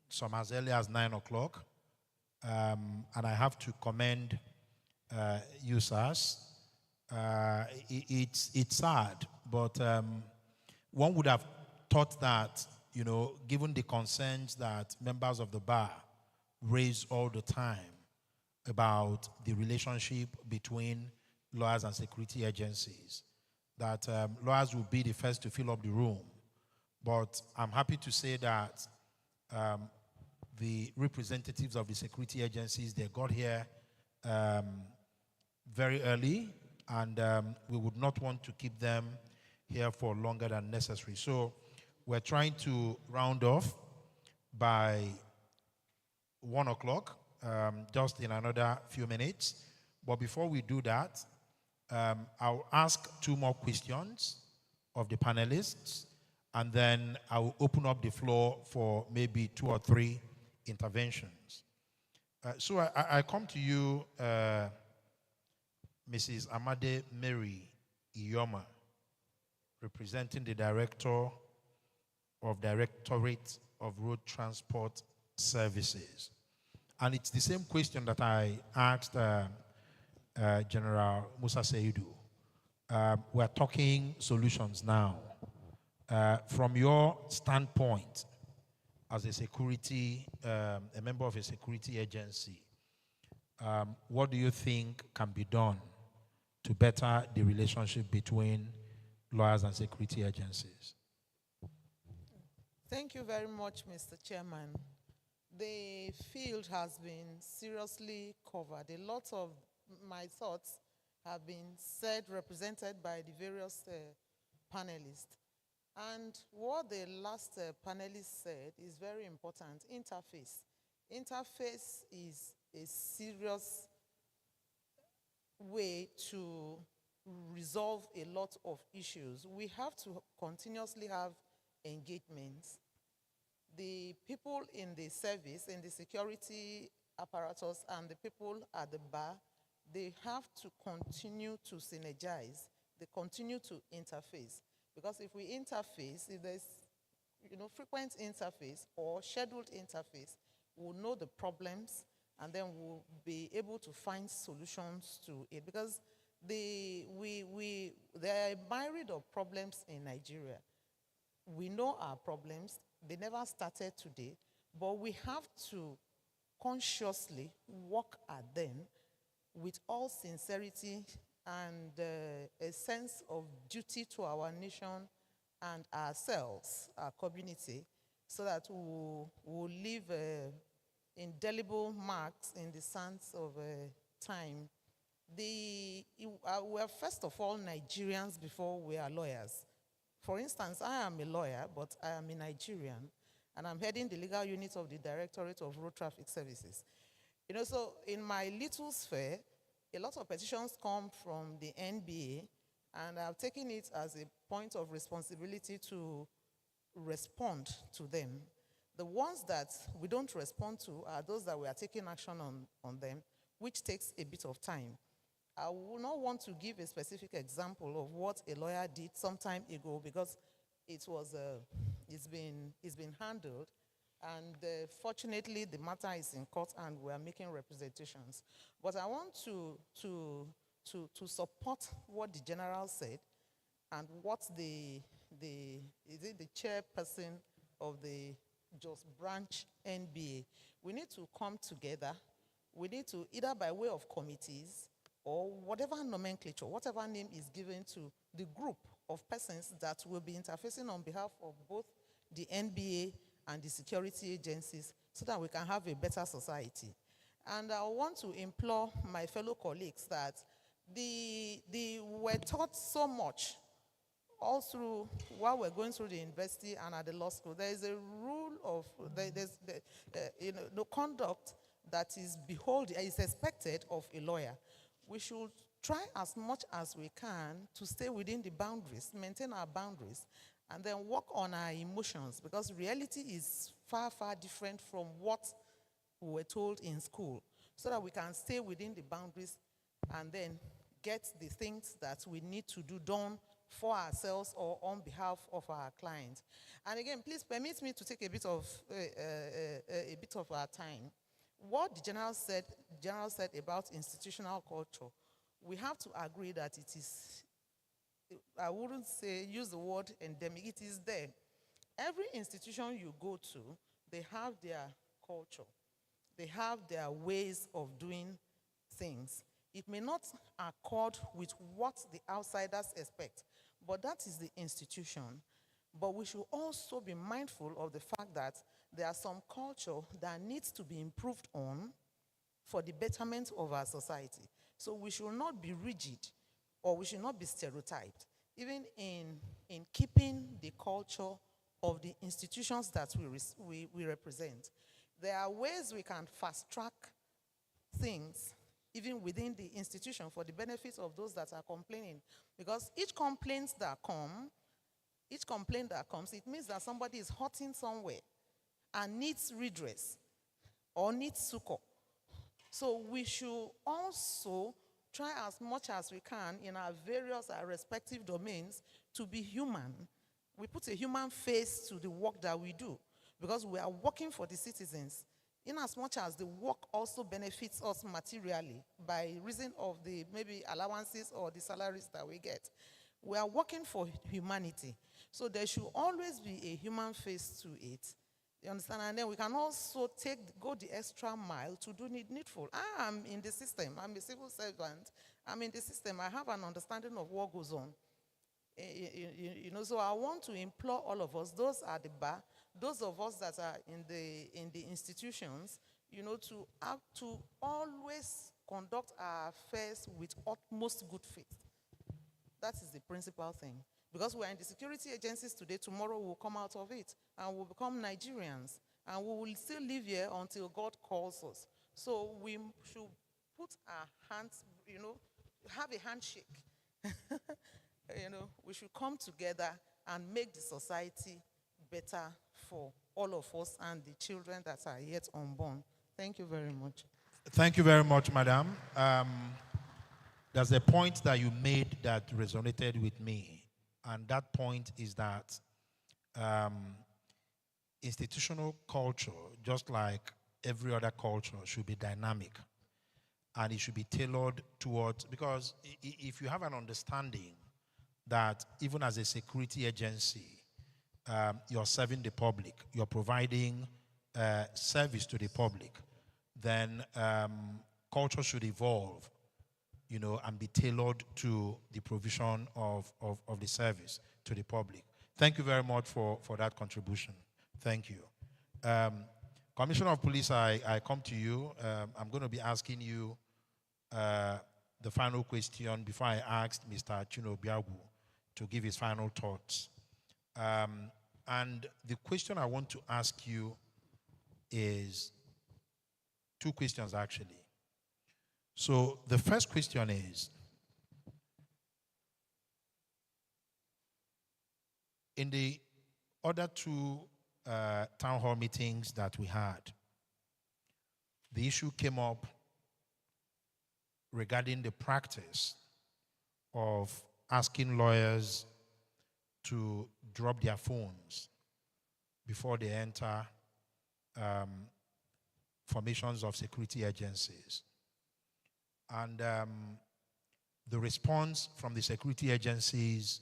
some as early as 9 o'clock. And I have to commend you, sirs. It's sad, but one would have thought that, you know, given the concerns that members of the bar raise all the time about the relationship between lawyers and security agencies, that lawyers will be the first to fill up the room. But I'm happy to say that the representatives of the security agencies, they got here very early, and we would not want to keep them here for longer than necessary. So we're trying to round off by 1 o'clock, just in another few minutes. But before we do that, I'll ask 2 more questions of the panelists, and then I will open up the floor for maybe 2 or 3 interventions. So I come to you, Mrs. Amade Mary Iyoma, representing the Director of Directorate of Road Transport Services. And it's the same question that I asked General Musa Seidu. We're talking solutions now. From your standpoint, as a security, a member of a security agency, what do you think can be done to better the relationship between lawyers and security agencies? Thank you very much, Mr. Chairman. The field has been seriously covered. A lot of my thoughts have been said, represented by the various panelists. And what the last panelist said is very important. Interface. Interface is a serious way to resolve a lot of issues. We have to continuously have engagements. The people in the service, in the security apparatus, and the people at the bar, they have to continue to synergize. They continue to interface. Because if we interface, if there's frequent interface or scheduled interface, we'll know the problems and then we'll be able to find solutions to it. Because there are a myriad of problems in Nigeria. We know our problems. They never started today, but we have to consciously work at them with all sincerity and a sense of duty to our nation and ourselves, our community, so that we'll leave indelible marks in the sands of time. We are first of all Nigerians before we are lawyers. For instance, I am a lawyer, but I am a Nigerian, and I'm heading the legal unit of the Directorate of Road Traffic Services. So in my little sphere, a lot of petitions come from the NBA, and I've taken it as a point of responsibility to respond to them. The ones that we don't respond to are those that we are taking action on them, which takes a bit of time. I will not want to give a specific example of what a lawyer did some time ago because it's been handled, and fortunately the matter is in court and we are making representations. But I want to support what the general said and what the chairperson of the Jos Branch NBA. We need to come together. We need to, either by way of committees or whatever nomenclature, whatever name is given to the group of persons that will be interfacing on behalf of both the NBA and the security agencies so that we can have a better society. And I want to implore my fellow colleagues that we're taught so much all through while we're going through the university and at the law school. There is a rule of the conduct that is expected of a lawyer. We should try as much as we can to stay within the boundaries, maintain our boundaries, and then work on our emotions, because reality is far, far different from what we were told in school, so that we can stay within the boundaries and then get the things that we need to do done for ourselves or on behalf of our clients. And again, please permit me to take a bit of our time. What the general said about institutional culture, we have to agree that it is, I wouldn't use the word endemic, it is there. Every institution you go to, they have their culture. They have their ways of doing things. It may not accord with what the outsiders expect, but that is the institution. But we should also be mindful of the fact that there are some culture that needs to be improved on for the betterment of our society. So we should not be rigid, or we should not be stereotyped, even in keeping the culture of the institutions that we represent. There are ways we can fast-track things even within the institution for the benefit of those that are complaining. Because each complaint that comes, it means that somebody is hurting somewhere and needs redress or needs succor. So we should also try as much as we can in our respective domains to be human. We put a human face to the work that we do because we are working for the citizens, in as much as the work also benefits us materially by reason of the maybe allowances or the salaries that we get. We are working for humanity. So there should always be a human face to it. You understand? And then we can also go the extra mile to do needful. I am in the system. I'm a civil servant. I'm in the system. I have an understanding of what goes on. So I want to implore all of us, those at the bar, those of us that are in the institutions, to always conduct our affairs with utmost good faith. That is the principal thing. Because we are in the security agencies today, tomorrow we'll come out of it and we'll become Nigerians. And we will still live here until God calls us. So we should put our hands, have a handshake we should come together and make the society better for all of us and the children that are yet unborn. Thank you very much. Thank you very much, madam. There's a point that you made that resonated with me, and that point is that institutional culture, just like every other culture, should be dynamic, and it should be tailored towards, because if you have an understanding that even as a security agency, you're serving the public, you're providing service to the public, then culture should evolve, and be tailored to the provision of the service to the public. Thank you very much for that contribution. Thank you. Commissioner of Police, I come to you. I'm going to be asking you the final question before I asked Mr. Chinobiagu to give his final thoughts. And the question I want to ask you is two questions, actually. So the first question is, in the other two town hall meetings that we had, the issue came up regarding the practice of asking lawyers to drop their phones before they enter formations of security agencies. And the response from the security agencies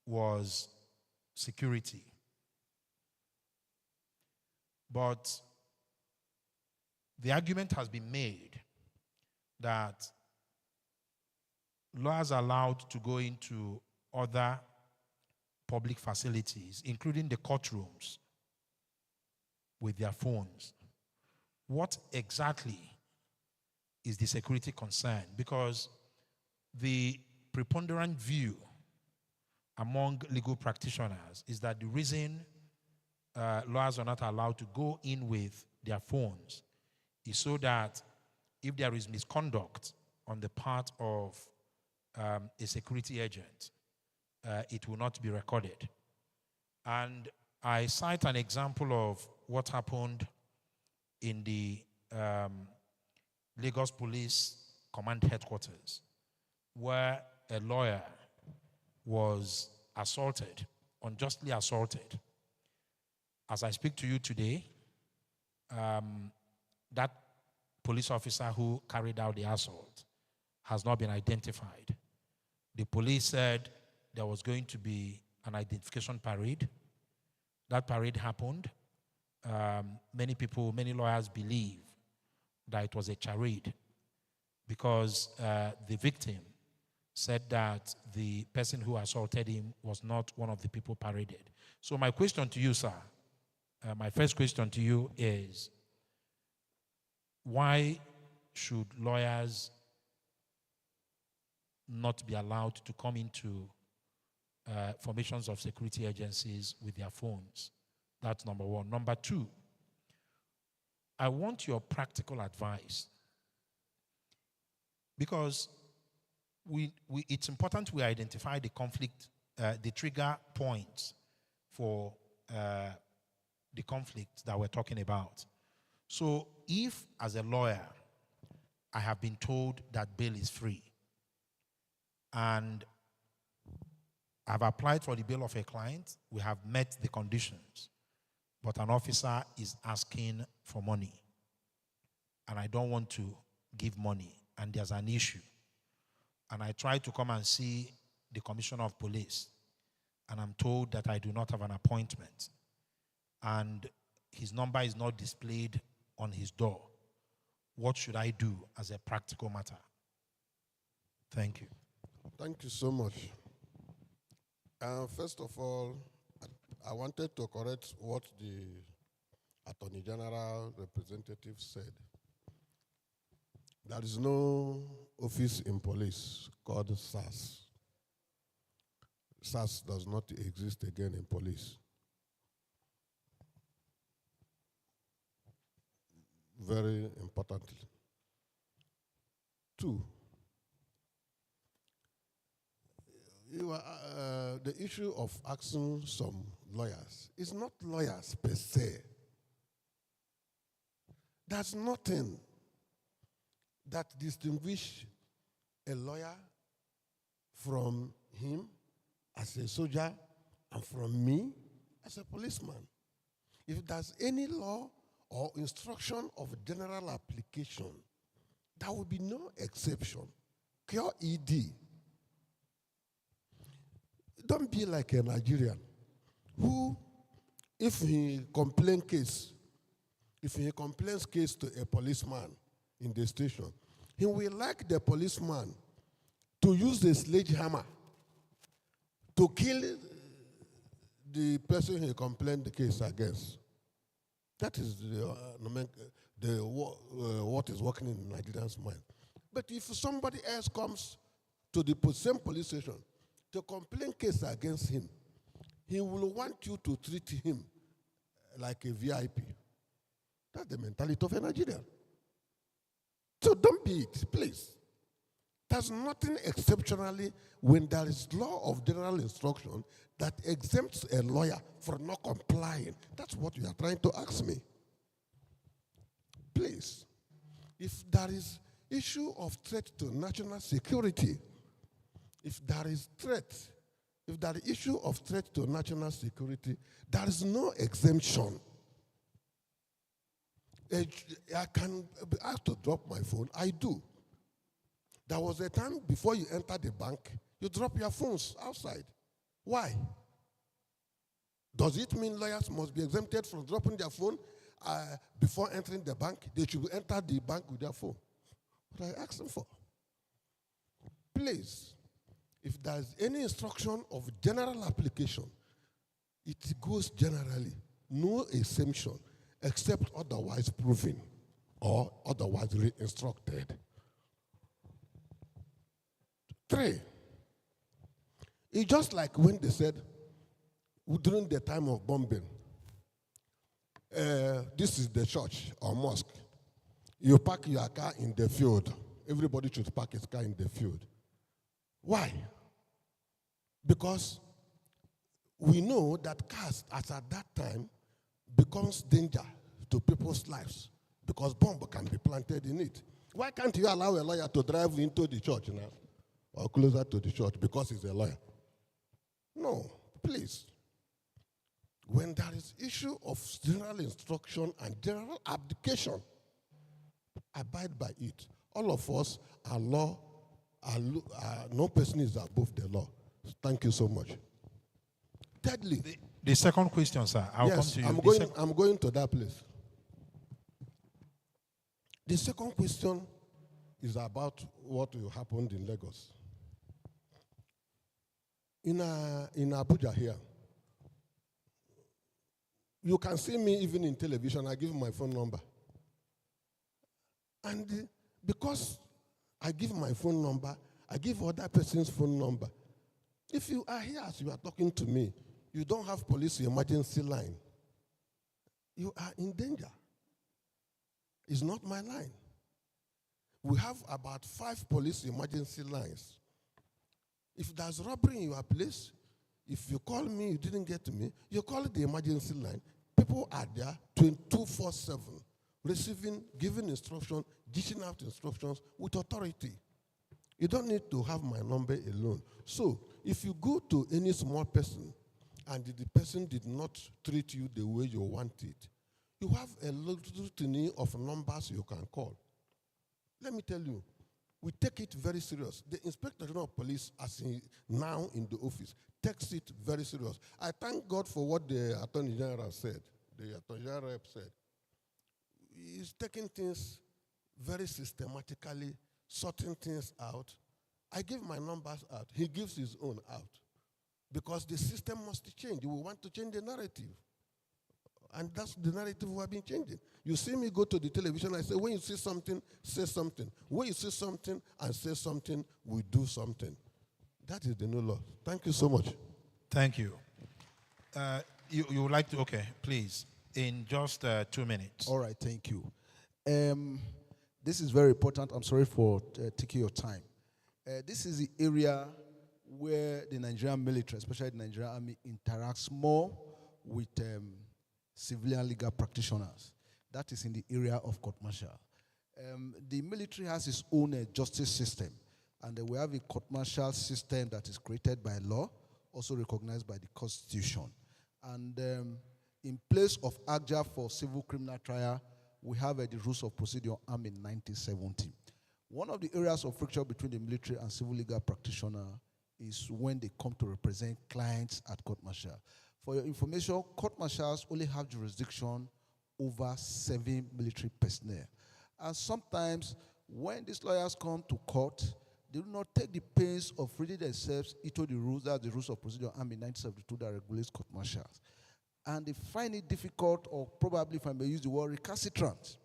was security. But the argument has been made that lawyers are allowed to go into other public facilities, including the courtrooms, with their phones. What exactly is the security concern? Because the preponderant view among legal practitioners is that the reason lawyers are not allowed to go in with their phones is so that if there is misconduct on the part of a security agent, it will not be recorded. And I cite an example of what happened in the Lagos Police Command Headquarters, where a lawyer was assaulted, unjustly assaulted. As I speak to you today, that police officer who carried out the assault has not been identified. The police said there was going to be an identification parade. That parade happened. Many lawyers believe that it was a charade because the victim said that the person who assaulted him was not one of the people paraded. So my question to you, sir, my first question to you is, why should lawyers not be allowed to come into formations of security agencies with their phones? That's number one. Number two, I want your practical advice, because it's important we identify the conflict, the trigger points for the conflict that we're talking about. So if, as a lawyer, I have been told that bail is free, and I've applied for the bail of a client, we have met the conditions, but an officer is asking for money, and I don't want to give money, and there's an issue, and I try to come and see the commissioner of police, and I'm told that I do not have an appointment, and his number is not displayed on his door. What should I do as a practical matter? Thank you. Thank you so much. First of all, I wanted to correct what the Attorney General representative said. There is no office in police called SAS. SAS does not exist again in police. Very importantly. Two, The issue of asking some lawyers is not lawyers per se. There's nothing that distinguishes a lawyer from him as a soldier and from me as a policeman. If there's any law or instruction of general application, there will be no exception. Cure ED. Don't be like a Nigerian who, if he complains case to a policeman in the station, he will like the policeman to use the sledgehammer to kill the person he complained the case against. That is what is working in Nigerian's mind. But if somebody else comes to the same police station to complain case against him, he will want you to treat him like a VIP. That's the mentality of a Nigerian. So don't be it, please. There's nothing exceptionally when there is law of general instruction that exempts a lawyer from not complying. That's what you are trying to ask me. Please, if there is issue of threat to national security, if there is issue of threat to national security, there is no exemption. I can ask to drop my phone. I do. There was a time before you enter the bank, you drop your phones outside. Why? Does it mean lawyers must be exempted from dropping their phone before entering the bank? They should enter the bank with their phone. What I asked them for. Please, if there's any instruction of general application, it goes generally. No exemption, except otherwise proven or otherwise re-instructed. 3, it's just like when they said, during the time of bombing, this is the church or mosque. You park your car in the field. Everybody should park his car in the field. Why? Because we know that cars, as at that time, becomes danger to people's lives because bomb can be planted in it. Why can't you allow a lawyer to drive into the church now or closer to the church because he's a lawyer? No, please. When there is issue of general instruction and general abdication, abide by it. All of us are law, no person is above the law. Thank you so much. Thirdly, the second question, sir. I'll come to you. I'm going to that place. The second question is about what will happen in Lagos. In Abuja here, you can see me even in television. I give my phone number. And because I give my phone number, I give other person's phone number. If you are here as you are talking to me, you don't have police emergency line, you are in danger. It's not my line. We have about 5 police emergency lines. If there's robbery in your place, if you call me, you didn't get to me, you call the emergency line. People are there 24/7, receiving, giving instruction, dishing out instructions with authority. You don't need to have my number alone. So, if you go to any small person and the person did not treat you the way you want it, you have a litany of numbers you can call. Let me tell you, we take it very serious. The Inspector General of Police, as now in the office, takes it very serious. I thank God for what the Attorney General said. The Attorney General said. He's taking things very systematically, sorting things out. I give my numbers out. He gives his own out. Because the system must change. We want to change the narrative. And that's the narrative we have been changing. You see me go to the television, I say, when you see something, say something. When you see something and say something, we do something. That is the new law. Thank you so much. Thank you. You would like to, okay, please, in just 2 minutes. All right, thank you. This is very important. I'm sorry for taking your time. This is the area where the Nigerian military, especially the Nigerian army, interacts more with civilian legal practitioners. That is in the area of court martial. The military has its own justice system, and we have a court martial system that is created by law, also recognized by the Constitution. And in place of AGJA for civil criminal trial, we have the Rules of Procedure Act in 1970. One of the areas of friction between the military and civil legal practitioner is when they come to represent clients at court martial. For your information, court martials only have jurisdiction over 7 military personnel. And sometimes when these lawyers come to court, they do not take the pains of reading themselves into the rules, that's the Rules of Procedure Act in 1972 that regulates court martials. And they find it difficult, or probably, if I may use the word, recalcitrant,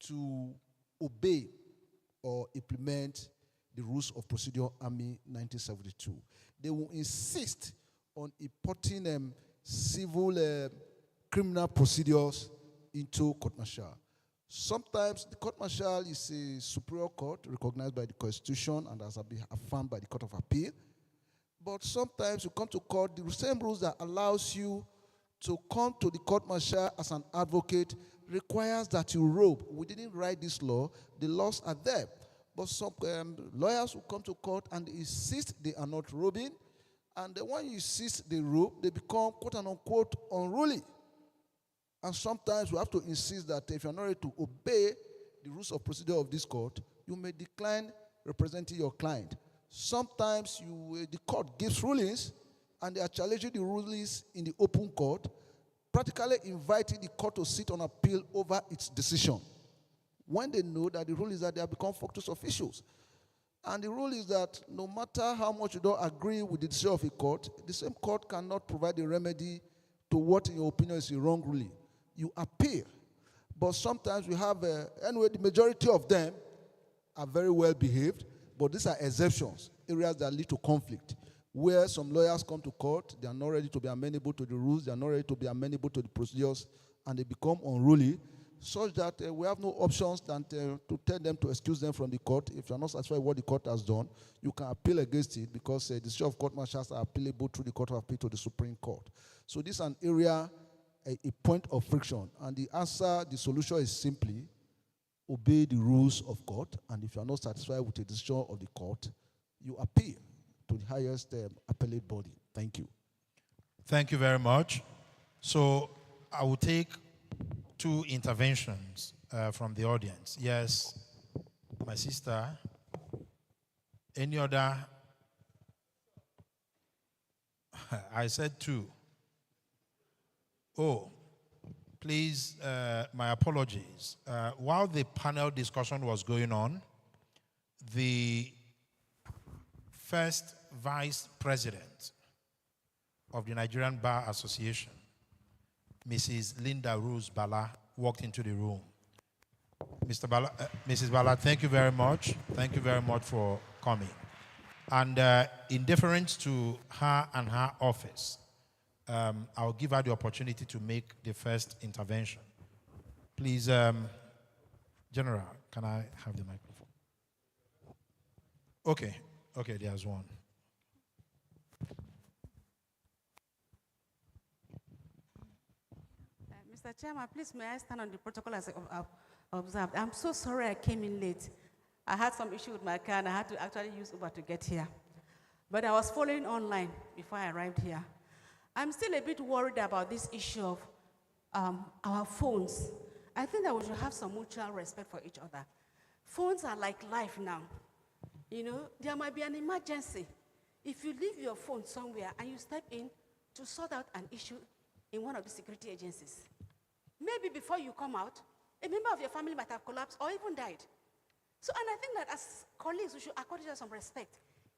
to obey or implement the Rules of Procedure Act 1972. They will insist on importing civil criminal procedures into court martial. Sometimes the court martial is a superior court recognized by the Constitution and has been affirmed by the Court of Appeal. But sometimes you come to court, the same rules that allows you to come to the court martial as an advocate requires that you robe. We didn't write this law. The laws are there. But some lawyers will come to court and insist they are not robing. And then when you insist they robe, they become quote-unquote unruly. And sometimes we have to insist that if you're not ready to obey the rules of procedure of this court, you may decline representing your client. Sometimes the court gives rulings, and they are challenging the rulings in the open court, practically inviting the court to sit on appeal over its decision, when they know that the rule is that they have become factus officials. And the rule is that no matter how much you don't agree with the decision of a court, the same court cannot provide a remedy to what, in your opinion, is a wrong ruling. You appeal. But sometimes we have, anyway, the majority of them are very well behaved, but these are exceptions, areas that lead to conflict, where some lawyers come to court, they are not ready to be amenable to the rules, they are not ready to be amenable to the procedures, and they become unruly, such that we have no options than to tell them to excuse them from the court. If you are not satisfied with what the court has done, you can appeal against it, because the decision of court martials are appealable through the Court of Appeal to the Supreme Court. So this is an area, a point of friction. And the answer, the solution is simply obey the rules of court, and if you are not satisfied with the decision of the court, you appeal to the highest appellate body. Thank you. Thank you very much. So I will take 2 interventions from the audience. Yes, my sister. Any other? I said 2. Oh, please, my apologies. While the panel discussion was going on, the first vice president of the Nigerian Bar Association, Mrs. Linda Rose Bala, walked into the room. Mrs. Bala, thank you very much. Thank you very much for coming. And in deference to her and her office, I'll give her the opportunity to make the first intervention. Please, General, can I have the microphone? Okay, there's one. Mr. Chairman, please may I stand on the protocol as observed. I'm so sorry I came in late. I had some issue with my car and I had to actually use Uber to get here. But I was following online before I arrived here. I'm still a bit worried about this issue of our phones. I think that we should have some mutual respect for each other. Phones are like life now. You know, there might be an emergency. If you leave your phone somewhere and you step in to sort out an issue in one of the security agencies, maybe before you come out, a member of your family might have collapsed or even died. So, and I think that as colleagues, we should accord each other some respect.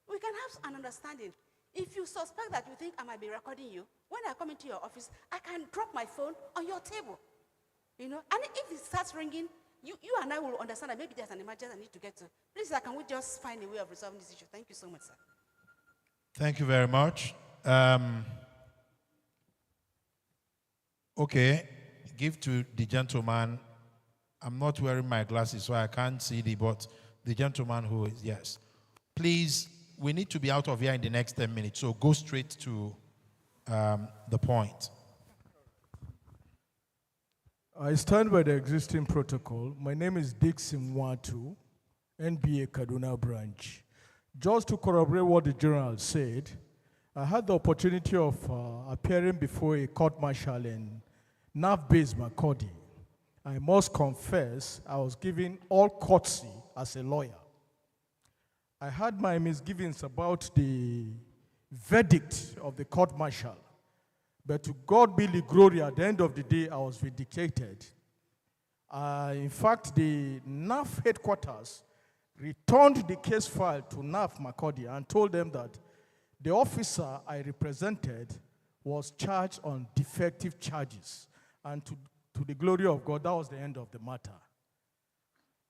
We can have an understanding. If you suspect that you think I might be recording you, when I come into your office, I can drop my phone on your table. You know, and if it starts ringing, you and I will understand that maybe there's an emergency I need to get to. Please, sir, can we just find a way of resolving this issue? Thank you so much, sir. Thank you very much. Okay, give to the gentleman. I'm not wearing my glasses, so I can't see but the gentleman who is, yes. Please, we need to be out of here in the next 10 minutes, so go straight to the point. I stand by the existing protocol. My name is Dixon Watu, NBA Kaduna branch. Just to corroborate what the general said, I had the opportunity of appearing before a court-martial in NAF-based Makurdi. I must confess, I was given all courtesy as a lawyer. I had my misgivings about the verdict of the court-martial, but to God be the glory, at the end of the day, I was vindicated. In fact, the NAF headquarters returned the case file to NAF Makurdi and told them that the officer I represented was charged on defective charges. And to the glory of God, that was the end of the matter.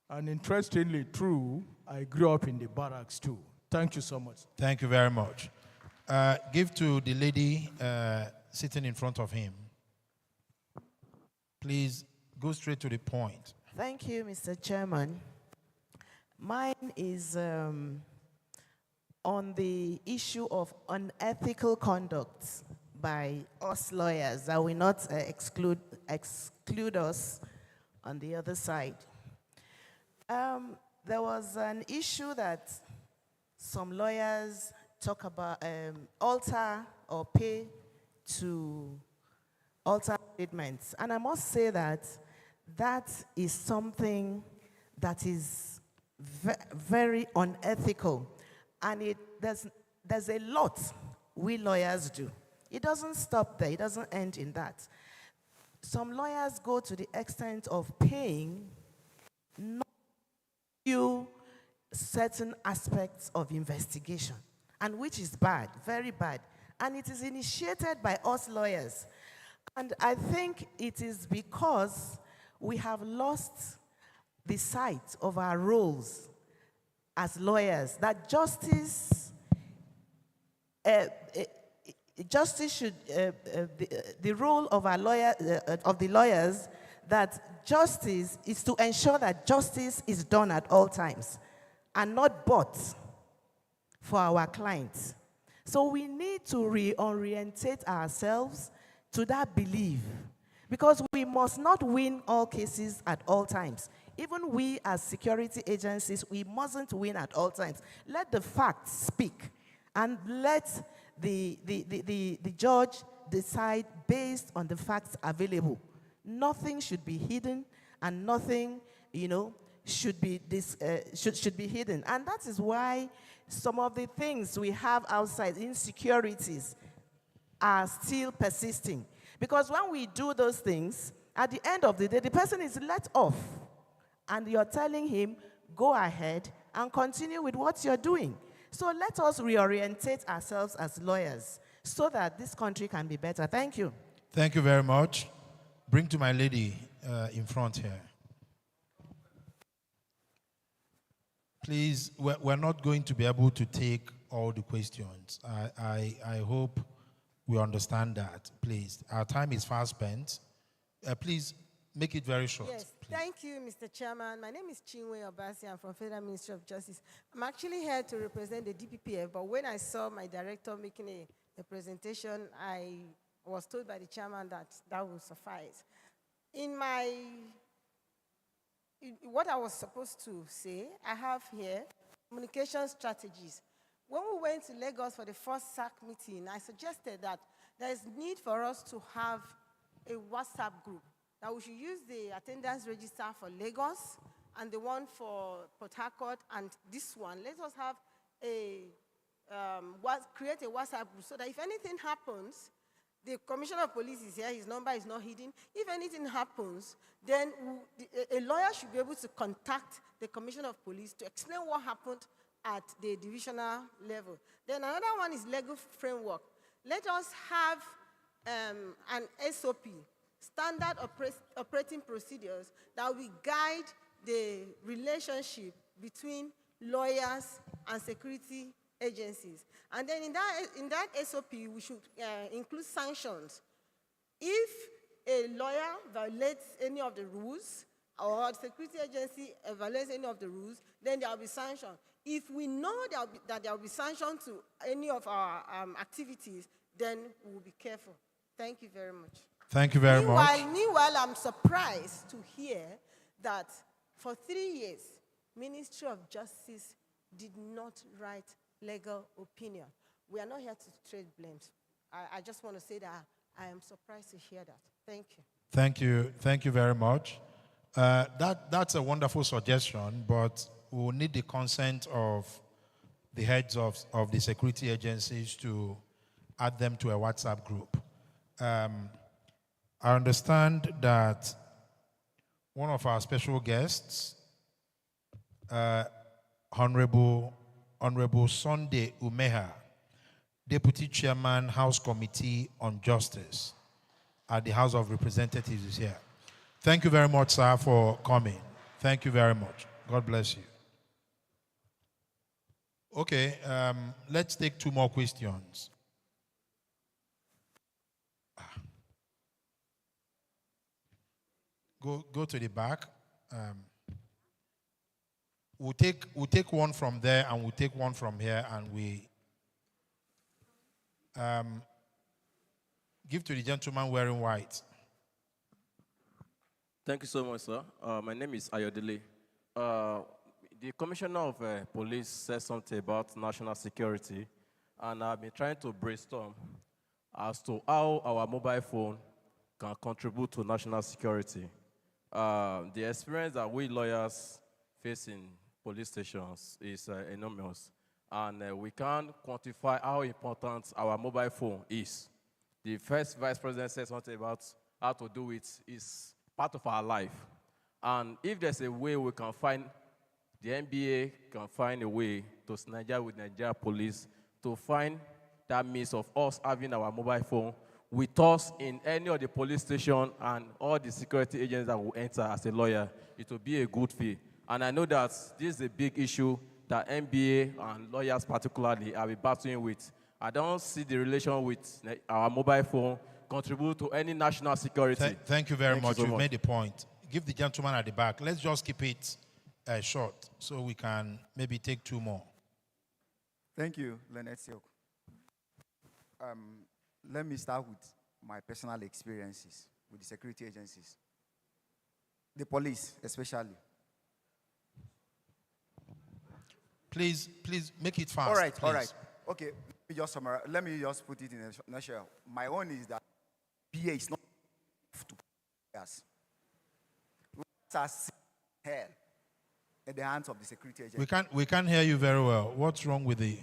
And interestingly, true, I grew up in the barracks too. Thank you so much. Thank you very much. Give to the lady sitting in front of him. Please go straight to the point. Thank you, Mr. Chairman. Mine is on the issue of unethical conduct by us lawyers. I will not exclude us on the other side. There was an issue that some lawyers talk about alter or pay to alter statements. And I must say that that is something that is very unethical. And there's a lot we lawyers do. It doesn't stop there. It doesn't end in that. Some lawyers go to the extent of paying not you certain aspects of investigation, and which is bad, very bad. And it is initiated by us lawyers. And I think it is because we have lost the sight of our roles as lawyers, that justice should, the role of our of the lawyers, that justice is to ensure that justice is done at all times and not bought for our clients. So we need to reorientate ourselves to that belief, because we must not win all cases at all times. Even we as security agencies, we mustn't win at all times. Let the facts speak, and let the judge decide based on the facts available. Nothing should be hidden, and nothing, should be hidden. And that is why some of the things we have outside, insecurities, are still persisting. Because when we do those things, at the end of the day, the person is let off. And you're telling him, go ahead and continue with what you're doing. So let us reorientate ourselves as lawyers so that this country can be better. Thank you. Thank you very much. Bring to my lady in front here. Please, we're not going to be able to take all the questions. I hope we understand that, please. Our time is fast spent. Please make it very short. Yes, please. Thank you, Mr. Chairman. My name is Chinwe Obasi. I'm from Federal Ministry of Justice. I'm actually here to represent the DPPF, but when I saw my director making a presentation, I was told by the chairman that that would suffice. What I was supposed to say, I have here communication strategies. When we went to Lagos for the first SAC meeting, I suggested that there is need for us to have a WhatsApp group, that we should use the attendance register for Lagos and the one for Port Harcourt and this one. Let us have create a WhatsApp group so that if anything happens, the Commissioner of Police is here, his number is not hidden. If anything happens, then a lawyer should be able to contact the Commissioner of Police to explain what happened at the divisional level. Then another one is legal framework. Let us have an SOP, standard operating procedures, that will guide the relationship between lawyers and security agencies. And then in that SOP, we should include sanctions. If a lawyer violates any of the rules, or the security agency violates any of the rules, then there will be sanctions. If we know that there will be sanctions to any of our activities, then we will be careful. Thank you very much. Thank you very much. Meanwhile, I'm surprised to hear that for 3 years, Ministry of Justice did not write legal opinion. We are not here to trade blames. I just want to say that I am surprised to hear that. Thank you. Thank you. Thank you very much. That's a wonderful suggestion, but we will need the consent of the heads of the security agencies to add them to a WhatsApp group. I understand that one of our special guests, Honorable Sunday Umeha, Deputy Chairman, House Committee on Justice at the House of Representatives, is here. Thank you very much, sir, for coming. Thank you very much. God bless you. Okay, let's take 2 more questions. Go to the back. We'll take one from there, and we'll take one from here, and we give to the gentleman wearing white. Thank you so much, sir. My name is Ayodele. The Commissioner of Police said something about national security, and I've been trying to brainstorm as to how our mobile phone can contribute to national security. The experience that we lawyers face in police stations is enormous, and we can't quantify how important our mobile phone is. The first Vice President said something about how to do it. Is part of our life. And if there's a way we can find, the NBA can find a way to synergize with Nigeria Police to find that means of us having our mobile phone with us in any of the police station and all the security agents that will enter as a lawyer, it will be a good fit. And I know that this is a big issue that NBA and lawyers particularly are battling with. I don't see the relation with our mobile phone contribute to any national security. Thank you very much. You've made the point. Give the gentleman at the back. Let's just keep it short so we can maybe take 2 more. Thank you, Leonard Silk. Let me start with my personal experiences with the security agencies. The police, especially. Please make it fast. All right, please. all right. Okay, let me just put it in a nutshell. My own is that PA is not to us. That's hell in the hands of the security agency. We can't hear you very well. What's wrong with the...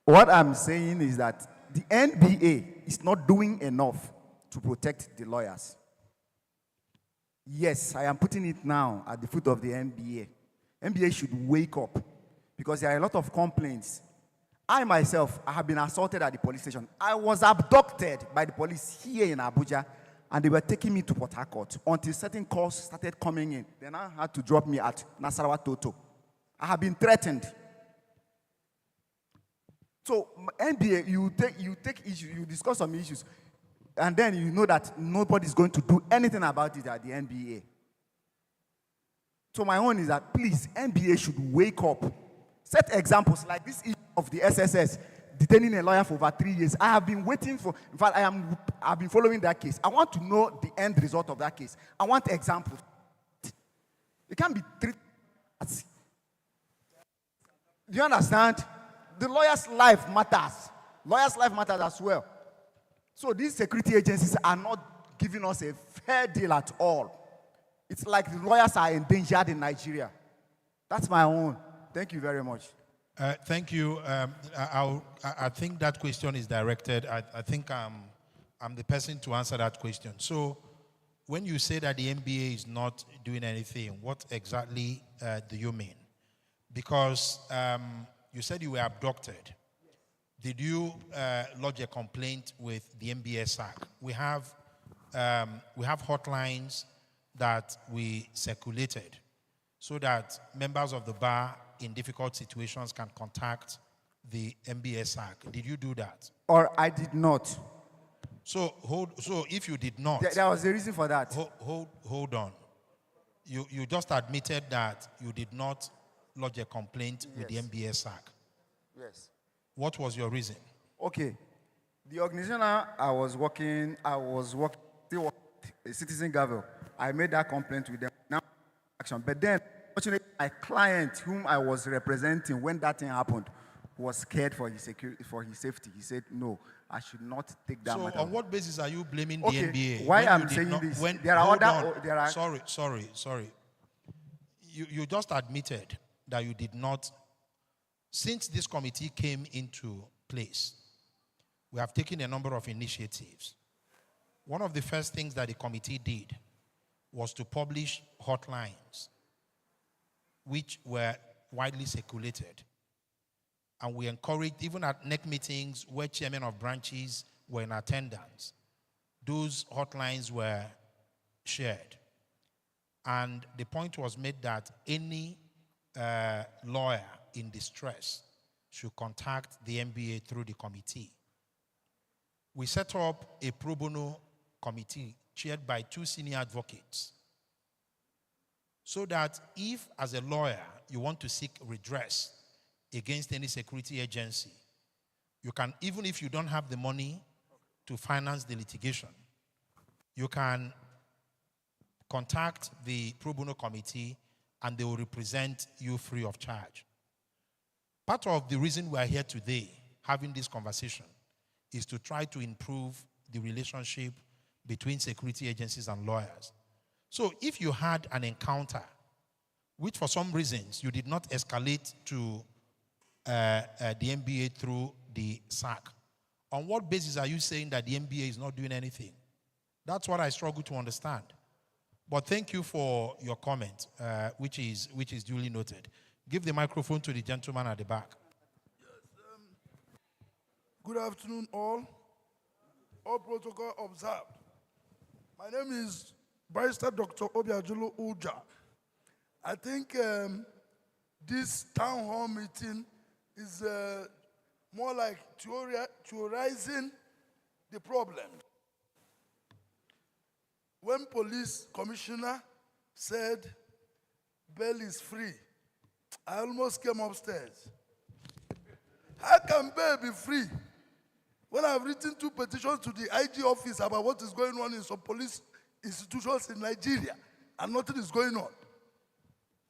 What I'm saying is that the NBA is not doing enough to protect the lawyers. Yes, I am putting it now at the foot of the NBA. NBA should wake up because there are a lot of complaints. I myself, I have been assaulted at the police station. I was abducted by the police here in Abuja, and they were taking me to Port Harcourt until certain calls started coming in. They now had to drop me at Nasarawa Toto. I have been threatened. So NBA, you take issues, you discuss some issues, and then you know that nobody's going to do anything about it at the NBA. So my own is that please, NBA should wake up. Set examples like this issue of the SSS detaining a lawyer for over 3 years. I have been waiting for, in fact, I've been following that case. I want to know the end result of that case. I want examples. It can't be treated. Do you understand? The lawyer's life matters. Lawyer's life matters as well. So these security agencies are not giving us a fair deal at all. It's like the lawyers are endangered in Nigeria. That's my own. Thank you very much. Thank you. I think that question is directed. I think I'm the person to answer that question. So when you say that the NBA is not doing anything, what exactly do you mean? Because you said you were abducted. Did you lodge a complaint with the Nba-Sarc? We have hotlines that we circulated so that members of the bar in difficult situations can contact the Nba-Sarc. Did you do that? Or I did not. So if you did not, there was a reason for that. Hold on. You just admitted that you did not lodge a complaint with the Nba-Sarc. Yes. What was your reason? Okay. The organization I was working, still working, a citizen gavel. I made that complaint with them. Now, action. But then, fortunately, my client, whom I was representing when that thing happened, was scared for his security, for his safety. He said, "No, I should not take that matter." So, on what basis are you blaming the Okay, NBA? why when I'm saying this? There are other. Sorry. You just admitted that you did not. Since this committee came into place, we have taken a number of initiatives. One of the first things that the committee did was to publish hotlines, which were widely circulated. And we encouraged, even at NEC meetings where chairmen of branches were in attendance, those hotlines were shared. And the point was made that any lawyer in distress should contact the NBA through the committee. We set up a pro bono committee chaired by 2 senior advocates, so that if, as a lawyer, you want to seek redress against any security agency, you can, even if you don't have the money to finance the litigation, you can contact the pro bono committee and they will represent you free of charge. Part of the reason we are here today having this conversation is to try to improve the relationship between security agencies and lawyers. So if you had an encounter, which for some reasons you did not escalate to the NBA through the SAC, on what basis are you saying that the NBA is not doing anything? That's what I struggle to understand. But thank you for your comment, which is duly noted. Give the microphone to the gentleman at the back. Good afternoon, all. All protocol observed. My name is Barrister Dr. Obiajulu Uja. I think this town hall meeting is more like theorizing the problem. When police commissioner said bail is free, I almost came upstairs. How can bail be free when I've written 2 petitions to the IG office about what is going on in some police institutions in Nigeria and nothing is going on?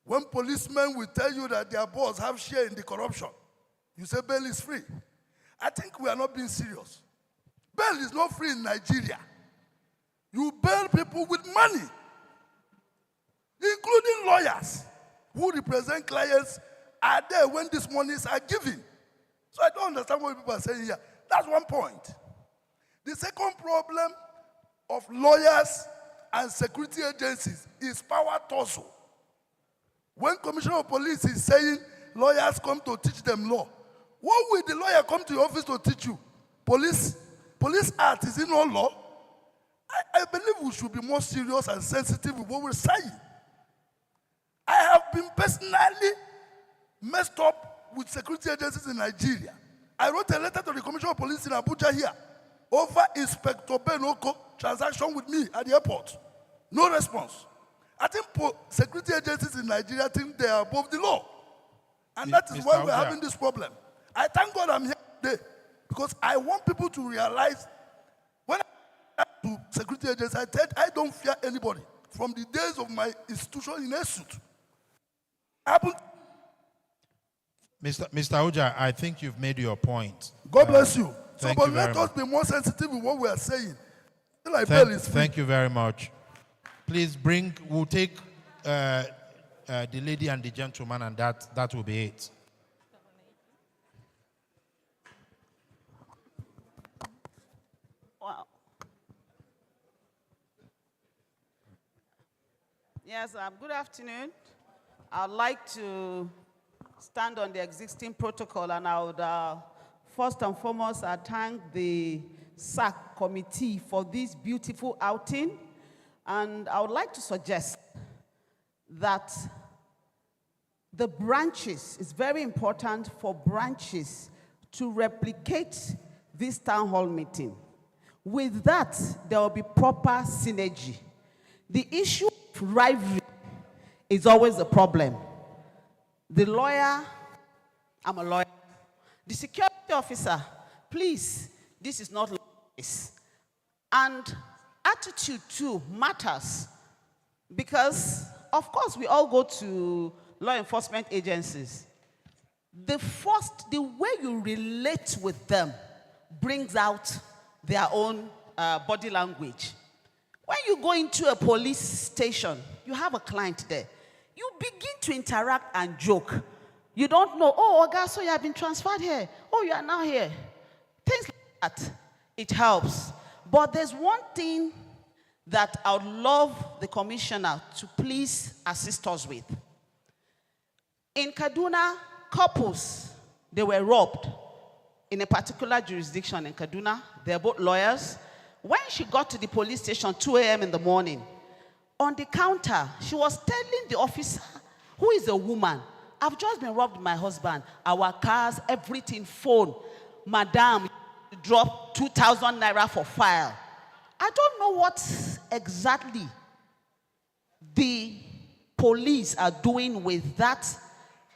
When policemen will tell you that their boss have share in the corruption, you say bail is free. I think we are not being serious. Bail is not free in Nigeria. You bail people with money, including lawyers who represent clients are there when these monies are given. So I don't understand what people are saying here. That's one point. The second problem of lawyers and security agencies is power tussle. When Commissioner of Police is saying lawyers come to teach them law, what will the lawyer come to your office to teach you? Police Act, is it not law? I believe we should be more serious and sensitive with what we're saying. I have been personally messed up with security agencies in Nigeria. I wrote a letter to the Commissioner of Police in Abuja here over Inspector Benoko transaction with me at the airport. No response. I think security agencies in Nigeria think they are above the law. And that is why we're having this problem. I thank God I'm here today because I want people to realize when I to security agents, I said I don't fear anybody from the days of my institution in Esut. Mr. Oja, I think you've made your point. God bless you. So, but let us be more sensitive with what we are saying. Thank you very much. Please we'll take the lady and the gentleman, and that will be it. Wow. Yes, good afternoon. I'd like to stand on the existing protocol, and I would first and foremost thank the SAC committee for this beautiful outing. And I would like to suggest that the branches, it's very important for branches to replicate this town hall meeting. With that, there will be proper synergy. The issue of rivalry is always a problem. The lawyer, I'm a lawyer. The security officer, please, this is not this. And attitude too matters because, of course, we all go to law enforcement agencies. The way you relate with them brings out their own body language. When you go into a police station, you have a client there. You begin to interact and joke. You don't know, oh, Oga, so you have been transferred here. Oh, you are now here. Things like that. It helps. But there's one thing that I would love the commissioner to please assist us with. In Kaduna, couples, they were robbed in a particular jurisdiction in Kaduna. They're both lawyers. When she got to the police station 2 a.m. in the morning, on the counter, she was telling the officer, who is a woman, I've just been robbed my husband, our cars, everything, phone. Madam, drop 2,000 naira for file. I don't know what exactly the police are doing with that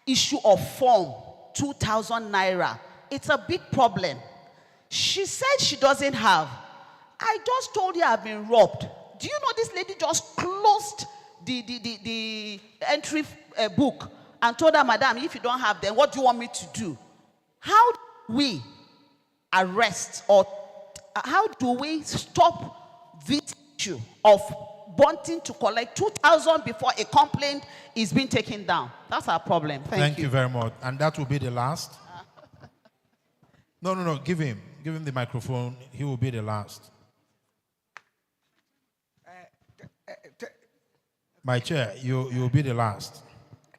issue of form, 2,000 naira. It's a big problem. She said she doesn't have. I just told her I've been robbed. Do you know this lady just closed the entry book and told her, Madam, if you don't have them, what do you want me to do? How do we arrest or how do we stop this issue of wanting to collect 2,000 before a complaint is being taken down? That's our problem. Thank you. Thank you very much. And that will be the last. No. Give him the microphone. He will be the last. My chair, you will be the last.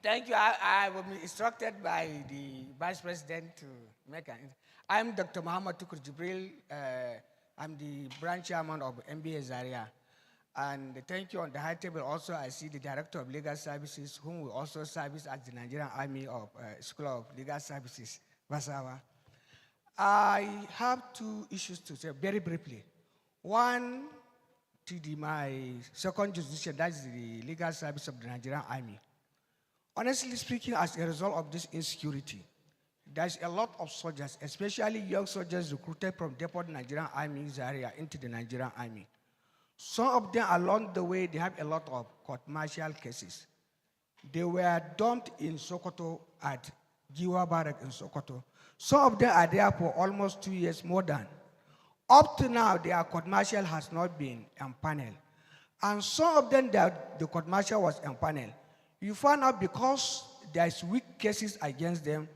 Thank you. I will be instructed by the Vice President to make an. I'm Dr. Muhammad Tukur Jibril. I'm the branch chairman of Nba-Sarc. And thank you. On the high table also, I see the Director of Legal Services, whom we also service at the Nigerian Army of School of Legal Services, Basawa. I have two issues to say very briefly. One, to my second jurisdiction, that is the legal service of the Nigerian Army. Honestly speaking, as a result of this insecurity, there's a lot of soldiers, especially young soldiers recruited from Depot Nigerian Army area into the Nigerian Army. Some of them along the way, they have a lot of court-martial cases. They were dumped in Sokoto at Giwa Barrack in Sokoto. Some of them are there for almost 2 years more than. Up to now, their court-martial has not been empaneled. And some of them, the court-martial was empaneled. You find out because there's weak cases against them,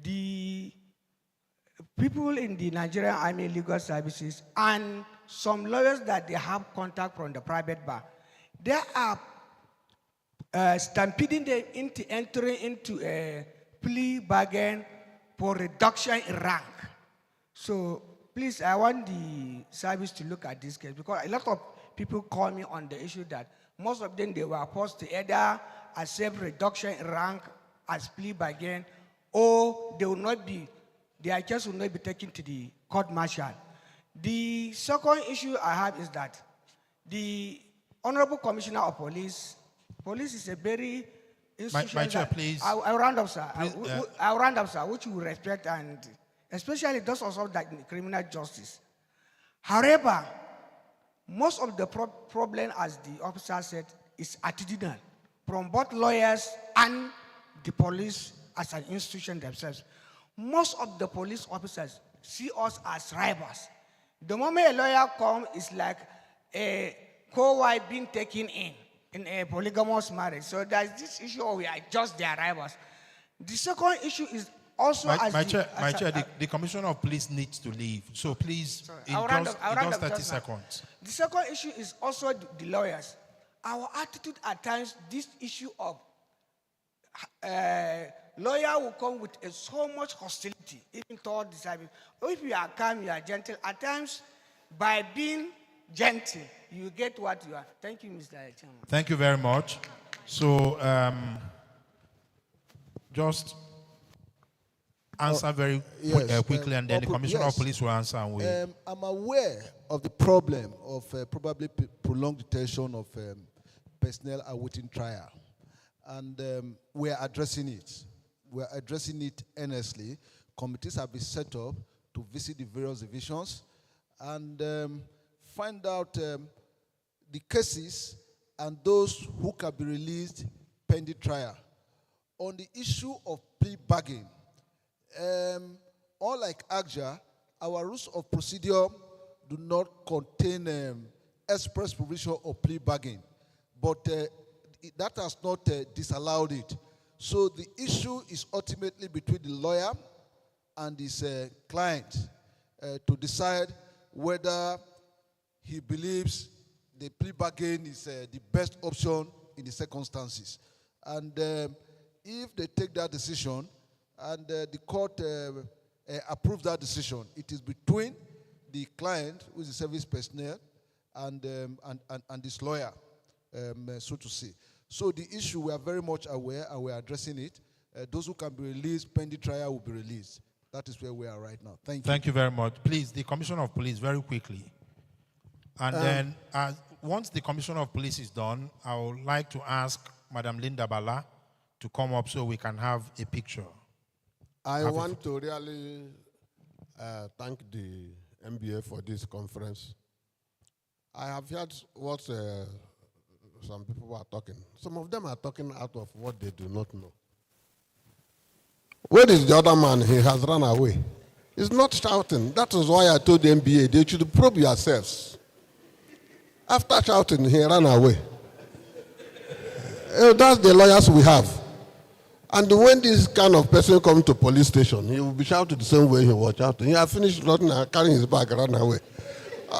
the people in the Nigerian Army Legal Services and some lawyers that they have contact from the private bar, they are stampeding them into entering into a plea bargain for reduction in rank. So please, I want the service to look at this case because a lot of people call me on the issue that most of them, they were forced to either accept reduction in rank as plea bargain or they will not be, their case will not be taken to the court-martial. The second issue I have is that the Honorable Commissioner of Police is a very institution. My chair, please. I'll round up, sir. I'll round up, sir, which you respect, and especially those also like criminal justice. However, most of the problem, as the officer said, is attitudinal from both lawyers and the police as an institution themselves. Most of the police officers see us as rivals. The moment a lawyer comes, it's like a co-wife being taken in a polygamous marriage. So there's this issue of we are just their rivals. The second issue is also the Commissioner of Police needs to leave. So please, in just 30 seconds. The second issue is also the lawyers. Our attitude at times, this issue of lawyer will come with so much hostility, even toward the service. If you are calm, you are gentle. At times, by being gentle, you get what you are. Thank you, Mr. Chairman. Thank you very much. So, just answer very quickly, and then the Commissioner of Police will answer. And I'm aware of the problem of probably prolonged detention of personnel awaiting trial. and we are addressing it. We are addressing it earnestly. Committees have been set up to visit the various divisions and find out the cases and those who can be released pending trial. On the issue of plea bargain, unlike AGJA, our rules of procedure do not contain express provision of plea bargain, but that has not disallowed it. So the issue is ultimately between the lawyer and his client to decide whether he believes the plea bargain is the best option in the circumstances. And if they take that decision and the court approves that decision, it is between the client, who is the service personnel, and this lawyer, so to say. So the issue, we are very much aware and we are addressing it. Those who can be released pending trial will be released. That is where we are right now. Thank you. Thank you very much. Please, the Commissioner of Police, very quickly. And then, once the Commissioner of Police is done, I would like to ask Madam Linda Bala to come up so we can have a picture. I want to really thank the NBA for this conference. I have heard what some people are talking. Some of them are talking out of what they do not know. Where is the other man? He has run away. He's not shouting. That is why I told the NBA they should probe yourselves. After shouting, he ran away. That's the lawyers we have. And when this kind of person comes to police station, he will be shouting the same way he was shouting. He had finished running and carrying his bag and ran away.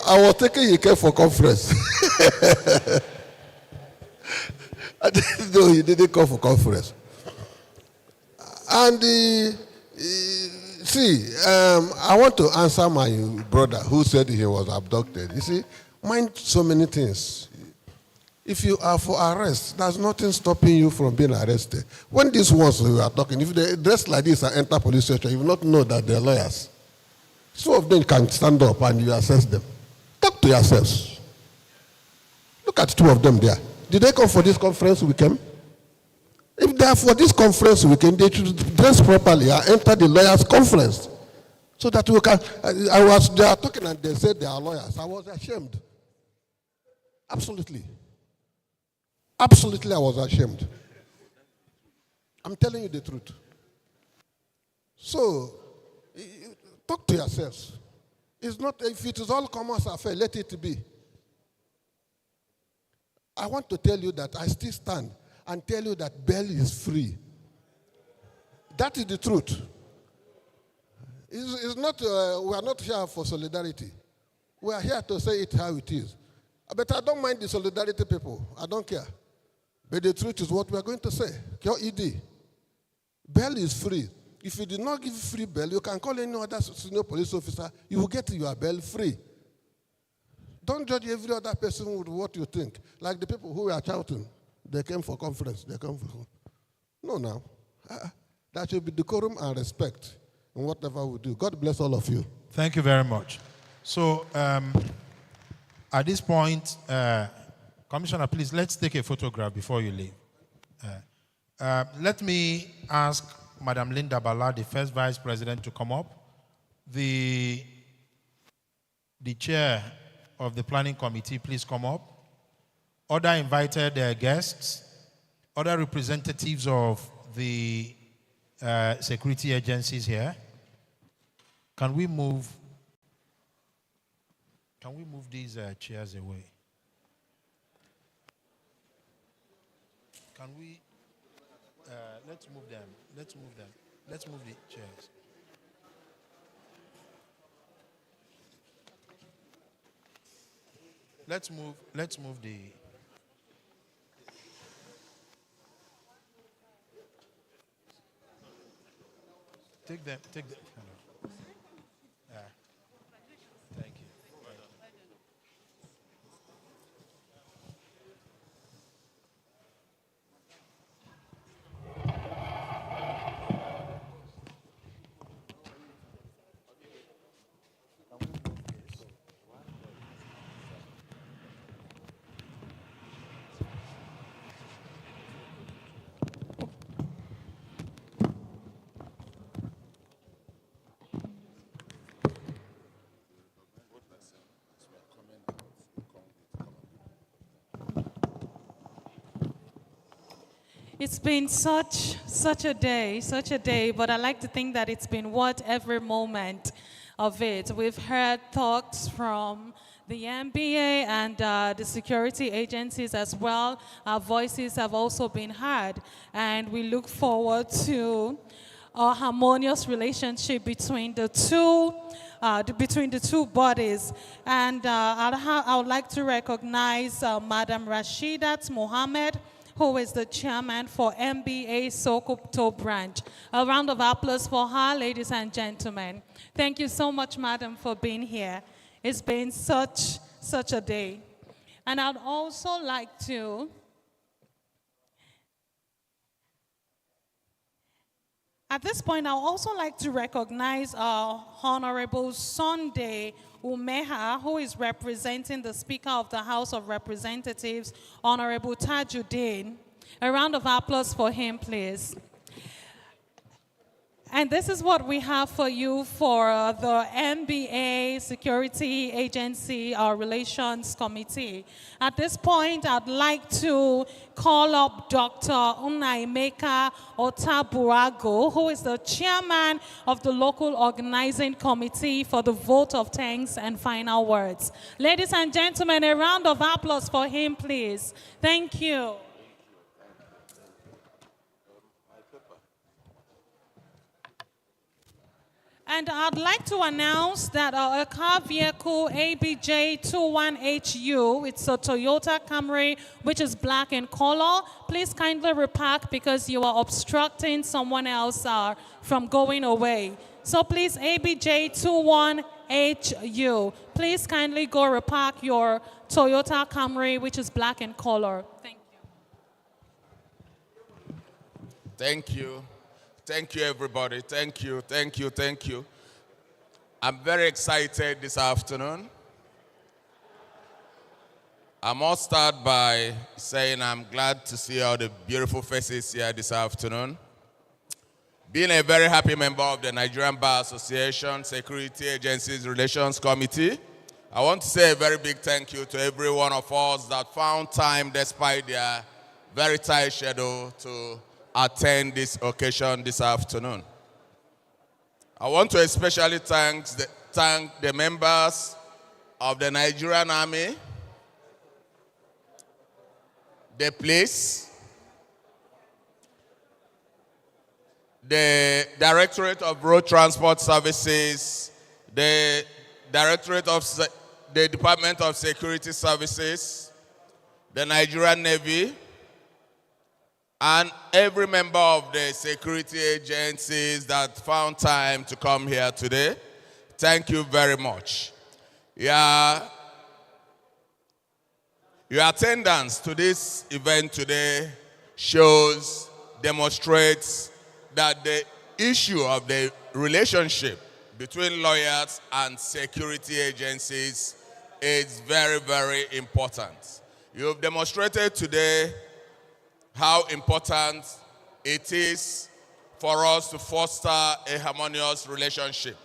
I was taking Ike for conference. I didn't know he didn't come for conference. And I want to answer my brother who said he was abducted. You see, mind so many things. If you are for arrest, there's nothing stopping you from being arrested. When these ones we are talking, if they dress like this and enter police station, you will not know that they're lawyers. Some of them can stand up and you assess them. Talk to yourselves. Look at two of them there. Did they come for this conference we came? If they are for this conference we came, they should dress properly and enter the lawyers' conference. So that we can, they are talking and they said they are lawyers. I was ashamed. Absolutely. Absolutely, I was ashamed. I'm telling you the truth. So, talk to yourselves. It's not, if it is all commerce affair, let it be. I want to tell you that I still stand and tell you that bail is free. That is the truth. It's not, we are not here for solidarity. We are here to say it how it is. But I don't mind the solidarity people. I don't care. But the truth is what we are going to say. Your ED. Bail is free. If you did not give free bail, you can call any other senior police officer. You will get your bail free. Don't judge every other person with what you think. Like the people who are shouting. They came for conference. They come for... No, now. That should be decorum and respect in whatever we do. God bless all of you. Thank you very much. So, at this point, Commissioner, please, let's take a photograph before you leave. Let me ask Madam Linda Bala, the first Vice President, to come up. The chair of the Planning Committee, please come up. Other invited guests, other representatives of the security agencies here. Can we move these chairs away? Can we, let's move them. Let's move them. Let's move the chairs. Let's move the, take them. Thank you. It's been such a day, but I like to think that it's been worth every moment of it. We've heard talks from the NBA and the security agencies as well. Our voices have also been heard, and we look forward to a harmonious relationship between the two bodies. And I would like to recognize Madam Rashidat Mohammed, who is the chairman for Nba-Sarc branch. A round of applause for her, ladies and gentlemen. Thank you so much, madam, for being here. It's been such a day. And I'd also like to at this point, I'd also like to recognize our Honorable Sunday Umeha, who is representing the Speaker of the House of Representatives, Honorable Tajuddin. A round of applause for him, please. And this is what we have for you for the NBA Security Agency Relations Committee. At this point, I'd like to call up Dr. Unaimeka Otaburago, who is the chairman of the local organizing committee, for the vote of thanks and final words. Ladies and gentlemen, a round of applause for him, please. Thank you. And I'd like to announce that a car vehicle, ABJ21HU, it's a Toyota Camry, which is black in color. Please kindly repark because you are obstructing someone else from going away. So please, ABJ21HU, please kindly go repark your Toyota Camry, which is black in color. Thank you. Thank you. Thank you, everybody. Thank you, thank you, thank you. I'm very excited this afternoon. I must start by saying I'm glad to see all the beautiful faces here this afternoon. Being a very happy member of the Nigerian Bar Association Security Agencies Relations Committee, I want to say a very big thank you to every one of us that found time, despite their very tight schedule, to attend this occasion this afternoon. I want to especially thank the members of the Nigerian Army, the police, the Directorate of Road Transport Services, the Department of Security Services, the Nigerian Navy, and every member of the security agencies that found time to come here today. Thank you very much. Your attendance to this event today demonstrates that the issue of the relationship between lawyers and security agencies is very, very important. You've demonstrated today how important it is for us to foster a harmonious relationship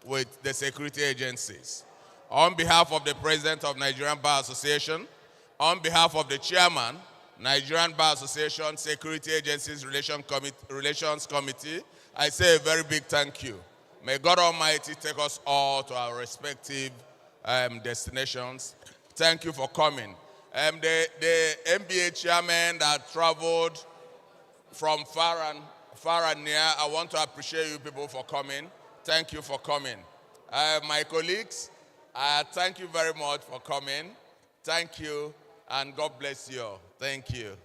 with the security agencies. On behalf of the President of Nigerian Bar Association, on behalf of the Chairman, Nigerian Bar Association Security Agencies Relations Committee, I say a very big thank you. May God Almighty take us all to our respective destinations. Thank you for coming. The NBA chairman that traveled from far and near, I want to appreciate you people for coming. Thank you for coming. My colleagues, thank you very much for coming. Thank you, and God bless you all. Thank you.